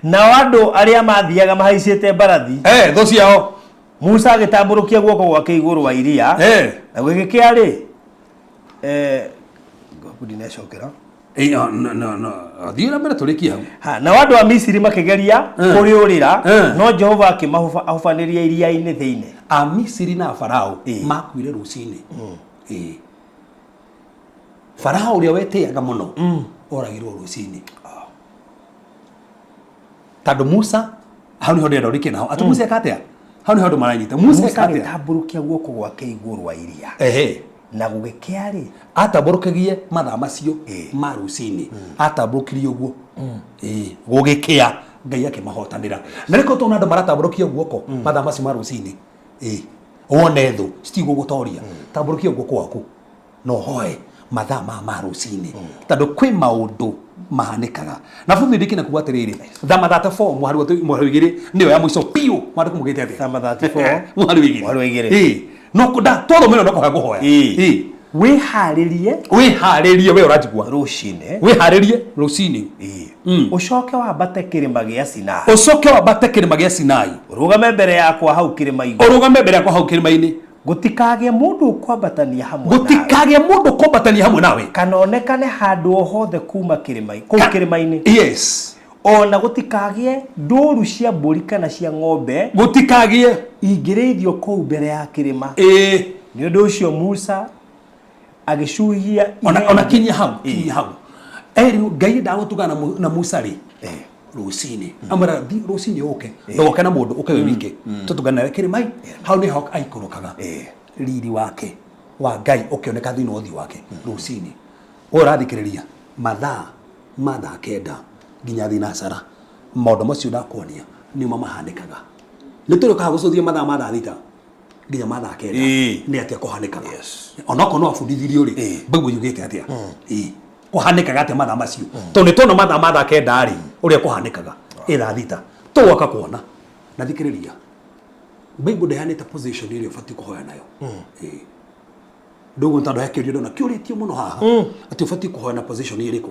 nao andũ arĩa mathiaga mahaicĩte mbarathi thũ ciao Musa agĩtambũrũkia guoko gwake igũrũ wa iria na gũgĩkĩarĩ ngobudi nĩacokera no thiĩra mbere tũrĩkia na andũ a Misiri makĩgeria kũrĩũrĩra no Jehova akĩmahubanĩria iria-inĩ thĩinĩ a Misiri na Farao makuire rũcinĩ Farao ũrĩa wetĩaga mũno oragirwo rũcinĩ tondũ Musa hau nĩho ndĩrenda ũrĩkie naho atĩ Musa ekatia hau nĩho andũ maranyita Musa ekatia agĩtambũrũkia guoko gwake igũrũ wa iria na gũgĩkĩarĩ atambũrũkagie mathaa macio ma rũcinĩ atambũrũkirie ũguo gũgĩkĩa Ngai akĩmahotanĩra na rĩko tũna andũ maratambũrũkia guoko mathaa macio ma rũcinĩ wone thũ citigũgũtoria tambũrũkia guoko waku no hoe mathaa ma rũcinĩ tondũ kwĩ maũndũ mahanĩkaga na bũthũ ndĩkĩna kuga atĩrĩrĩ thama 34 mũhari igĩrĩ nĩyo ya mũico piũ mwandĩko mũgĩte atĩa thama 34 mũhari igĩrĩ no kuda todo meno no kuhoya wĩharĩrie we ũranjigua rũcinĩ rũcinĩ ũcoke wambate kĩrĩma gĩa Sinai ũrũgame mbere yakwa hau kĩrĩma-inĩ gũtikagĩe mũndũ ũkwambatania hamwe nawe kana onekane handũ o hothe kuma kĩrĩma-inĩ yes ona gũtikagĩe ndũru cia mbũri kana cia ng'ombe gũtikagĩe ingĩrĩithio kũu mbere ya kĩrĩma nĩ ũndũ ũcio Musa agĩcuhia ona kinya hau Ngai ndagũtugana na Musa rĩ rũcinĩ amara rũcinĩ ũke ndoke na mũndũ ũke wike tũtuganĩre kĩrĩma hau nĩho aikũrũkaga riri wake wa Ngai ũkĩoneka thĩinĩ wa ũthiũ wake rũcinĩ ũrathikĩrĩria mathaa kenda nginya thinacara maũndũ macio ndakuonia nĩmo mahanĩkaga nĩtũrĩũkaga gũcũthia mathaa ma thaa thita nginya mathaa kenda nĩ atĩa kũhanĩkaga onokorwo no abundithirio rĩ mbegũ yugĩte atĩa kũhanĩkaga atĩa mathaa macio tondũ nĩtwona mathaa ma thaa kenda rĩ ũrĩa kũhanĩkaga thaa thita tũgoka kuona na thikĩrĩria mbegũ ndehanĩte position ĩrĩa ũbatiĩ kũhoya nayo ndogo ntando yake ndio na kĩũrĩtio mũno haha atĩ ũbatiĩ kũhoya na position ĩrĩkũ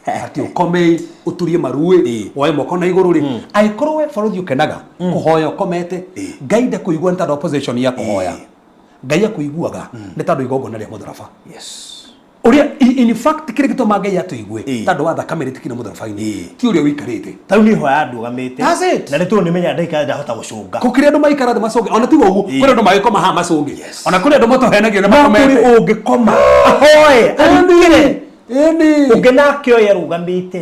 atĩ ũkome ũturie maruĩ woe moko na igũrũ rĩ angĩkorwo we borithi ũkenaga kũhoya ũkomete Ngai ndakũigua nĩ tondũ position ya kũhoya Ngai akũiguaga nĩ tondũ igongona rĩa mũtharaba ũrĩa in fact kĩrĩa gĩtũma Ngai atũigue tondũ wa thakame rĩtikĩre mũtharaba-inĩ ti ũrĩa ũikarĩte tau nĩ hoya ndũgamĩte na nĩ tũrũ nĩmenya ndaika ndahota gũcũnga kũkĩrĩ andũ maikara thĩ macũnge ona tiga ũguo kũrĩ andũ magĩkoma haha macũnge ona kũrĩ andũ matohenagio na makomete ũngĩkoma ahoe andĩkĩre ũngĩ nake oya rũgamĩte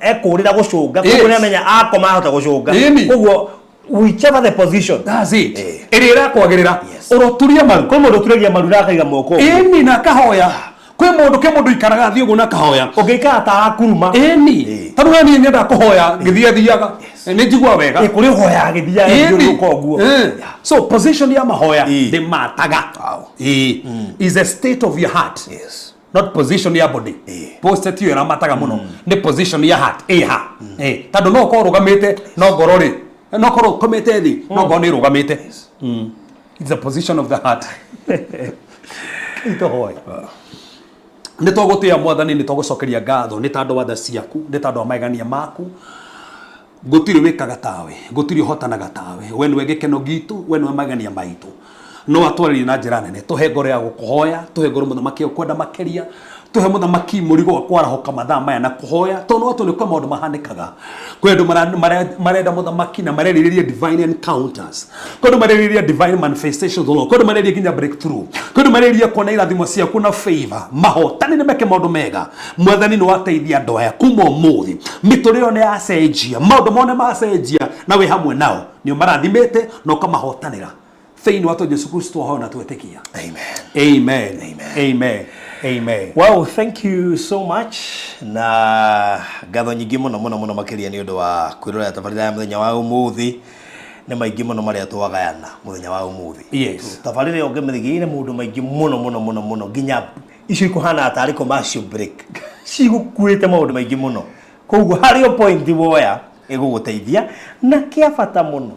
ekũrĩra gũcũnga koguo nĩamenya akoma ahota gũcũnga koguo whichever the position ĩrĩa ĩrakwagĩrĩra ũroturia maru kwĩ mũndũ ũturagia maru na akaiga moko na akahoya kwĩ mũndũ ikaraga thiĩ ũguo na akahoya ũngĩikara ta akuruma tondũ we niĩ nyenda kũhoya ngĩthiathiaga nĩ njigua wega kũrĩ hoya gĩthiaga ũguo so position ya mahoya ndĩmataga is a state of your heart not position ya body post tio ĩramataga mũno nĩ position ya heart tondũ no ũkorwo ũrũgamĩte no ngoro rĩ no korwo komete thĩ no ngoro nĩ ĩrũgamĩte it's a position of the heart ito hoy nĩ tũgũtĩa mwathani, nĩ tũgũcokeria ngatho nĩ tondũ wa tha ciaku, nĩ tondũ wa magania maku. Gũtirĩ wĩkaga tawe, gũtirĩ ũhotanaga tawe. We nĩwe gĩkeno gitu, we nĩwe magania maitũ. No atwarĩrie na njĩra nene, tũhe ngoro ya gũkũhoya, tũhe ngoro mũthamaki ũkwenda makĩria, tũhe mũthamaki mũrigo wa kwarahoka mathaa maya na kũhoya, tondũ watu nĩ kwa maũndũ mahanĩkaga. Kwĩ andũ marenda mũthamaki na marerirĩria divine encounters, kwĩ andũ marerirĩria divine manifestations, kwĩ andũ marerirĩria nginya breakthrough, kwĩ andũ marerirĩria kuona irathimo ciaku na favor, mahotani nĩ meke maũndũ mega. Mwathani nĩ wateithia andũ aya kuma ũmũthĩ, mĩtũrĩre nĩ yacenjia, maũndũ mone macenjia, na wĩ hamwe nao nĩ ũmarathimĩte na ũkamahotanĩra. Thĩinĩ wa Yesu Kristo hoya na twetĩkia. Amen. Amen. Amen. Amen. Amen. Wow, thank you so much. Na ngatho nyingĩ mũno makĩria nĩ ũndũ wa kwĩrorera tabarĩra ya mũthenya wa ũmũthĩ. Nĩ maingĩ mũno marĩa twagayana mũthenya wa ũmũthĩ. Yes. Tabarĩra ĩyo ngĩmĩthigĩire mũndũ maingĩ mũno nginya icio ikuhana tarĩ commercial break. Cigũkuĩte maũndũ maingĩ mũno. Koguo harĩ point woya ĩgũgũteithia na kĩa bata mũno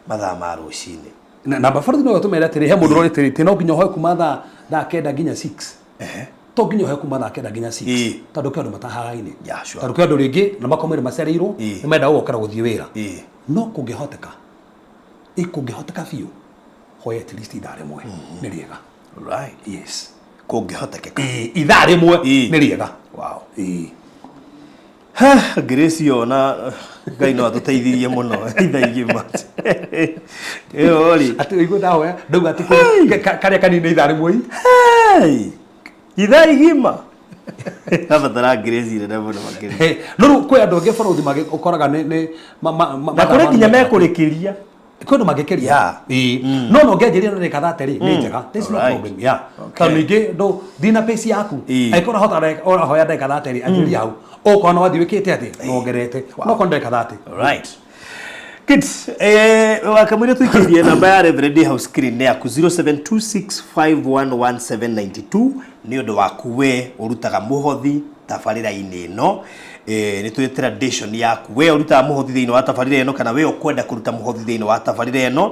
mathaa ma rũcinĩ. Na babarĩ no gatũmera atĩrĩ he mũndũ ũrorĩte no nginya hoye kuma thaa 9 nginya 6. To nginya hoye kuma thaa 9 nginya 6. Tondũ kĩ andũ matahagaine. Tondũ kĩ andũ rĩngĩ na makomere macereirwo nĩ menda gũkora gũthiĩ wĩra. No kũngĩhoteka biũ hoye at least ithaa rĩmwe nĩ rĩega. Right. Yes. Kũngĩhotekeka. Ithaa rĩmwe nĩ rĩega. Wow. Grace yona Ngai no atũteithirie mũno ithaa igĩma. Ori atĩ igũ ndahoya ndauga atĩ karĩa kanini ithaa rĩmwe. Ithaa igĩma. Abatara Grace nene mũno makĩria. No kwĩ andũ angĩ bũrũri ũkoraga nĩ na kũrĩ nginya mekũrĩkĩria. Kwĩ andũ mangĩkĩria. No ũngĩanjĩria na ndagĩka 30 nĩ njega. This no problem. Tondũ ningĩ thina pace yaku aikora hota hoya ndagĩka 30 anjĩria hau. Okona wathi wikite ati nongerete no kondeka thati. Right. Kids, wakamwire tuikirie namba ya Reverend House screen yaku 0726511792 ni undu waku we urutaga muhothi tabarĩra-inĩ ĩno. Ni tu tradition yaku we urutaga muhothi thĩinĩ wa tabarĩra ĩno kana we ukwenda kuruta muhothi thĩinĩ wa tabarĩra ĩno.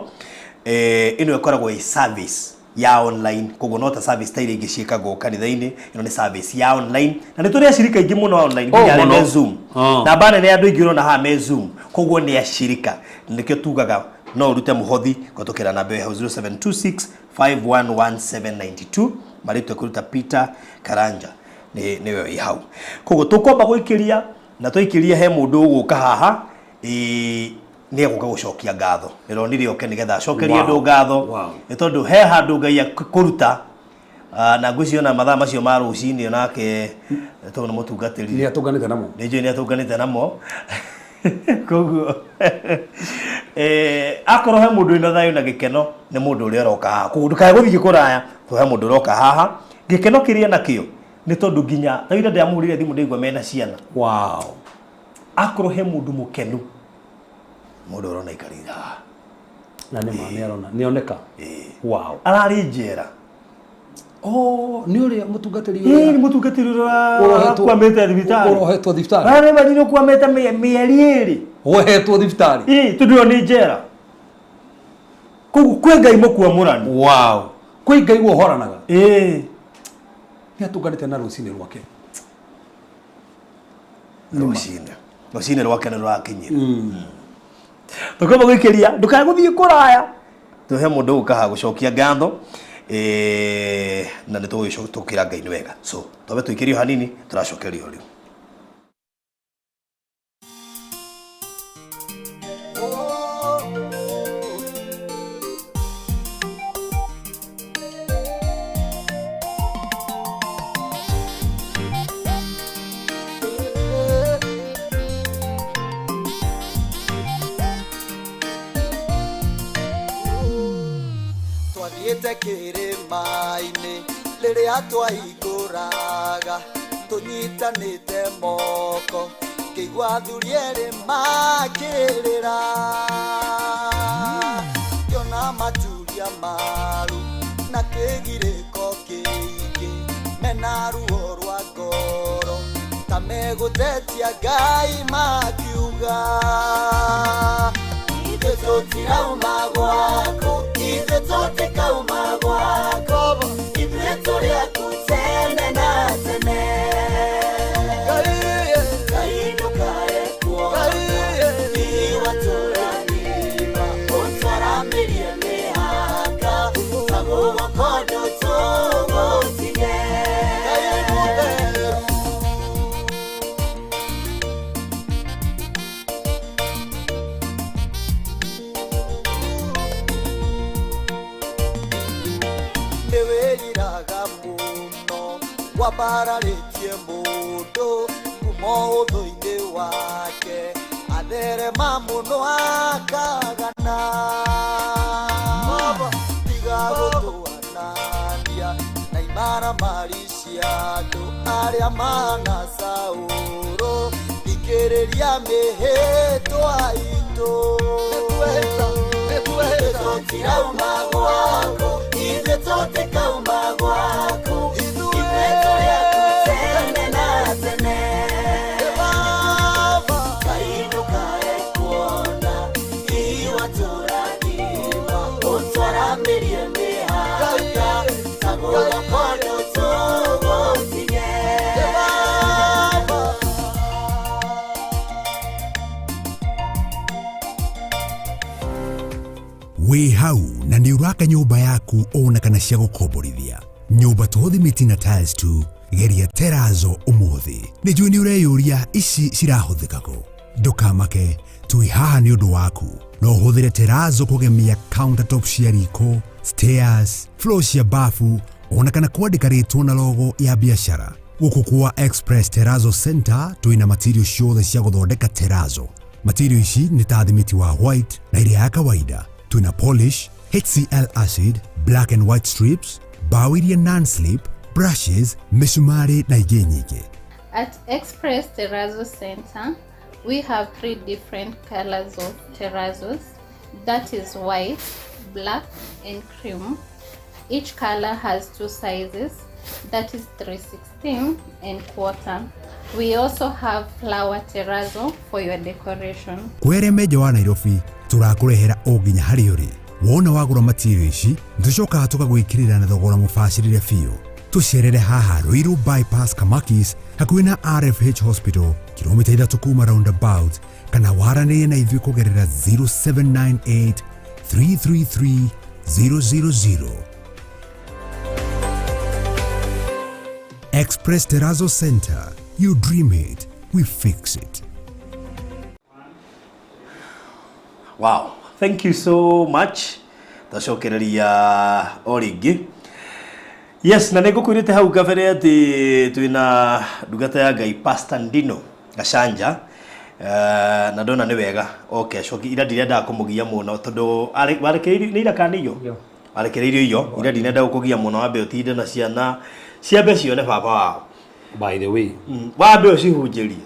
Ĩno ĩkoragwo ĩ service ya online, koguo no ta service ta iria ingĩ ciĩkagwo kanitha-inĩ. Ĩno nĩ service ya online na nĩ tũrĩ acirika ingĩ mũno online nginya me Zoom. Na bana nĩ andũ ingĩ ũrona haha me Zoom, koguo nĩ acirika. Nĩkĩo tugaga no urute muhothi gũtũkĩra namba ya 0726511792 marĩtwa kũruta Peter Karanja nĩwe wĩ hau. Koguo tũkwamba gũikĩria na tũikĩria he mũndũ ũgũka haha nĩ egũka gũcokia ngatho. Nĩronire oke nĩgetha acokerie andũ ngatho nĩ tondũ he handũ Ngai akũruta na ngwĩciona mathaa macio ma rũcinĩ onake tondũ nĩ mũtungatĩri nĩ atũnganĩte namo. Nĩ njũĩ nĩ atũnganĩte namo. Koguo akorwo he mũndũ wĩna thayũ na gĩkeno nĩ mũndũ ũrĩa ũroka haha. Koguo ndũkae gũthiĩ kũraya, he mũndũ ũroka haha gĩkeno kĩrĩa nakĩo nĩ tondũ nginya ta ira ndĩamũhũrĩire thimũ ndaigua mena ciana. Akorwo he mũndũ mũkenu mũndũ ũrona ikarĩra na nĩ ma nĩ arona nĩ oneka. Ararĩ njera. Nĩ ũrĩa mũtungatĩri nĩ mũtungatĩri ũrĩa kwamĩte thibitarĩ. Ũrohetwo thibitarĩ. Arĩ mathino kwamĩte mĩeri ĩrĩ. Wohetwo thibitarĩ. Tondũ nĩ njera. Koguo kwĩ Ngai mũkwamũrani. Kwĩ Ngai wohoranaga. Nĩ atũnganĩte na rũcinĩ rwake. Rũcinĩ rwake nĩ rwakinyire. Tũkwamba gũikĩria ndũkae gũthiĩ kũraya, tũhe mũndũ ũgũka haha gũcokia ngatho na nĩ tũgũgĩcokera Ngai nĩ wega. So twambe tũikĩrio hanini tũracokerio rĩu. Kĩrĩma-inĩ rĩrĩa twaingũraga tũnyitanĩte moko kĩigua athuri erĩ makĩrĩra kĩona maturia maru na kĩgirĩko kĩingĩ mena ruo rwa ngoro ta megũtetia Ngai makiuga ithe tũtirauma gwako ithe tũtikauma gwako ithuĩ tũrĩ aku tene na tene wambararĩtie mũndũ kuma ũthũ-inĩ wake atherema mũno akagana tiga gũtũanania na imaramari cia andũ arĩa mana Saũlũ thikĩrĩria mĩhĩtwa itũ tũtirauma gwaku ithuĩ tũtikauma gwaku ithuĩ tũrĩaku tene na tene kainũkae kuona iwatũrathima ũtwaramĩrie mĩhaka tagũra kwandũ tũgũtinye Wĩ hau na nĩ ũraka nyũmba yaku ona kana cia gũkomborithia. Nyũmba tũthimĩti na tiles tu, geria Terrazzo ũmũthĩ. Nĩnjũĩ nĩ ũreyũria ici cirahũthĩka kũ. Ndũkamake, twĩ haha nĩ ũndũ waku. No ũhũthĩre Terrazzo kũgemia countertop cia riko, stairs, floor cia bafu, ona kana kwandĩka rĩtwa na logo ya biacara. Gũkũ kwa Express Terrazzo Center twĩna material ciothe cia gũthondeka Terrazzo. Material ici nĩ ta thimiti wa white na ĩrĩa ya kawaida. Twina polish, HCl acid, black and white strips, bao iria non-slip, brushes, misumari na ingĩ nyingĩ. At Express Terrazzo Center, we have 3 different colors of terrazzos. That is white, black, and cream. Each color has 2 sizes. That is 3/16 and quarter. We also have flower terrazzo for your decoration. Kwere meja wa Nairobi, turakũrehera o nginya harĩa ũrĩ. Wona wagũra material ici, nĩtũcokaga tũgagwĩkĩrĩra na thogora mũbacĩrĩre biũ. Tũcerere haha Ruiru bypass Kamakis, hakuhĩ na RFH Hospital, kilomita 3 kuma roundabout, kana waranĩrie na ithuĩ kũgerera 0798 333 000. Express Terrazzo Center. You dream it, we fix it. Wow, thank you so much. Tacokereria o rĩngĩ. Yes, na nĩngũkwĩrĩte hau kabere atĩ twĩna ndungata ya Ngai Pastor Ndino Gacanja. Na ndona nĩ wega. Okay, coki ira ndirenda kũmũgia mũno tondũ arekereirio nĩ irakanĩirio. Arekereirio iyo, ira ndirenda gũkũgia mũno wambe ũtinde na ciana. Ciambe cione baba wao. By the way, wambe ũcihunjĩrie.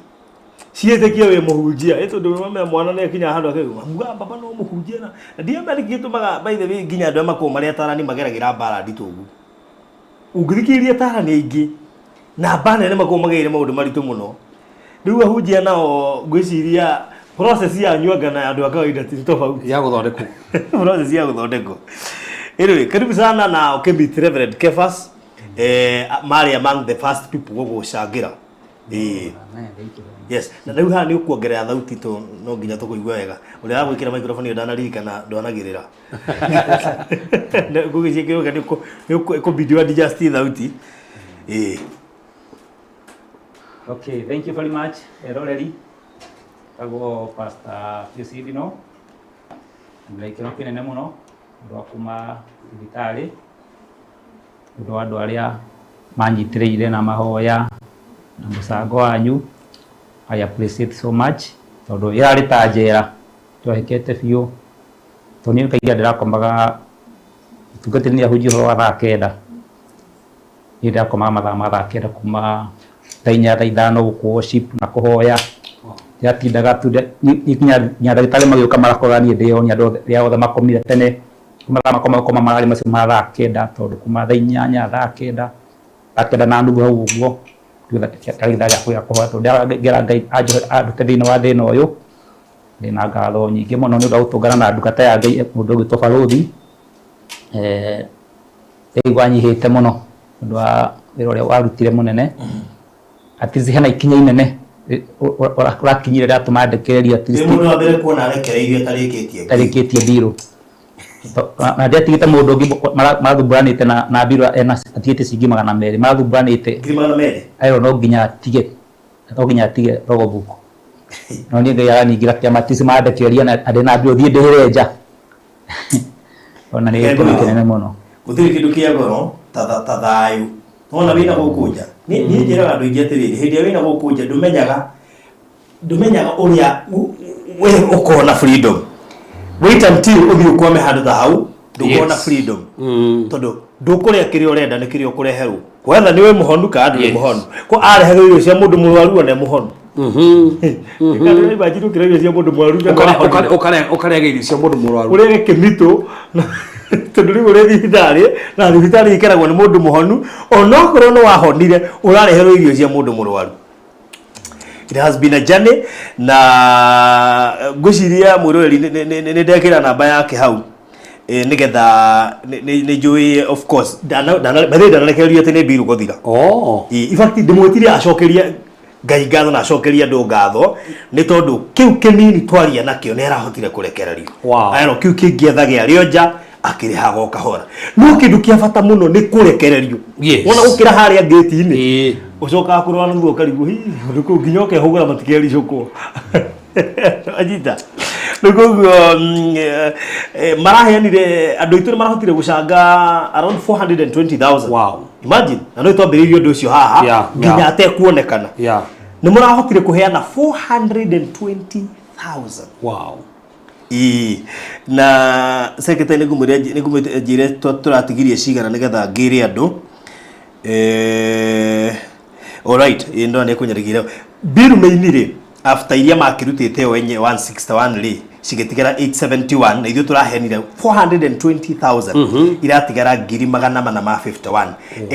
Ciĩtĩkie wĩ mũhunjia. Tondũ mwana nĩ akinya handũ akaigua, "Muga baba no mũhunjia na." Ndiye mari gĩtũmaga by the way nginya andũ makũ marĩa tarani mageragĩra mbara nditũ ũgu. Ũngĩthikĩrĩria tarani aingĩ na mbana nĩ makũ mageire maũndũ maritũ mũno. Rĩu ahunjia nao ngwĩciria process ya nyuanga na andũ akawaida ti tofauti. ya gũthondekwo. Process ya gũthondekwo. Anyway, karibu sana na ukimit Reverend Cephas. Mari among the first people gũgũcangira. Yes, na rĩu haha nĩ ũkuongerera thauti to no nginya tũkũigua wega. Ũrĩa agwĩkĩra microphone ndanarikana ndwanagĩrĩra. Ngũgĩciĩkĩrwo nĩ kũbidiwa adjust thauti. Okay, thank you very much, Eroreri. Kago Pastor Fisidino. Ndĩrekĩra kĩnene mũno ndwa kuma thibitarĩ. Ndũ andũ arĩa manyitĩrĩire na mahoya na mũcango wanyu. I appreciate so much. Tondũ yarĩ ta njera twahĩkĩte biũ. Tondũ kaingĩ ndĩrakomaga tungatĩrĩ ahunjia ũhoro wa thaa 9. Nĩ ndĩrakomaga mathaa 9 kuma thaa 4 thaa 5 gũkũ worship na kũhoya. Yatindaga nginya ndagĩtarĩ magĩũka marakora niĩ ndĩyonia andũ arĩa othe makomire tene. Makoma mararĩ macio ma thaa 9 tondũ kuma thaa 8 thaa 9 akenda na ndugu hau ũguo ndagĩtarĩ gĩa kũhoya tondũ ngera Ngai andute thĩinĩ wa thĩna ũyũ. Ndĩna ngatho nyingĩ mũno nĩ ũndũ wa gũtũngana na ndungata ya Ngai mũndũ ũgĩtwo Barothi. Ndaigua nyihĩte mũno ũndũ wa wĩra ũrĩa warutire mũnene. Ati hena ikinya inene ũrakinyire rĩrĩa tũmandĩkĩrĩria at least mũndũ wa mbere kuona arekereirio tarĩkĩtie mbirũ. Na ndiatigĩte mũndũ ũngĩ marathumbũranĩte na mbirũ atigĩte ciringi 200 marathumbũranĩte. Ayo no nginya atige logbook. No niĩ Ngai araningira kĩama tisi mandĩkĩrĩria na ndĩ na mbirũ thiĩ ndĩhĩre nja. Ona nĩ gĩtũmi kĩnene mũno. Gũtirĩ kĩndũ kĩa goro ta thayũ. ona wina gukunja ni njira andu ingi atiriri hindi wina gukunja ndumenyaga uria we ukona freedom wait until uthi ukwame handu tha hau ndukona freedom tondu ndukuria kirio urenda ni kirio kureherwo wetha niwe muhonu ka andu ni muhonu ko areherwo irio cia mundu murwaru one muhonu kana ibajiru kirio cia mundu murwaru ukarega irio cia mundu murwaru urege kimito tondu riu uri thibitari na thibitari ikeragwo ni mundu muhonu ona korwo no wahonire urareherwo irio cia mundu murwaru. It has been a journey na guciria mwiroreri ni ndekira namba yake hau nigetha ni njui of course ndanarekereria tene biru guthira in fact ndimwetirie acokeria ngai ngatho na acokeria ndu ngatho ni tondu kiu kinini twaria nakio ni arahotire kurekererio ayano kiu kingietha giario nja akirihaga kahora no kindu kia bata muno ni kurekererio wona ukira haria gate-ini ucoka kurwa na thuo karigu nduko nginyoke hugura matikeri coko ajita nduko maraheanire andu itu marahotire gucanga around 420,000 wow imagine na no twambiririo ndu ucio haha nginya ate kuonekana ni murahotire kuheana 420,000 wow na secretary nigumujire turatigirie cigana nigetha ngire andu alright ndo ne kunyarigire biru mainire after iria makirutite wenye 161 ri cigetigara 871 na ithu turahenire 420,000 iratigara 451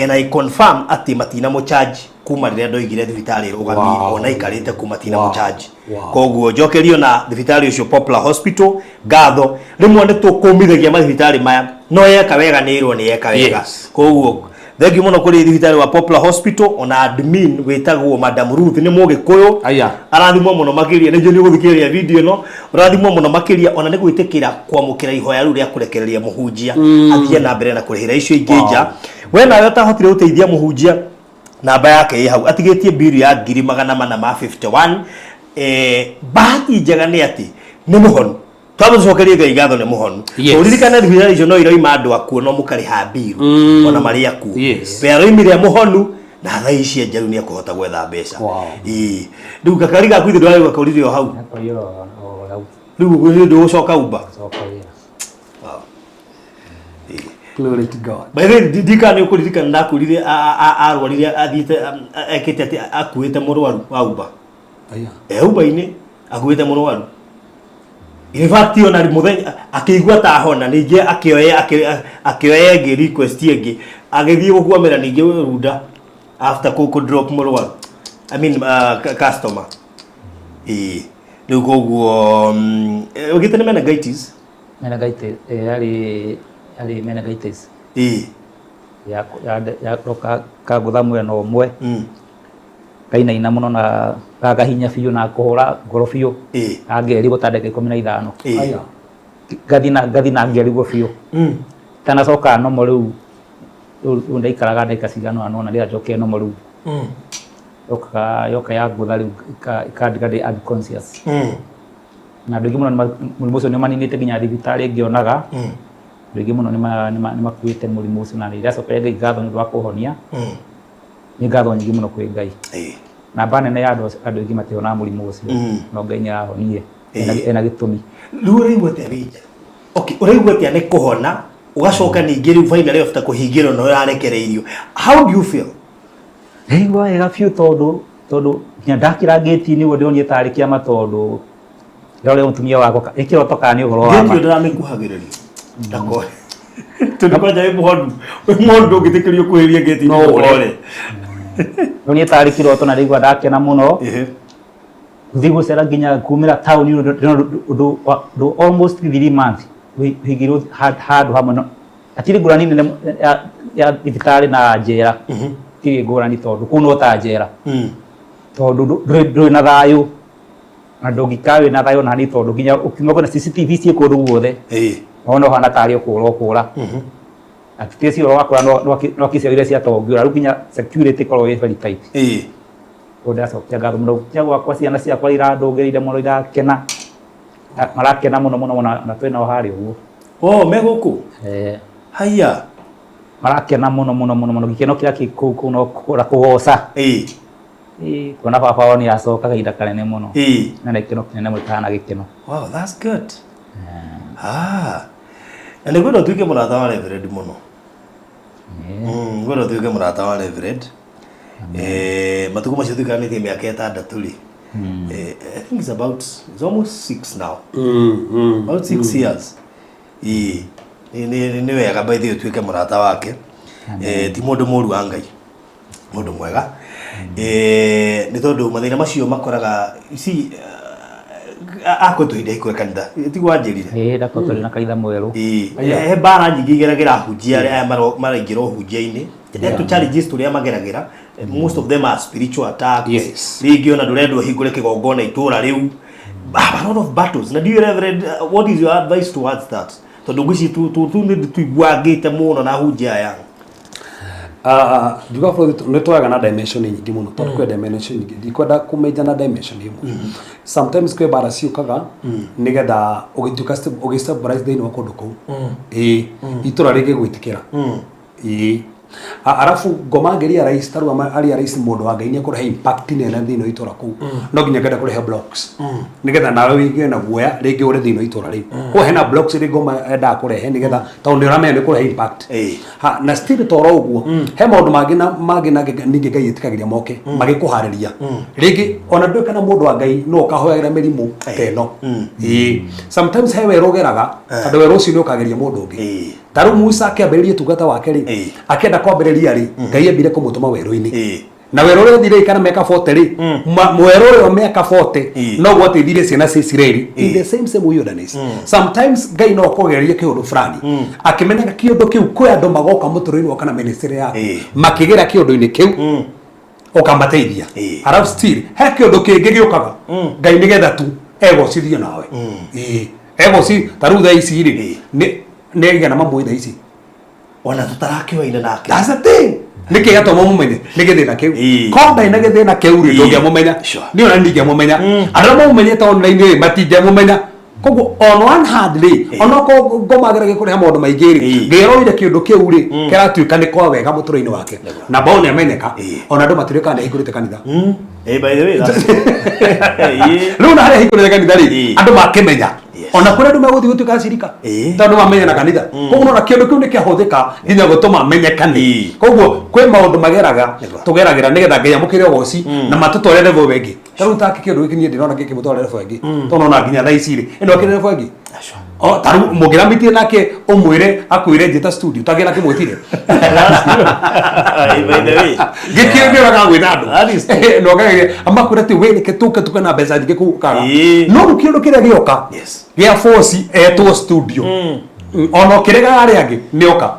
and I confirm ati matina mo charge kuma rire ndoigire thibitari rugami ona ikarite kuma tina mo charge koguo njokerio na thibitari ucio Popular Hospital gatho rimwe nitukumithagia mathibitari maya no yeka wega nirwo ni yeka wega koguo thegi muno kuri thibitari wa Popular Hospital ona admin wetagwo Madam Ruth ni mugikuyu arathimwo muno makiria ni jeni guthikiria video no arathimwo muno makiria ona ni gwitikira kwamukira ihoya ru ria kurekereria muhunjia athie na mbere na kurihira icio ingeja we nayo tahotire uteithia muhunjia namba yake hau atigetie bill ya 451 bahati njega ni ati ni muhonu twamucokerie ngai ngatho ni muhonu uririkana thibitari icio no iraima andu akuo no mukariha bill ona mari akuo pero imire muhonu na tha ici njeru ni akuhota gwetha mbeca riu kakari gaku ithe ndwari gakoririo hau riu ndu ucoka uba glory to God by the dika ni ukuririkana ndakurire arwarire athite ekete ati akuite murwaru wa uba uba-ini akuite murwaru in fact ona muthenya akigwa ta hona ninge akioya ngi request yengi agithie gukwamira ninge runda after ku drop murwaru I mean customer riu koguo ugite ni meningitis ali meningitis ya roka kagutha mwena umwe kainaina muno na gagahinya biu na kuhura ngoro biu angeri gutandeke 15 gathina ngeri go biu tana soka no moriu ndaikaraga ndeka cigano anona rira joke no moriu yoka ya gutha riu ikandika ndi unconscious na ndugi muno murimu ucio ni maninite nginya thibitari ngionaga ndugi muno ni makuite murimu ucio na rira soka ngai ngatho ni ndwa kuhonia ni ngatho nyingi muno kwi ngai na bana ya andu ingi mationa murimu ucio no ngai ni ahonie ena gitumi riu uraigua atia rija okay uraigua atia ni kuhona ugacoka ningi riu finally after kuhingirwo no yarekereirio how do you feel riu wega biu tondu nya ndakira gate ni wo ndionie tari kia matondu rore mutumia wako ikiroto kana ni uhoro wa gate ndiramikuhagiriria ndako tondu kwa jai muhondu ngitikirio kuhiria gate no urore Noni tari kiroto na rigwa ndakena muno thigo sera ginya kumira town do almost 3 months higiro hard hamwe atiri gurani ne ya thibitari na njera kiri gurani tondu kuno ta njera tondu nduri na thayu na ndungikawe na thayu na ni tondu ginya ukimoko na CCTV cie kundu guothe ono hana tari okura atitesi oro wakora no kisiagire cia tongira rukinya security koro we very tight oda so kya garu muno kya kwa ciana cia kwa irandungerire muno irakena marakena muno na twena o hari uguo me guku haya marakena muno gikeno kira kikuno kura kugoca kuona baba wao ni acoka kahinda kanene muno na gikeno kinene mwikana gikeno. Wow, that's good. Na nä gwä tuike må rata wa Reverend må no gwä tuike må rata wa Reverend matukå macio tuikanä tie mä aka ätandatå rä I think it's almost 6 now. About 6 years. Nä wega by the way tuike må rata wake ti må ndå må ru wa Ngai må ndå mwega nä tondå mathä macio makoraga ici akå tå inde ikå kanitha tigwa njä rire ndakå tå rä na kanitha mwerå he mbara nyingä igeragä ra hunjia aya maraingä ra å hunjia-inä tå challenges tå rä a mageragä ra most of them are spiritual attacks. Rĩngĩ ona ndũrendwo hingũre kĩgongona itũra rĩu a lot of battles. Na do you Reverend, what is your advice towards that? Tondũ ngwĩci nĩ tũiguangĩte mũno na hunjia aya nduga nĩ twaga na dimension nyingĩ mũno tondũ kwĩ dimension nyingĩ ndikwenda kũmenja na dimension ĩmwe. Sometimes kwĩ mbara ciũkaga nĩgetha ũgĩtuĩka stabilize thĩinĩ wa kũndũ kũu itũra rĩgĩgwĩtĩkĩra arafu ngomangeria rais tarua ari rais mũndũ wa Ngai nĩ akũrehe impact nene thĩinĩ wa itũra kũu no nginya ngenda kũrehe blocks nĩgetha nawe wĩige na guoya rĩngĩ ũrĩ thĩinĩ wa itũra rĩu ko hena blocks rĩngĩ ngoma enda kũrehe nĩgetha tondũ nĩ ũramenya nĩ kũrehe impact na still toro ũguo he maũndũ mangĩ na ningĩ Ngai ĩtĩkagĩria moke magĩkũharĩria rĩngĩ ona ndũĩ kana mũndũ wa Ngai no ũkahoyagĩra mĩrimũ teno sometimes he werũ ũgeraga tondũ werũ ũcio nĩ ũkageria mũndũ ũngĩ taru Musa akĩambĩrĩria tungata wake rĩ akĩenda kwambĩrĩria rĩ Ngai ambire kũmũtũma werũ-inĩ na werũ ũrĩa ũthire kana mĩaka 40 rĩ werũ ũrĩa mĩaka 40 no gwateithire ciana cia Isiraeli in the same wilderness. Sometimes Ngai no akũgereria kĩũndũ fulani akĩmenyaga kĩũndũ kĩu kwĩ andũ magoka mũtũrĩre wa kana ministry yake makĩgera kĩũndũ-inĩ kĩu ũkamateithia arabu still he kĩũndũ kĩngĩ gĩũkaga Ngai nĩgetha tu egocithie nawe egoci taru thaa ici rĩ nĩ gĩa na mamwe thaa ici ona tutarakĩwaina nake. That's the thing. Nĩkĩ gatũma mũmenye nĩ gĩthĩna kĩu konda ina gĩthĩna kĩu rĩ ndũngĩamũmenya nĩ ona ndingĩamũmenya arĩa mamũmenyete online rĩ matingĩamũmenya koguo on one hand rĩ ona ngomagera gĩkũreha maũndũ maingĩ rĩ ngĩroire kĩũndũ kĩu rĩ kĩratuĩka nĩ kwa wega mũtũrĩinĩ wake na bao nĩ amenyeka ona andũ matuĩka nĩ hingũrĩte kanitha by the way rĩu na harĩa hingũrĩte kanitha rĩ andũ makĩmenya ona kũrĩa andũ megũthiĩ gũtuĩka acirika tondũ mamenya na kanitha koguo ona kĩũndũ kĩu nĩ kĩahũthĩka nginya gũtũma amenyekane koguo kwĩ maũndũ tũgeragĩra nĩgetha Ngai amũkĩre ũgoci na matũtware level ĩngĩ tarĩu ta kĩũndũ gĩkĩ niĩ ndĩrona gĩkĩmũtwara level ĩngĩ tondũ ona nginya thaa ici rĩ ĩno akĩrĩ level ĩngĩ tarĩu mũngĩramitie nake ũmwĩre akwĩre njĩta studio tagĩra kĩmwĩtire gĩkĩngĩraga gwĩna andũ no ngagĩre amakwĩra atĩ wĩ nĩke tũke na mbeca nyingĩ kũu kaga no rĩu kĩũndũ kĩrĩa gĩoka gĩa force etwo studio ona kĩrega arĩa angĩ nĩoka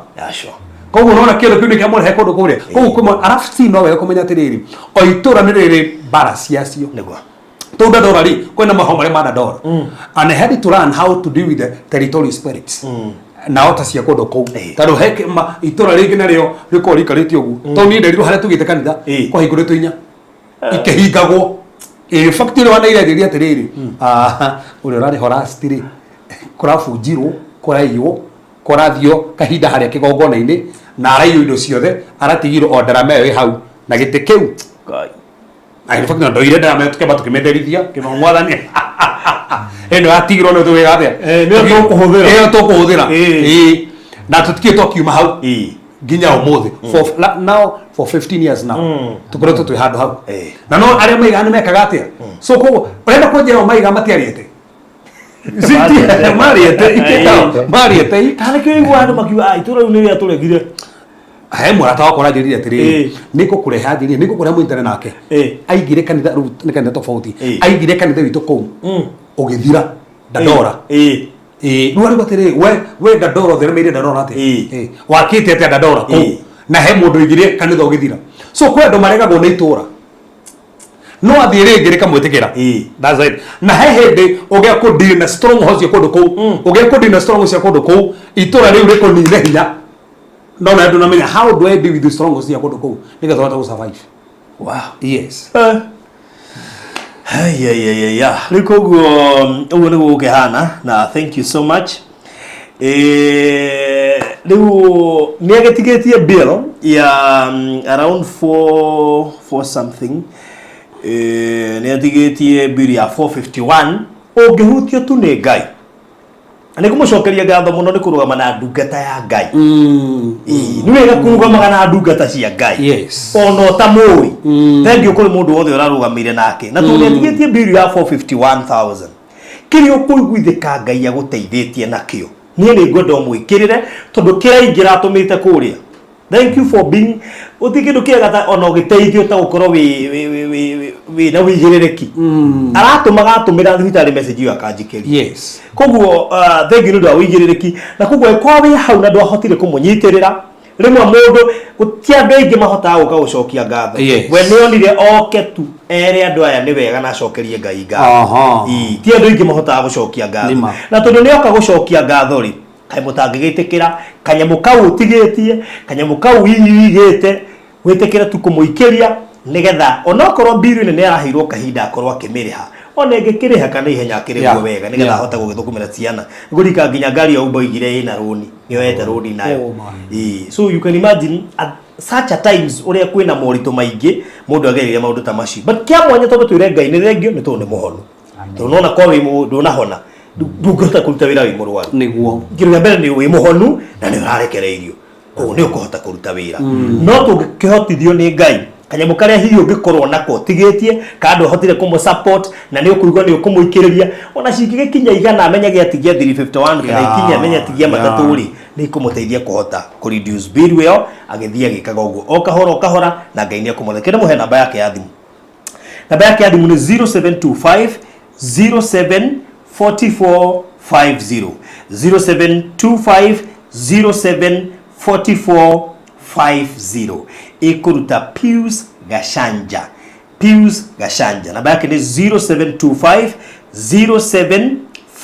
koguo nona kĩũndũ kĩu nĩ kĩamũrehe kũndũ kũrĩa koguo kwĩ arabu si no wega kũmenya atĩrĩrĩ o itũra nĩ rĩrĩ mbara ciacio to Dandora ri kwena mahoma marĩa ma Dandora and I had to learn how to deal with the territorial spirits na ota cia kũndũ kũu tondũ he itũra rĩngĩ narĩo rĩkorwo rĩikarĩtio ũguo to niĩ nderirwo harĩa tũgĩte kanitha kwahingũrĩtwo inya ikĩhingagwo fact ĩrĩa wanairenderia atĩrĩrĩ ũrĩa ũrarĩ horasti rĩ kũrabunjirwo kũraiywo kũrathio kahinda harĩa kĩgongona-inĩ na araiywo indo ciothe aratigirwo o ndarama ĩyo ĩ hau na gĩtĩ kĩu in fact no ire ndarama tukĩamba tũkĩmenderithia kĩmwathani ĩno yatigirwo nĩ tũwĩga atĩa nĩyo tũkũhũthĩra na tũtikĩrĩ twakiuma hau nginya ũmũthĩ for 15 years now tũkoretwo twĩ handũ hau na no arĩa maiga nĩ mekaga atĩa so koguo ũrenda kwenjera maiga matiarĩte mariete kana kĩigua andũ makiuga itũra rĩu nĩ rĩatũregire he mũrata wakwa anjĩrire atĩrĩrĩ nĩngũkũrehe anjĩrire nĩngũkũrehe mũnyitane nake aigire kanitha rĩu nĩ kanitha tofauti aigire kanitha witũ kũu ũgĩthira Dandora rĩu arĩu atĩrĩrĩ we Dandora ũtheremeire Dandora atĩ wakĩte atĩa Dandora kũu na he mũndũ aigire kanitha ũgĩthira so kwĩ andũ maregagwo nĩ itũra no athiĩ rĩngĩ rĩkamwĩtĩkĩra that's it na he hĩndĩ ũgĩa kũdeal na strongholds cia kũndũ kũu ũgĩa kũdeal na strongholds cia kũndũ kũu itũra rĩu rĩkũnine hinya no na andũ namenya how do I deal with the strongholds cia kũndũ kũu nĩgetha tũhote gũsurvive. Wow. Yes. Rĩu koguo ũguo nĩguo gũkĩhana na thank you so much riu ni agetigetie bill ya around 4 something ni atigetie bill ya 451 ungihutio tu ni Ngai ani kumucokeria ngatho muno ni kurugama na ndungata ya Ngai ni wega kurugama na ndungata cia Ngai yes ono ta moi thank you kuri mundu wothe urarugamire nake na tu ni atigetie bill ya 451,000 kiri ukuiguithika Ngai aguteithitie nakio niĩ nĩ ngwenda ũmwĩkĩrĩre tondũ kĩraingĩra atũmĩte kũrĩa thank you for being ũtikĩndũ kĩega ona ũgĩteithio ta gũkorwo wĩ na wĩigĩrĩrĩki aratũmaga atũmĩra thibitarĩ message ĩyo akanjĩkĩria yes koguo thank you nĩ ũndũ wa wĩigĩrĩrĩki na koguo ĩkorwo wĩ hau na ndwahotire kũmũnyitĩrĩra rĩmwe mũndũ gũtia andũ aingĩ mahotaga gũka gũcokia ngatho we nĩonire oke tu ere andũ aya nĩ wega na acokerie Ngai ngatho ti andũ aingĩ mahotaga gũcokia ngatho na tondũ nĩoka gũcokia ngatho rĩ kaĩ mũtangĩgĩtĩkĩra kanyamũ kau ũtigĩtie kanyamũ kau wĩigĩte wĩtĩkĩre tu kũmũikĩria nĩgetha onokorwo bill nĩ araheirwo kahinda akorwo akĩmĩrĩha ona ĩngĩkĩrĩha kana ihenya akĩrĩhwo wega nĩgetha ahote gũgĩthũkũmĩra ciana ngũrika nginya ngari ya Uber igire ĩna roni nĩoete roni nayo so you can imagine at such a times ũrĩa kwĩna moritũ maingĩ mũndũ agereire maũndũ ta macio but kĩa mwanya tondũ twĩre Ngai nĩ thengio nĩ tondũ nĩ mũhonu tũnona kwa wĩ mũndũ ũnahona ndungata kũruta wĩra wĩ mũrwaru nĩguo kĩrĩa mbere nĩ wĩ mũhonu na nĩ ũrarekereirio koguo nĩ ũkũhota kũruta wĩra no tũngĩkĩhotithio nĩ Ngai kanyamũ karĩa hihi ũngĩkorwo nako tigĩtie kana ndũhotire kũmũ-support na nĩ ũkũigua nĩ ũkũmũikĩrĩria ona cingĩgĩkinya igana amenyage atigia 351 kana ikinya amenye atigia matatũ rĩ nĩ ikũmũteithia kũhota kũ-reduce bill ĩyo agĩthiĩ agĩkaga ũguo o kahora na Ngai nĩ ekũmũthekera mũhe namba yake ya thimũ namba yake ya thimũ nĩ 0725 07 4450 0725 07 4450 ikuruta Pius Gashanja namba yake ni 0725 07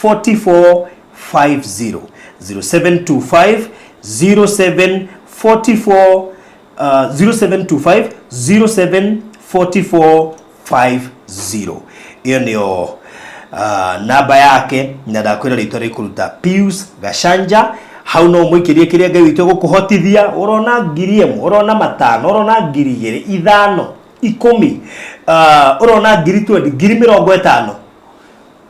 4450 0725 07 44 0725 07 4450 iyo niyo namba yake na ndakwira ritwa rikuruta Pius Gashanja hau no muikirie kiria Ngai witu gukuhotithia urona 1,000 urona 5 urona 2,000 5 10 urona 20,050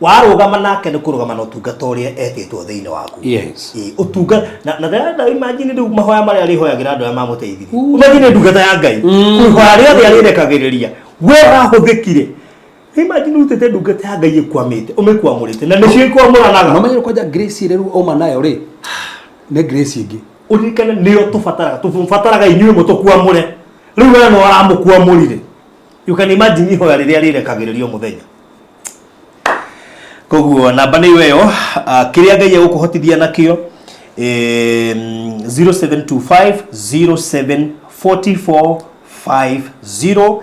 warugama nake ni kurugama na utungata uria etĩtwo thĩinĩ waku yes utunga na nda imagine ndu mahoya maria arihoyagira andu aya mamuteithirie imagine ndungata ya Ngai kuhoya ria arekagiriria we rahuthikire imagine utete ndungata ya Ngai ikwamite umekwamurite na nicio ikwamuranaga no menye kwaja grace ire ru oma nayo ri ne grace ingi urikane niyo tufataraga inyuĩ mutukwamure riu we no aramukwamurire you can imagine ihoya riria rirekagiririo muthenya koguo namba nĩ ĩyo kĩrĩa Ngai egũkũhotithia nakĩo 0725 07 4450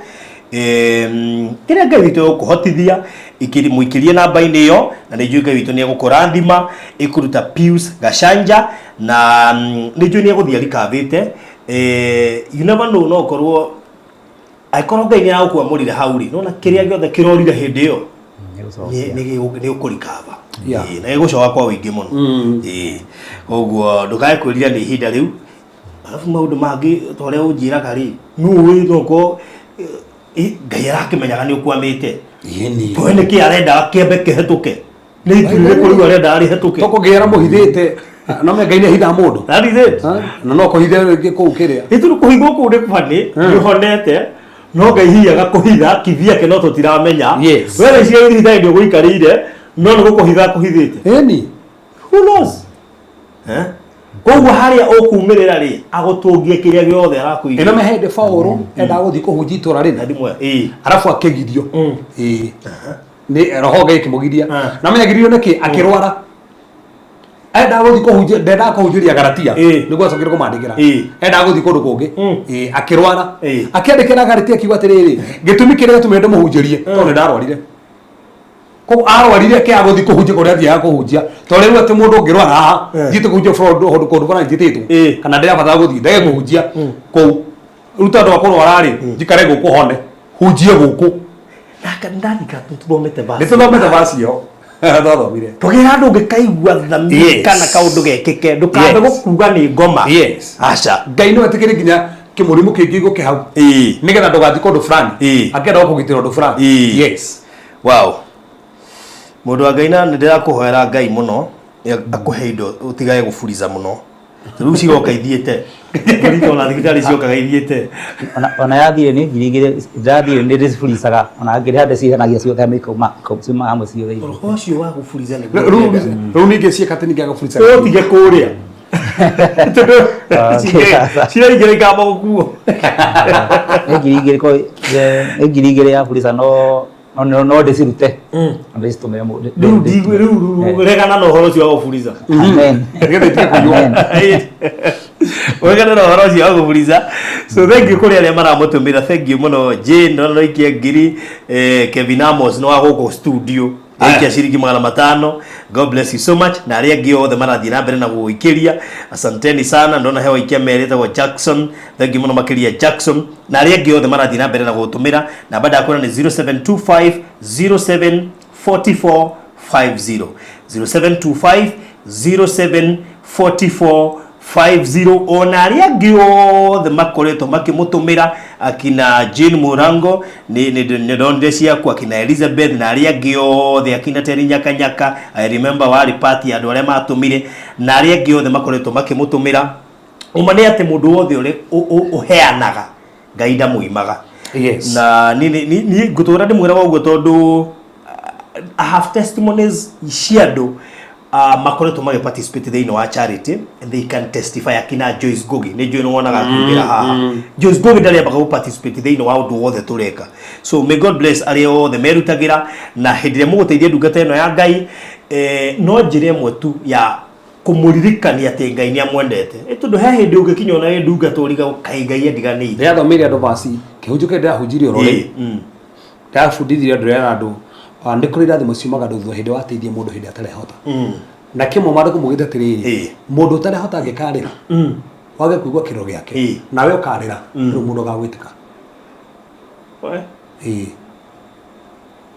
kĩrĩa Ngai witũ egũkũhotithia mũikĩrie namba-inĩ ĩyo na nĩ njũĩ Ngai witũ nĩ egũkũrathima ĩkũruta Pius Gashanja na nĩ njũĩ nĩ egũthiĩ arikavĩte you never know no korwo aikorwo Ngai nĩ agũkwamũrire hau rĩ nona kĩrĩa gĩothe kĩrorire hĩndĩ ĩyo nĩ ũkũrikava na gĩgũcoka kwa wĩingĩ mũno ũguo ndũkae kwĩrira nĩ ihinda rĩu arabu maũndũ mangĩ ta ũrĩa ũnjĩraga rĩ nũĩ noko Ngai arakĩmenyaga nĩ ũkwamĩte tũĩ nĩkĩ arenda kĩambe kĩhetũke nĩ itũire kũrĩu arenda arĩhetũke tũkũgĩra mũhithĩte no me Ngai nĩ hitha mũndũ na no kũhithia rĩngĩ kũu kĩrĩa itũrĩ kũhithwo kũu nĩ bani nĩhonete no Ngai hiaga kũhitha kithia ke no tũtiramenya wewe cia hitha ndio gũikarĩire no nĩ gũkũhitha kũhithĩte eni who knows koguo harĩa ũkumĩrĩra rĩ agũtũngie kĩrĩa gĩothe arakũigua eno mehende Paulo enda gũthiĩ kũhunjia itũra rĩna arabu akĩgirio nĩ roho Ngai kĩmũgiria na menyagirio nĩkĩ akĩrwara enda gũthiĩ kũhunjia ndenda kũhunjĩria Galatia nĩguo acokire kũmandĩkĩra enda gũthiĩ kũndũ kũngĩ akĩrwara akĩandĩkĩra Galatia kiuga atĩrĩrĩ gĩtũmi kĩrĩa gĩtũmire ndĩmũhunjĩrie tondũ nĩ ndarwarire ko arwarire kĩ agũthiĩ kũhunjia kũrĩa athiaga kũhunjia tondũ rĩu atĩ mũndũ ũngĩrwara haha thiĩte kũhunjia kũndũ kũrĩa njĩtĩtwo kana ndĩrabatara gũthiĩ ndege kũhunjia kũu ruta andũ akũrwara rĩ njikare gũkũ hone hunjie gũkũ naka ndandika tuthomete basi nĩtũthomete basi yo Thoro mire. Tugera andu ngikaigwa thamiri kana kaundu gekeke ndukambe gukuga ni ngoma. Yes. Acha. Ngai no atikire nginya kimurimu kingi guke hau. Nigetha ndugathi kondu fulani. Akenda kugitira ndu fulani. Yes. Wow. Mundu wa Ngai na ndirakuhoera Ngai muno akuhe indo utigaye gufuriza muno. Riu cigoka ithiete. Kurito na thigitari ciokaga ithiete. Ona yathire ni ngirigire ndathire ni ndicifuricaga ona ngire hande cihanagia ciothe mikoma kuma hamwe ciothe. Roho cio wa gufuriza ni. Riu ningi cieka tini gagufurica. Utige kuria. Ciaigire kama gukuo. Ngirigire ya furica no ndicirute. Ndicitumire mu. Riu regana no horo cio wa gufuriza. Amen. Wegana no horo cio wa gufuriza. So thank you kuri aria maramutumira. Thank you muno Jane no ikie ngiri Kevin Amos no agogo studio. Aikia shiringi 500. God bless you so much. Na aria ngi othe marathii na mbere na guikiria. Asanteni sana. Ndona hewa ikia mereta wa Jackson. Thank you muno makiria Jackson. Na aria ngi othe marathii na mbere na gutumira. Na baada ya kuona ni 0725 07 44 50. 0725 07 44 50. Ona aria ngi othe makoretwo makimutumira akina Jane Murango ni ndonde ciakwa akina Elizabeth na aria ngi othe akina Teri Nyakanyaka. I remember wari party andu aria matumire na aria ngi othe makoretwo makimutumira. Umane ate mundu wothe uri uheanaga Ngai ndamuimaga. Yes. Na ni gutura ndimwira wa uguo tondu I have testimonies ciandu makoretwo magi participate thĩinĩ wa charity and they can testify akina Joyce Gogi ni Joy no wonaga kugira haha Joyce Gogi ndari abaga participate thĩinĩ wa undu wothe tureka. So may God bless aria othe merutagira na hindire muguteithia ndungata ino ya Ngai no njire imwe tu ya kumuririkania ati Ngai ni amwendete tondu he hindi ungikinya ona ndungata uriga kai Ngai endiganĩire ndiathomire andu basi kihunjuke ndahunjirie rore ndabundithirie andu rera andu ndikuri irathimo ciumaga nduthu hindi wateithia mundu hindi atarehota na kimwe maru kumugita tiriri mundu utarehota angikarira wage kuigwa kiro giake nawe ukarira ru mundu gagwitika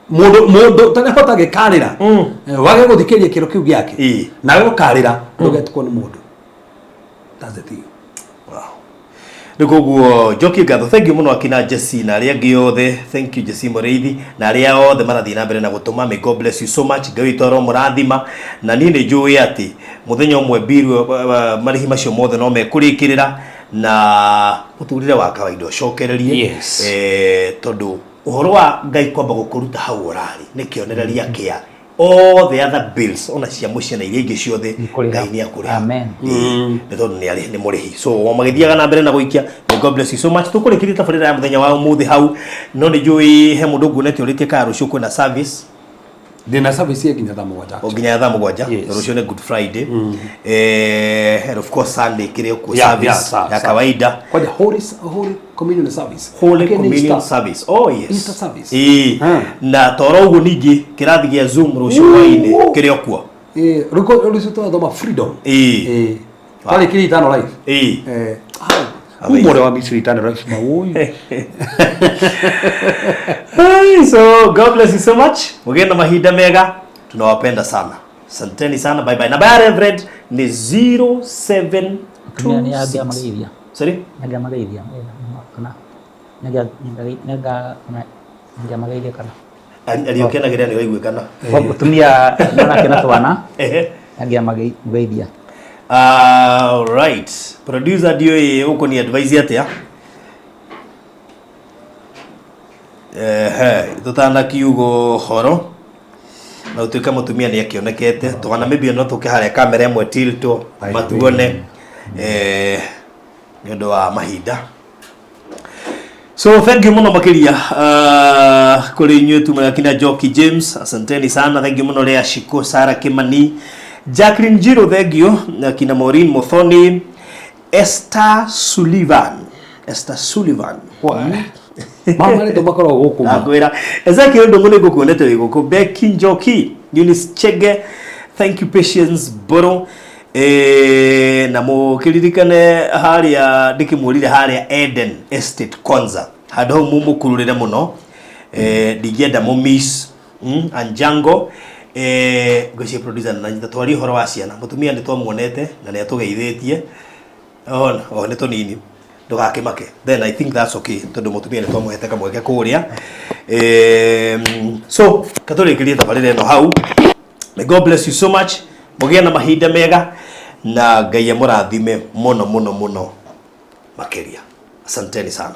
mundu utarehota angikarira wage guthikiria kiro kiu giake nawe ukarira ndugetukwo ni mundu. That's the thing. Niguo Joki Gatho. Thank you muno akina Jesse na aria ngi othe. Thank you Jesse Mureithi na aria othe marathii na mbere na gutuma. May God bless you so much. Ngai toro murathima na ni njui ati muthenya umwe biru marihi macio mothe no mekurikirira na muturire wa kawaida cokererie. Yes. Tondu uhoro wa Ngai kwamba gukuruta hau urari ni kionereria kia all the other bills ona cia mucia na iria ingi ciothe Ngai ni akuri. Amen. Tondu ni ari ni murihi. So magithiaga na mbere na guikia. May God bless you so much. Tukurikirita tabarira ya muthenya wa umuthi hau no ni njui he mundu ngunete uritie ka rucio kwina service. Dina service ye ginya thamu gwaja. Oginya thamu gwaja. Rucio ni Good Friday. And of course Sunday kire ku service ya kawaida. Kwa Holy Communion service. Holy Communion service. Oh yes. Easter service. Na toro ugu ningi kirathi gia Zoom rucio waine kire okwo. Rucio to freedom. Pale kiri tano live. Umore wa Misri tano live maui. So God bless you so much. Mugenda mahinda mega. Tunawapenda sana. Asanteni sana. Bye bye. Na bye Reverend ni 07 ni abia magairia. Sorry? Naga magairia. Kana. Naga magairia kana. Aliokena gere ni waigwe kana. Kutumia nana kena twana. Naga magairia. Right. Producer dio uko ni advise atia. Tutana kiugo horo na utuika mutumia ni akionekete twana maybe no tuke hare kamera imwe tilto matuone nyondo wa mahinda. So thank you muno makiria kuri nyutu mwana Joki James, asanteni sana. Thank you muno Lea Shiko, Sara Kimani, Jacqueline Jiro, thank you kina Maureen Mothoni, Esther Sullivan. Mama ni tomakoro guku ma ngwira Ezekiel ndongone gukuonete wiguku Becky Njoki, Eunice Chege, thank you Patience Boro na mukiririkane haria ndikimurire haria Eden Estate Konza hado mumukururire muno ndigienda mu miss Anjango ngwĩciria producer na nyita twari horo wa ciana mutumia nĩ twamuonete na nĩ atũgeithĩtie nĩ tũnini ndũgakĩmake then I think that's okay tondũ mutumia nĩ twamũhete kamweke kũrĩa so katũrĩkĩrie tabarĩra ĩno hau. May God bless you so much. Mũgĩe na mahinda mega na Ngai amũrathime mũno makĩria. Asanteni sana.